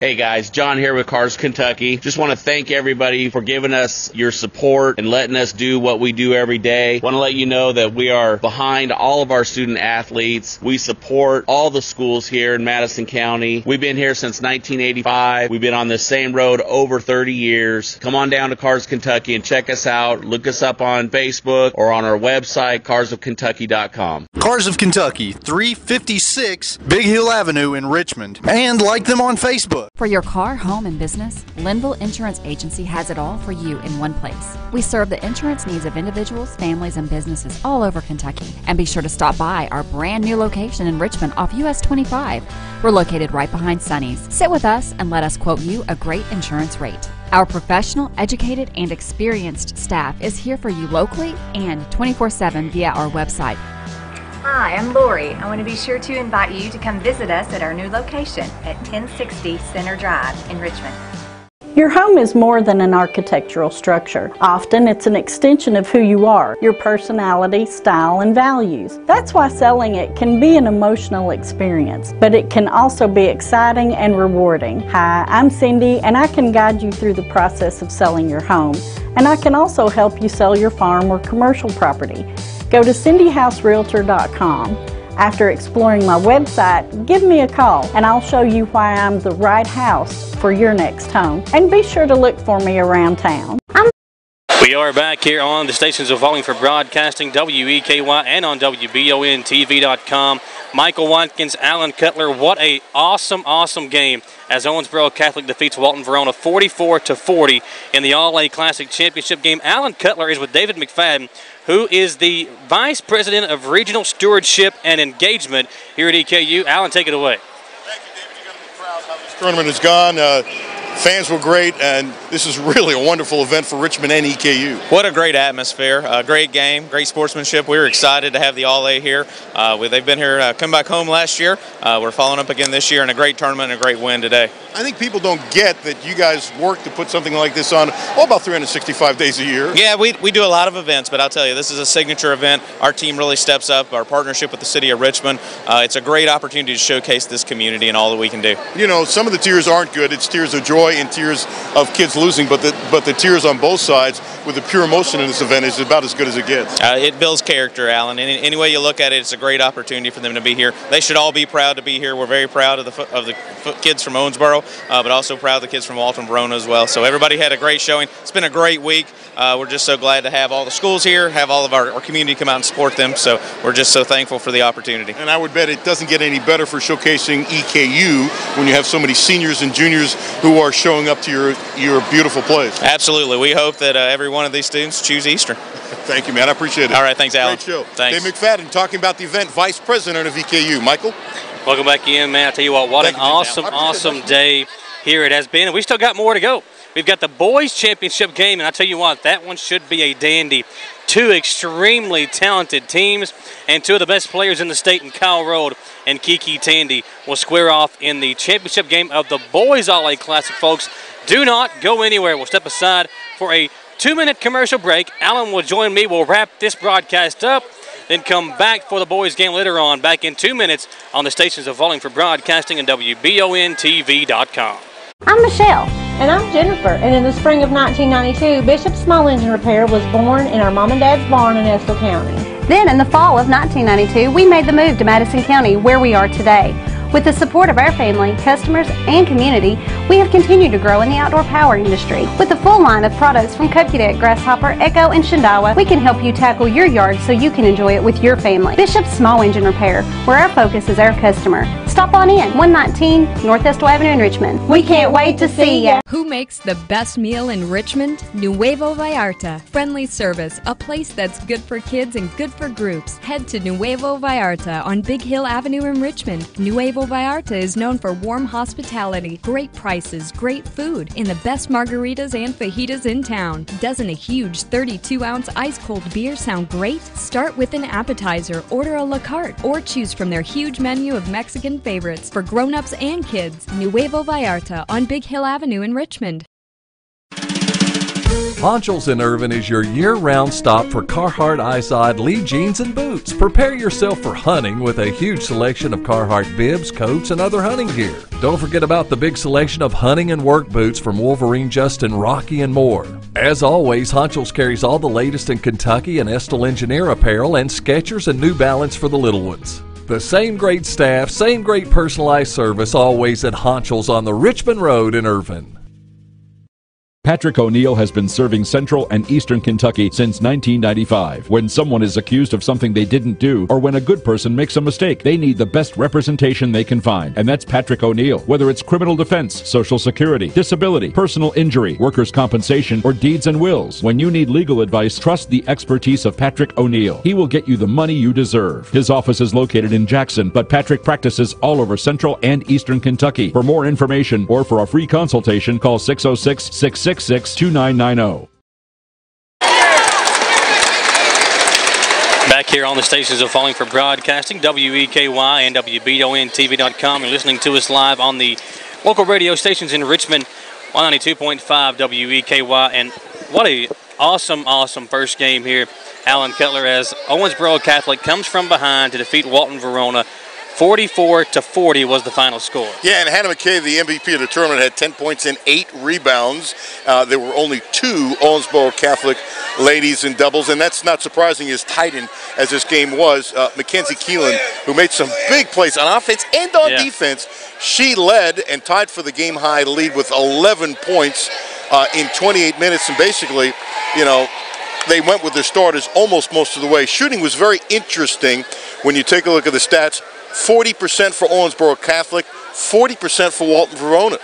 Hey guys, John here with Cars Kentucky. Just want to thank everybody for giving us your support and letting us do what we do every day. Want to let you know that we are behind all of our student athletes. We support all the schools here in Madison County. We've been here since 1985. We've been on this same road over 30 years. Come on down to Cars Kentucky and check us out. Look us up on Facebook or on our website, carsofkentucky.com. Cars of Kentucky, 356 Big Hill Avenue in Richmond. And like them on Facebook. For your car, home, and business, Linville Insurance Agency has it all for you in one place. We serve the insurance needs of individuals, families, and businesses all over Kentucky. And be sure to stop by our brand new location in Richmond off US 25. We're located right behind Sonny's. Sit with us and let us quote you a great insurance rate. Our professional, educated, and experienced staff is here for you locally and 24/7 via our website. Hi, I'm Lori. I want to be sure to invite you to come visit us at our new location at 1060 Center Drive in Richmond. Your home is more than an architectural structure. Often it's an extension of who you are, your personality, style, and values. That's why selling it can be an emotional experience, but it can also be exciting and rewarding. Hi, I'm Cindy, and I can guide you through the process of selling your home, and I can also help you sell your farm or commercial property. Go to cindyhouserealtor.com. After exploring my website, give me a call and I'll show you why I'm the right house for your next home. And be sure to look for me around town. We are back here on the stations of Volume for Broadcasting, WEKY, and on WBONTV.com. Michael Watkins, Alan Cutler, what a awesome game as Owensboro Catholic defeats W-Verona 44-40 in the All-A Classic Championship game. Alan Cutler is with David McFadden, who is the Vice President of Regional Stewardship and Engagement here at EKU. Alan, take it away. Thank you, David. You got to be proud how this tournament has gone. Fans were great, and this is really a wonderful event for Richmond and EKU. What a great atmosphere, great game, great sportsmanship. We were excited to have the All-A here. They've been here, come back home last year. We're following up again this year in a great tournament and a great win today. I think people don't get that you guys work to put something like this on about 365 days a year. Yeah, we do a lot of events, but I'll tell you, this is a signature event. Our team really steps up, our partnership with the city of Richmond. It's a great opportunity to showcase this community and all that we can do. You know, some of the tears aren't good. It's tears of joy and tears of kids losing, but the tears on both sides with the pure emotion in this event is about as good as it gets. It builds character, Alan. Any way you look at it, it's a great opportunity for them to be here. They should all be proud to be here. We're very proud of the kids from Owensboro, but also proud of the kids from W-Verona as well. So everybody had a great showing. It's been a great week. We're just so glad to have all the schools here, have all of our community come out and support them. So we're just so thankful for the opportunity. And I would bet it doesn't get any better for showcasing EKU when you have so many seniors and juniors who are showing up to your beautiful place. Absolutely. We hope that every one of these students choose Eastern. Thank you, man. I appreciate it. All right. Thanks, Alan. Great show. Thanks. Dave McFadden talking about the event, Vice President of EKU. Michael? Welcome back in, man. I tell you what an awesome day here it has been, and we still got more to go. We've got the boys championship game, and I tell you what, that one should be a dandy. Two extremely talented teams and two of the best players in the state in Kyle Road and Kiki Tandy will square off in the championship game of the boys All-A Classic, folks. Do not go anywhere. We'll step aside for a 2-minute commercial break. Alan will join me. We'll wrap this broadcast up, then come back for the boys game later on, back in 2 minutes on the stations of Volume for Broadcasting and WBONTV.com. I'm Michelle. And I'm Jennifer. And in the spring of 1992, Bishop Small Engine Repair was born in our mom and dad's barn in Estill County. Then in the fall of 1992, we made the move to Madison County, where we are today. With the support of our family, customers, and community, we have continued to grow in the outdoor power industry. With a full line of products from Kokudet, Grasshopper, Echo, and Shindawa, we can help you tackle your yard so you can enjoy it with your family. Bishop Small Engine Repair, where our focus is our customer. Stop on in, 119 North Estill Avenue in Richmond. We can't wait to see ya. Who makes the best meal in Richmond? Nuevo Vallarta. Friendly service, a place that's good for kids and good for groups. Head to Nuevo Vallarta on Big Hill Avenue in Richmond. Nuevo Nuevo Vallarta is known for warm hospitality, great prices, great food, and the best margaritas and fajitas in town. Doesn't a huge 32-ounce ice-cold beer sound great? Start with an appetizer, order a la carte, or choose from their huge menu of Mexican favorites for grown-ups and kids. Nuevo Vallarta on Big Hill Avenue in Richmond. Ponchos in Irvin is your year-round stop for Carhartt, Izod, Lee jeans, and boots. Prepare yourself for hunting with a huge selection of Carhartt bibs, coats, and other hunting gear. Don't forget about the big selection of hunting and work boots from Wolverine, Justin, Rocky, and more. As always, Honchos carries all the latest in Kentucky and Estill Engineer apparel and Skechers and New Balance for the little ones. The same great staff, same great personalized service always at Honchos on the Richmond Road in Irvin. Patrick O'Neill has been serving Central and Eastern Kentucky since 1995. When someone is accused of something they didn't do, or when a good person makes a mistake, they need the best representation they can find. And that's Patrick O'Neill. Whether it's criminal defense, Social Security, disability, personal injury, workers' compensation, or deeds and wills, when you need legal advice, trust the expertise of Patrick O'Neill. He will get you the money you deserve. His office is located in Jackson, but Patrick practices all over Central and Eastern Kentucky. For more information or for a free consultation, call 606-666-2990. Back here on the stations of Falling for Broadcasting, WEKY and WBONTV.com. You're listening to us live on the local radio stations in Richmond, 192.5 WEKY. And what a awesome first game here, Alan Cutler, as Owensboro Catholic comes from behind to defeat Walton-Verona. 44-40 was the final score. Yeah, and Hannah McKay, the MVP of the tournament, had 10 points and 8 rebounds. There were only 2 Owensboro Catholic ladies in doubles, and that's not surprising as tight as this game was. Mackenzie Keelan, who made some big plays on offense and on defense, she led and tied for the game-high lead with 11 points in 28 minutes, and basically, you know, they went with their starters almost most of the way. Shooting was very interesting when you take a look at the stats. 40% for Owensboro Catholic, 40% for Walton-Verona.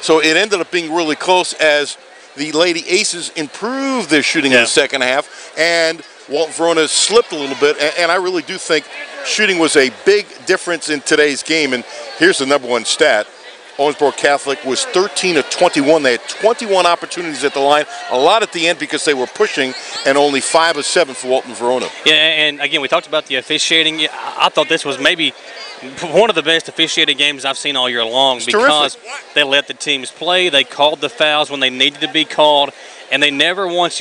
So it ended up being really close as the Lady Aces improved their shooting in the second half, and Walton-Verona slipped a little bit, and I really do think shooting was a big difference in today's game. And here's the number one stat. Owensboro Catholic was 13 of 21. They had 21 opportunities at the line, a lot at the end because they were pushing, and only 5 of 7 for Walton-Verona. Yeah, and again, we talked about the officiating. I thought this was maybe one of the best officiated games I've seen all year long because they let the teams play. They called the fouls when they needed to be called, and you never once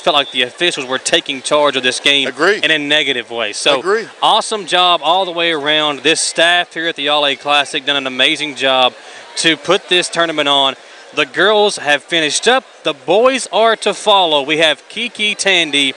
felt like the officials were taking charge of this game in a negative way. So awesome job all the way around. This staff here at the All-A Classic done an amazing job to put this tournament on. The girls have finished up. The boys are to follow. We have Kiki Tandy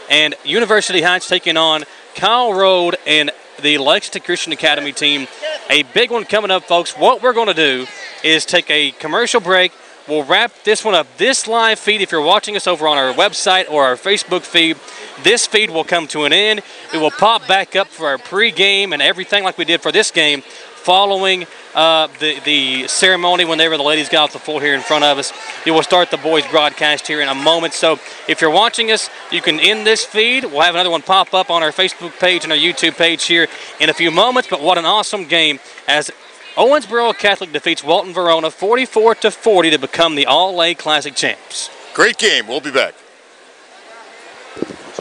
and University Heights taking on Kyle Road and the Lexington Christian Academy team. A big one coming up, folks. What we're going to do is take a commercial break. We'll wrap this one up. This live feed, if you're watching us over on our website or our Facebook feed, this feed will come to an end. It will pop back up for our pregame and everything like we did for this game following the ceremony whenever the ladies got off the floor here in front of us. It will start the boys' broadcast here in a moment. So if you're watching us, you can end this feed. We'll have another one pop up on our Facebook page and our YouTube page here in a few moments. But what an awesome game as Owensboro Catholic defeats Walton-Verona 44-40 to become the All-A Classic champs. Great game. We'll be back.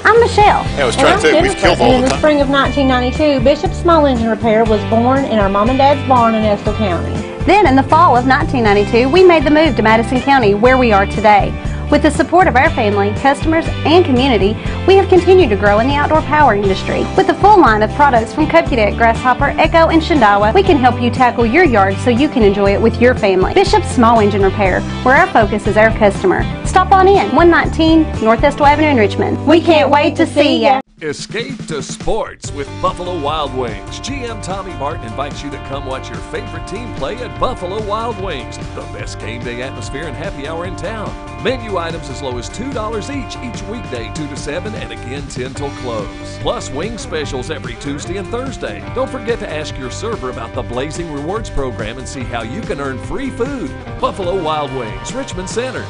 I'm Michelle. I was trying to say we've killed all in the spring of 1992, Bishop Small Engine Repair was born in our mom and dad's barn in Estill County. Then in the fall of 1992, we made the move to Madison County, where we are today. With the support of our family, customers, and community, we have continued to grow in the outdoor power industry. With a full line of products from Cupcadet, Grasshopper, Echo, and Shindawa, we can help you tackle your yard so you can enjoy it with your family. Bishop Small Engine Repair, where our focus is our customer. Stop on in, 119 North Estill Avenue in Richmond. We can't wait to see ya. Escape to sports with Buffalo Wild Wings. GM Tommy Martin invites you to come watch your favorite team play at Buffalo Wild Wings, the best game day atmosphere and happy hour in town. Menu items as low as $2 each weekday 2 to 7 and again 10 till close. Plus wing specials every Tuesday and Thursday. Don't forget to ask your server about the Blazing Rewards program and see how you can earn free food. Buffalo Wild Wings, Richmond Center.